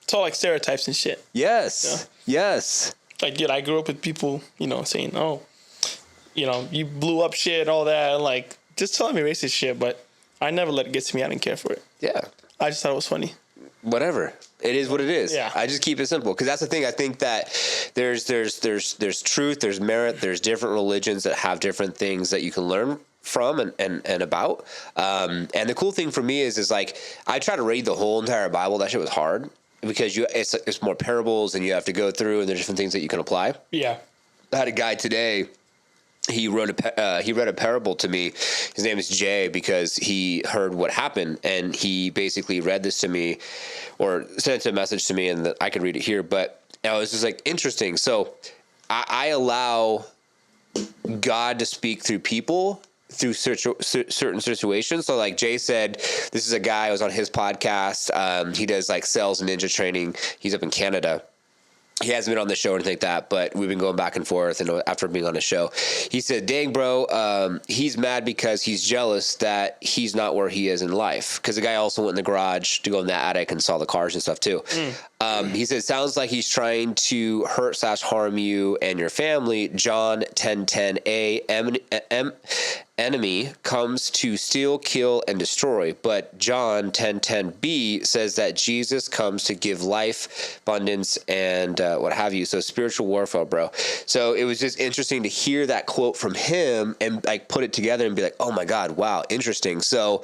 It's all like stereotypes and shit. Yes. Yeah. Yes. Like, dude, I grew up with people, you know, saying, oh, you know, you blew up shit, all that. And like, just telling me racist shit, but I never let it get to me. I didn't care for it. Yeah. I just thought it was funny. Whatever. It is what it is. Yeah. I just keep it simple. Because that's the thing. I think that there's truth, there's merit, there's different religions that have different things that you can learn from and about. And the cool thing for me is like, I try to read the whole entire Bible. That shit was hard. Because it's more parables and you have to go through, and there's different things that you can apply. Yeah. I had a guy today. He read a parable to me. His name is Jay, because he heard what happened, and he basically read this to me, or sent a message to me, and I could read it here. But it was just like interesting. So I allow God to speak through people, through certain situations. So like Jay said, this is a guy who was on his podcast. He does like sales and ninja training. He's up in Canada. He hasn't been on the show or anything like that, but we've been going back and forth. And after being on the show, he said, dang, bro, he's mad because he's jealous that he's not where he is in life. Because the guy also went in the garage to go in the attic and saw the cars and stuff too. He said, sounds like he's trying to hurt/harm you and your family. John 10:10a, enemy comes to steal, kill, and destroy. But John 10:10b says that Jesus comes to give life, abundance, and what have you. So spiritual warfare, bro. So it was just interesting to hear that quote from him and like put it together and be like, oh my God, wow, interesting. So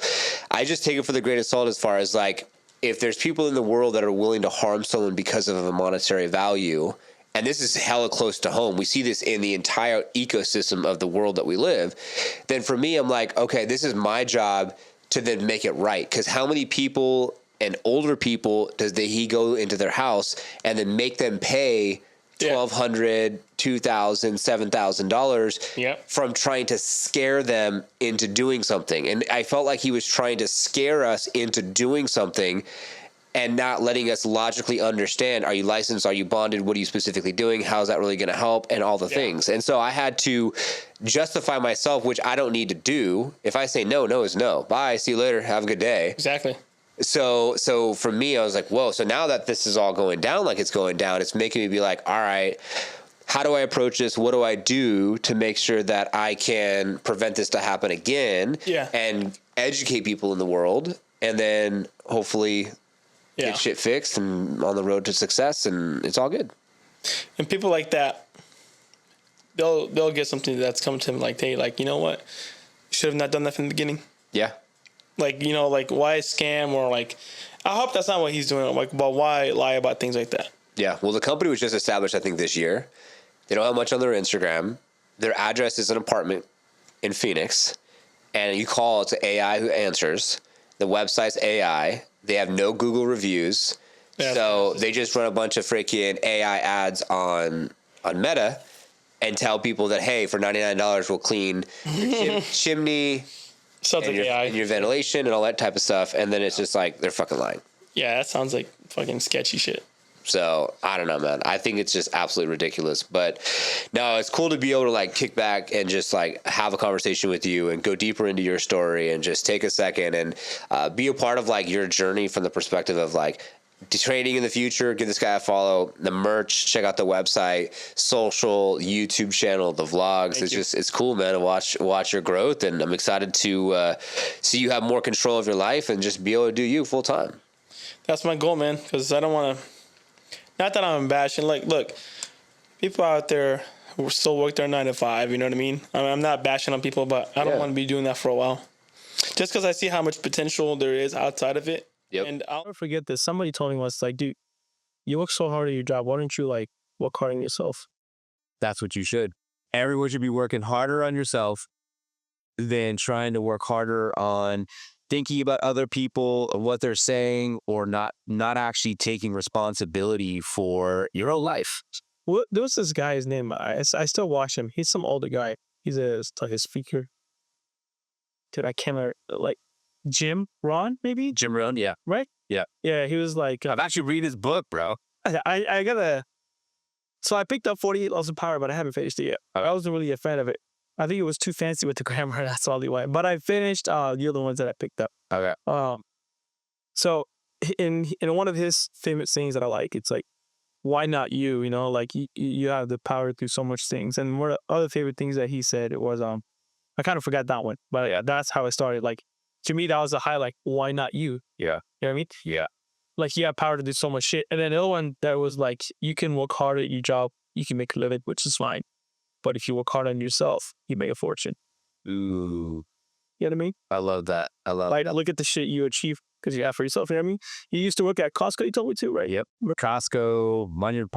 I just take it for the grain of salt as far as like, if there's people in the world that are willing to harm someone because of a monetary value, and this is hella close to home, we see this in the entire ecosystem of the world that we live, then for me, I'm like, okay, this is my job to then make it right. Because how many people and older people does he go into their house and then make them pay $1,200, $2,000, $7,000 from trying to scare them into doing something? And I felt like he was trying to scare us into doing something. and not letting us logically understand, are you licensed? Are you bonded? What are you specifically doing? How's that really going to help? And all the things. And so I had to justify myself, which I don't need to do. If I say no, no is no. Bye. See you later. Have a good day. Exactly. So for me, I was like, whoa. So now that this is all going down like it's going down, it's making me be like, all right, how do I approach this? What do I do to make sure that I can prevent this to happen again? Yeah. And educate people in the world, and then hopefully get shit fixed and on the road to success, and it's all good. And people like that, they'll get something that's coming to them like, hey, like, you know what? You should have not done that from the beginning. Yeah. Like, you know, like, why scam? Or like, I hope that's not what he's doing. Like, but why lie about things like that? Yeah. Well, the company was just established, I think, this year. They don't have much on their Instagram. Their address is an apartment in Phoenix, and you call, it's AI who answers. The website's AI. They have no Google reviews. Yeah, so they just run a bunch of freaking AI ads on Meta and tell people that, hey, for $99, we'll clean your chimney, and your ventilation and all that type of stuff. And then it's just like, they're fucking lying. Yeah, that sounds like fucking sketchy shit. So I don't know, man. I think it's just absolutely ridiculous. But no, it's cool to be able to like kick back and just like have a conversation with you and go deeper into your story and just take a second and be a part of like your journey from the perspective of like trading in the future. Give this guy a follow. The merch, check out the website, social, YouTube channel, the vlogs. It's cool, man, to watch your growth. And I'm excited to see you have more control of your life and just be able to do you full time. That's my goal, man, because I don't want to. Not that I'm bashing. Like, look, people out there who still work their 9 to 5. You know what I mean? I'm not bashing on people, but I don't want to be doing that for a while. Just because I see how much potential there is outside of it. Yep. And I'll never forget this. Somebody told me once, like, dude, you work so hard at your job. Why don't you like work hard on yourself? That's what you should. Everyone should be working harder on yourself than trying to work harder on thinking about other people, what they're saying, or not actually taking responsibility for your own life. Well, there was this guy, his name, I still watch him. He's some older guy. He's like a speaker. Dude, I can't remember, like Jim Ron, maybe? Jim Rohn, yeah. Right? Yeah. Yeah, he was like... I've actually read his book, bro. I gotta... So I picked up 48 Laws of Power, but I haven't finished it yet. I wasn't really a fan of it. I think it was too fancy with the grammar. That's all the way. But I finished the other ones that I picked up. Okay. So in one of his famous sayings that I like, it's like, why not you? You know, like you have the power to do so much things. And one of the other favorite things that he said was, I kind of forgot that one, but yeah, that's how it started. Like, to me, that was a highlight. Why not you? Yeah. You know what I mean? Yeah. Like, you have power to do so much shit. And then the other one that was like, you can work hard at your job, you can make a living, which is fine. But if you work hard on yourself, you make a fortune. Ooh. You know what I mean? I love that. Like, look at the shit you achieve because you have for yourself. You know what I mean? You used to work at Costco, you told me too, right? Yep. Costco, Monument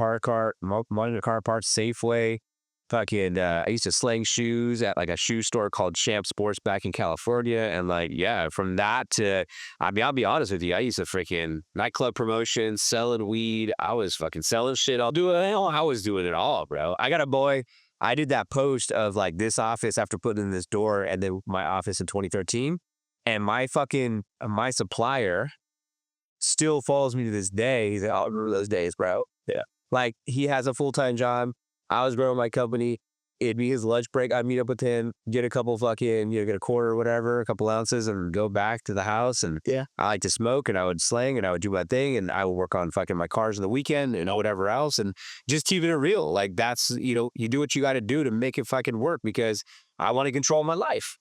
Car Parts, Safeway. Fucking, I used to sling shoes at like a shoe store called Champ Sports back in California. And like, yeah, from that to, I mean, I'll be honest with you. I used to freaking nightclub promotions, selling weed. I was fucking selling shit. I was doing it all, bro. I got a boy. I did that post of like this office after putting in this door and then my office in 2013. And my supplier still follows me to this day. He's like, I'll remember those days, bro. Yeah. Like, he has a full-time job. I was growing my company. It'd be his lunch break. I'd meet up with him, get a couple fucking, get a quarter or whatever, a couple ounces, and go back to the house. And yeah, I like to smoke, and I would slang, and I would do my thing, and I would work on fucking my cars on the weekend and whatever else, and just keeping it real. Like, that's, you do what you got to do to make it fucking work because I want to control my life.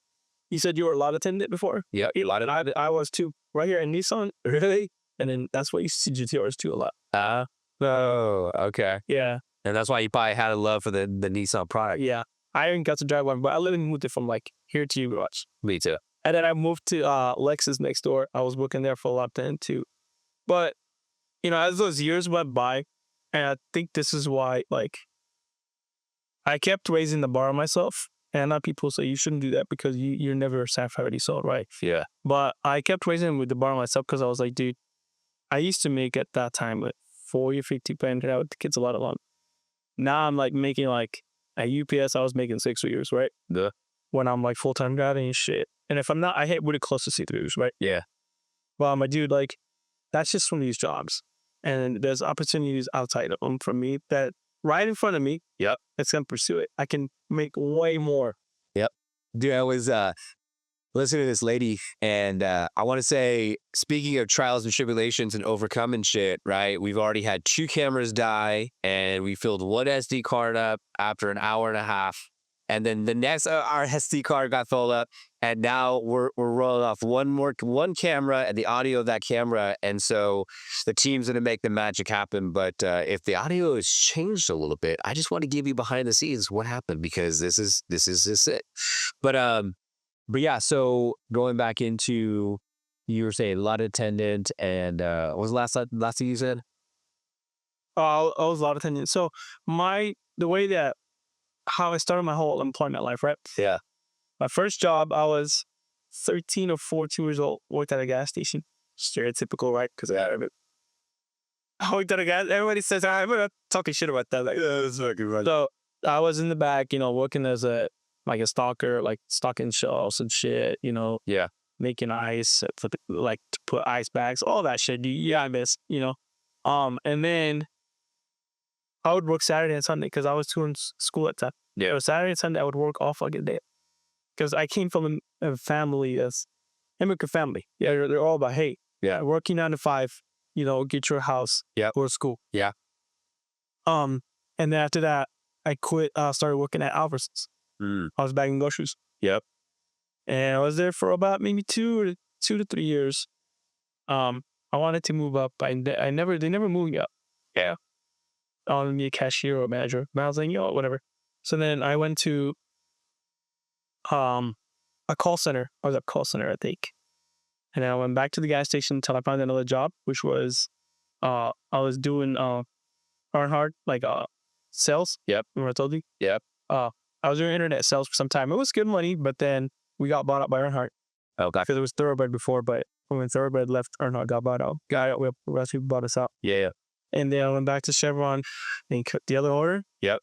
You said you were a lot attendant before? Yeah. I was too. Right here in Nissan. Really? And then that's why you see GTRs too a lot. Oh, okay. Yeah. And that's why you probably had a love for the Nissan product. Yeah. I didn't get to drive one, but I literally moved it from like here to you watch. Me too. And then I moved to Lexus next door. I was working there for a lot then too. But, as those years went by, and I think this is why, like, I kept raising the bar on myself. And a lot of people say you shouldn't do that because you're never satisfied sold, right? Yeah. But I kept raising with the bar on myself because I was like, dude, I used to make at that time like 40 or 50 grand out the kids a lot of long. Now I'm like making like at UPS, I was making 6 figures, right? Yeah. When I'm like full-time driving and shit. And if I'm not, I hit really close to C3s, right? Yeah. Well, my dude, like, that's just from these jobs. And there's opportunities outside of them from me that right in front of me. Yep. That's going to pursue it. I can make way more. Yep. Dude, I was listening to this lady, and I want to say, speaking of trials and tribulations and overcoming shit, right? We've already had 2 cameras die, and we filled 1 SD card up after an hour and a half. And then the next, our SD card got filled up, and now we're rolling off one camera and the audio of that camera. And so the team's going to make the magic happen. But if the audio has changed a little bit, I just want to give you behind the scenes what happened, because this is it. But yeah, so going back into, you were saying lot attendant, and what was the last thing you said? I was a lot of attendant. So the way that how I started my whole employment life, right? Yeah. My first job, I was 13 or 14 years old, worked at a gas station. Stereotypical, right? Because I worked at a gas. Everybody says, I'm not talking shit about that. Like, that's fucking right. So I was in the back, working as a stalker, like stocking shelves and shit, Yeah. making ice to put ice bags, all that shit. Yeah, I miss, and then I would work Saturday and Sunday because I was doing school at that. Yeah. So Saturday and Sunday I would work all fucking day because I came from a family as immigrant family. Yeah, they're all about, hey, Yeah. working 9 to 5, get your house, Yeah. go to school. Yeah. And then after that I quit. Started working at Albertsons. I was bagging groceries. Yep. And I was there for about maybe 2 to 3 years. I wanted to move up. They never moved me up. Yeah. I wanted to be a cashier or a manager. But I was like, whatever. So then I went to a call center. I was at a call center, I think. And then I went back to the gas station until I found another job, which was I was doing Earnhardt, sales. Yep. Remember I told you? Yep. I was doing internet sales for some time. It was good money, but then we got bought out by Earnhardt. Okay. Because it was Thoroughbred before, but when Thoroughbred left, Earnhardt got bought out. We bought us out. Yeah. And then I went back to Chevron and cut the other order. Yep.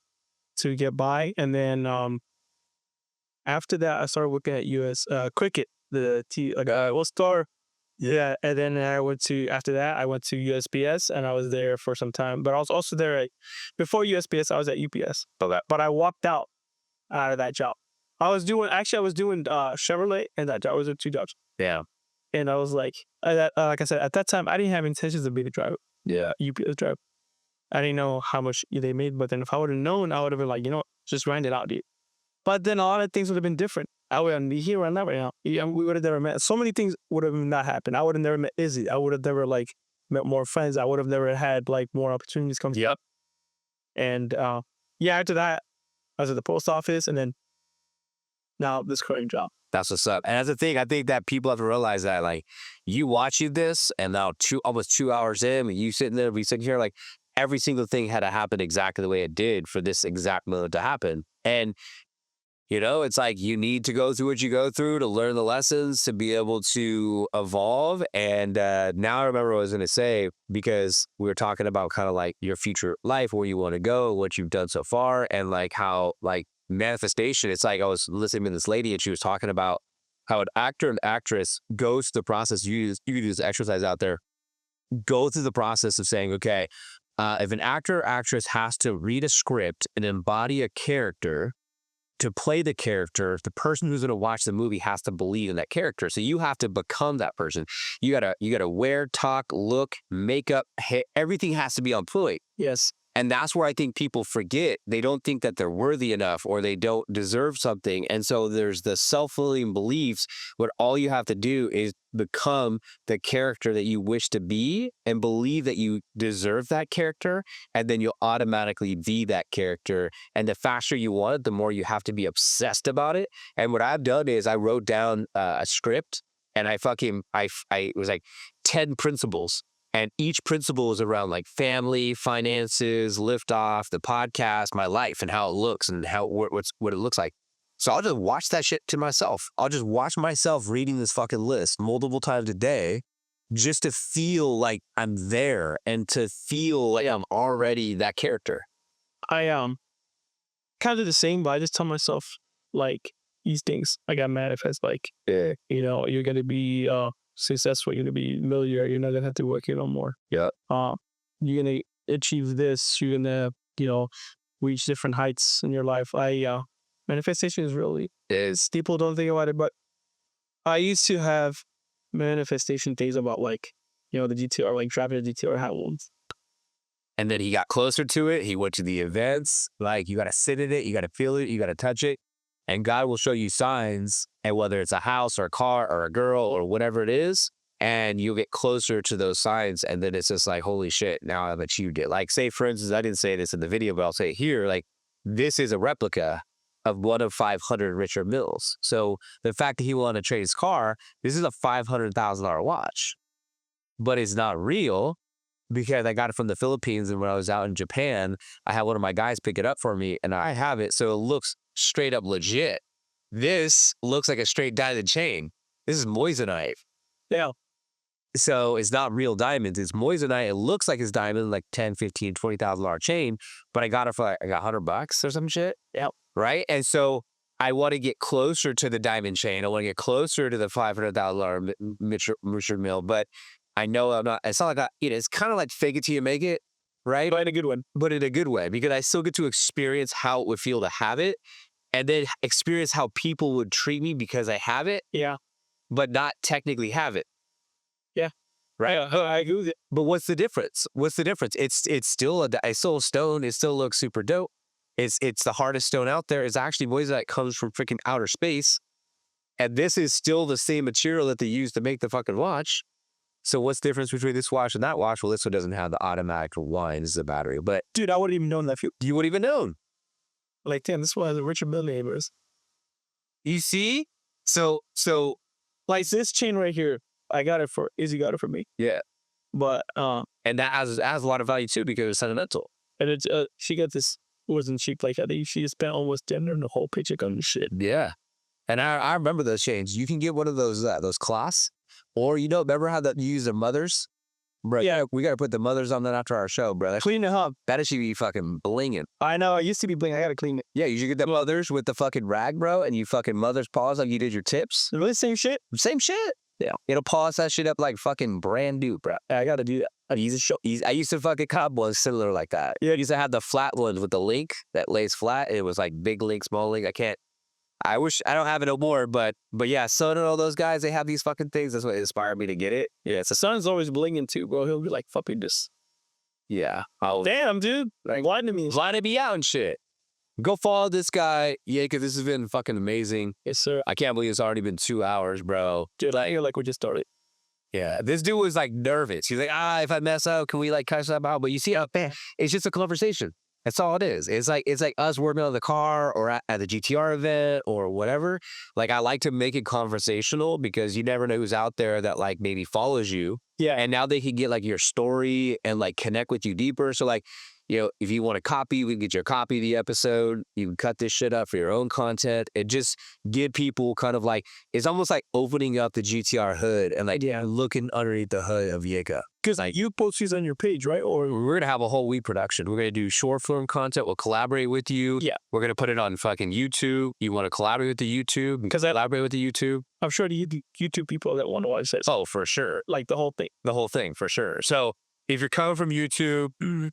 To get by. And then after that, I started working at US Cricket, Star. Yeah. And then after that, I went to USPS and I was there for some time. But I was also there before USPS, I was at UPS. Okay. But I walked out of that job. I was doing Chevrolet and that job. I was doing 2 jobs. Yeah. And I was like I said, at that time, I didn't have intentions of being a driver. Yeah. UPS driver. I didn't know how much they made, but then if I would have known, I would have been like, just grind it out, dude. But then a lot of things would have been different. I wouldn't be here right now. We would have never met. So many things would have not happened. I would have never met Izzy. I would have never met more friends. I would have never had more opportunities come. Yep. And after that, I was at the post office, and then now this current job. That's what's up. And that's the thing. I think that people have to realize that, you watching this, and now almost 2 hours in, and you sitting there, we sitting here, every single thing had to happen exactly the way it did for this exact moment to happen. And it's you need to go through what you go through to learn the lessons, to be able to evolve. And now I remember what I was going to say, because we were talking about kind of your future life, where you want to go, what you've done so far, and how manifestation. It's I was listening to this lady, and she was talking about how an actor and actress goes through the process. You do this exercise out there. Go through the process of saying, okay, if an actor or actress has to read a script and embody a character, to play the character, the person who's going to watch the movie has to believe in that character. So you have to become that person. You gotta wear, talk, look, makeup, hair, everything has to be on point. Yes. And that's where I think people forget. They don't think that they're worthy enough, or they don't deserve something. And so there's the self-fulfilling beliefs where all you have to do is become the character that you wish to be and believe that you deserve that character. And then you'll automatically be that character. And the faster you want it, the more you have to be obsessed about it. And what I've done is I wrote down a script, and it was 10 principles. And each principle is around family, finances, Liftoff, the podcast, my life, and how it looks, and what it looks like. So I'll just watch that shit to myself. I'll just watch myself reading this fucking list multiple times a day, just to feel like I'm there and to feel like I'm already that character. I kind of the same, but I just tell myself these things. I got manifest you're gonna be successful, you're gonna be a millionaire. You're not gonna have to work here no more. Yeah. You're gonna achieve this. You're gonna, reach different heights in your life. Manifestation is really is people don't think about it, but I used to have manifestation days about like, the GTR, like driving a GTR hat once. And then he got closer to it. He went to the events. Like, you got to sit in it. You got to feel it. You got to touch it. And God will show you signs, and whether it's a house or a car or a girl or whatever it is, and you'll get closer to those signs. And then it's just like, holy shit, now I've achieved it. Like, say, for instance, I didn't say this in the video, but I'll say it here. Like, this is a replica of one of 500 Richard Milles. So the fact that he wanted to trade his car, this is a $500,000 watch. But it's not real, because I got it from the Philippines, and when I was out in Japan, I had one of my guys pick it up for me, and I have it, so it looks straight up legit. This looks like a straight diamond chain. This is moissanite. Yeah. So it's not real diamonds. It's moissanite. It looks like it's diamond, like $10,000, $15,000, $20,000 chain, but I got it for like, I got $100 or some shit. Yeah. Right? And so I want to get closer to the diamond chain. I want to get closer to the $500,000 Richard Mille, but I know I'm not, it's not like it's kind of like fake it till you make it, right? But in a good one. But in a good way, because I still get to experience how it would feel to have it, and then experience how people would treat me because I have it. Yeah. But not technically have it. Yeah. Right. I agree with it. But what's the difference? It's still a stone. It still looks super dope. It's the hardest stone out there. It's actually moissanite that comes from freaking outer space. And this is still the same material that they use to make the fucking watch. So what's the difference between this watch and that watch? Well, this one doesn't have the automatic rewind. This is a battery. But dude, I wouldn't even known that. You wouldn't even known. Like, damn, this one has a Richard Mille neighbors. You see? So like this chain right here, Izzy got it for me. Yeah. But and that has a lot of value too, because it's sentimental. And it's she got this, wasn't cheap. Like, I think she spent almost dinner and the whole paycheck on this shit. Yeah. And I remember those chains. You can get one of those cloths. Or, remember how that you use their mothers? Bro, yeah. We got to put the mothers on that after our show, bro. Clean it up. That should be fucking blinging. I know. It used to be bling. I got to clean it. Yeah, you should get the mothers with the fucking rag, bro, and you fucking mother's paws like you did your tips. Really same shit? Same shit. Yeah. It'll polish that shit up like fucking brand new, bro. I got to do that. I used to fucking cop ones similar like that. Yeah. I used to have the flat ones with the link that lays flat. It was like big link, small link. I wish I don't have it no more, but yeah, Son and all those guys, they have these fucking things. That's what inspired me to get it. Yeah, so Son's always blinging too, bro. He'll be like, fucking this. Yeah. Damn, dude. Like, blinding me out and shit. Go follow this guy. Yeah, because this has been fucking amazing. Yes, sir. I can't believe it's already been 2 hours, bro. Dude, you're like, we just started. Yeah, this dude was like nervous. He's like, if I mess up, can we like cut something out? But you see, it's just a conversation. That's all it is. It's like us working on the car or at the GTR event or whatever. Like, I like to make it conversational because you never know who's out there that like maybe follows you. Yeah. And now they can get like your story and like connect with you deeper. So like, if you want a copy, we can get your copy of the episode. You can cut this shit up for your own content and just give people kind of like, it's almost like opening up the GTR hood and like looking underneath the hood of Yacob. Because like, you post these on your page, right? Or we're going to have a whole week production. We're going to do short form content. We'll collaborate with you. Yeah. We're going to put it on fucking YouTube. You want to collaborate with the YouTube? Because I collaborate with the YouTube. I'm sure the YouTube people that want to watch this. Oh, for sure. Like the whole thing. The whole thing, for sure. So if you're coming from YouTube,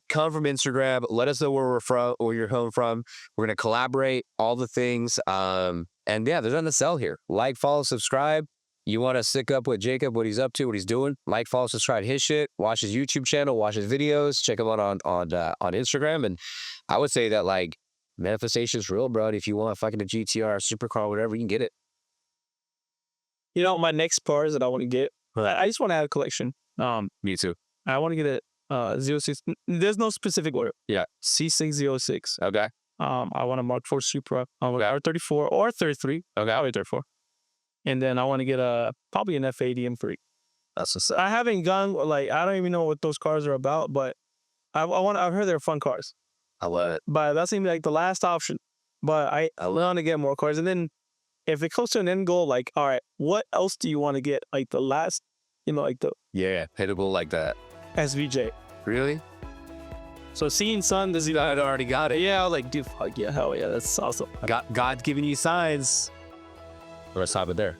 come from Instagram, let us know where we're from, where you're home from. We're going to collaborate, all the things. And yeah, there's nothing to sell here. Like, follow, subscribe. You want to stick up with Yacob, what he's up to, what he's doing. Like, follow, subscribe to his shit. Watch his YouTube channel, watch his videos, check him out on Instagram. And I would say that like manifestation is real, bro. And if you want fucking a GTR, Supercar, whatever, you can get it. My next cars that I want to get, I just want to add a collection. Me too. I want to get a 06. There's no specific order. Yeah. C606. Okay. I want a Mark IV Supra. R34 or 33. Okay. I'll get 34. And then I want to get probably an F80 M3. That's what's I haven't gone, like, I don't even know what those cars are about, but I've heard they're fun cars. I love it. But that seems like the last option. But I want to get more cars. And then if it comes to an end goal, like, all right, what else do you want to get? Like the last, like the... Yeah, hittable like that. SVJ. Really? So seeing Son, does he... I'd already got it. Yeah, I was like, dude, fuck yeah, hell yeah, that's awesome. God's giving you signs. Let's stop it there.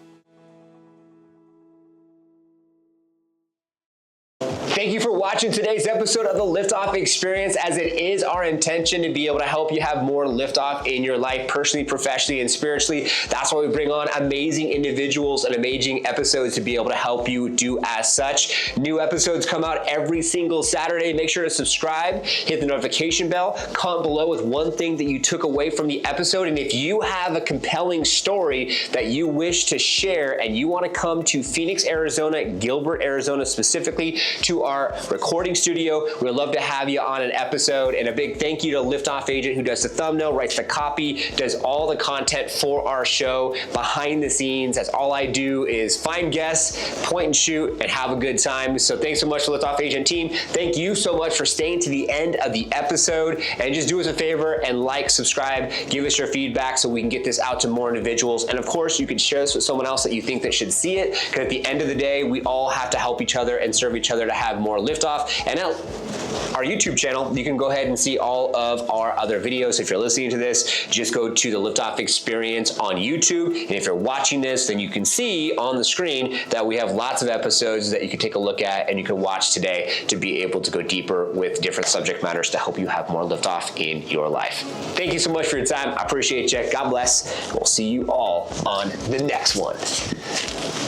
watching today's episode of the Liftoff Experience, as it is our intention to be able to help you have more liftoff in your life, personally, professionally, and spiritually. That's why we bring on amazing individuals and amazing episodes to be able to help you do as such. New episodes come out every single Saturday. Make sure to subscribe, hit the notification bell, comment below with one thing that you took away from the episode. And if you have a compelling story that you wish to share and you want to come to Phoenix, Arizona, Gilbert, Arizona specifically, to our recording studio, we'd love to have you on an episode. And a big thank you to Liftoff Agent, who does the thumbnail, writes the copy, does all the content for our show behind the scenes. As all I do is find guests, point and shoot, and have a good time. So thanks so much to Liftoff Agent team. Thank you so much for staying to the end of the episode. And just do us a favor and like, subscribe, give us your feedback so we can get this out to more individuals. And of course, you can share this with someone else that you think that should see it, because at the end of the day, we all have to help each other and serve each other to have more liftoff. And now, our YouTube channel, you can go ahead and see all of our other videos. If you're listening to this, just go to the Liftoff Experience on YouTube. And if you're watching this, then you can see on the screen that we have lots of episodes that you can take a look at and you can watch today to be able to go deeper with different subject matters to help you have more liftoff in your life. Thank you so much for your time. I appreciate you. God bless. We'll see you all on the next one.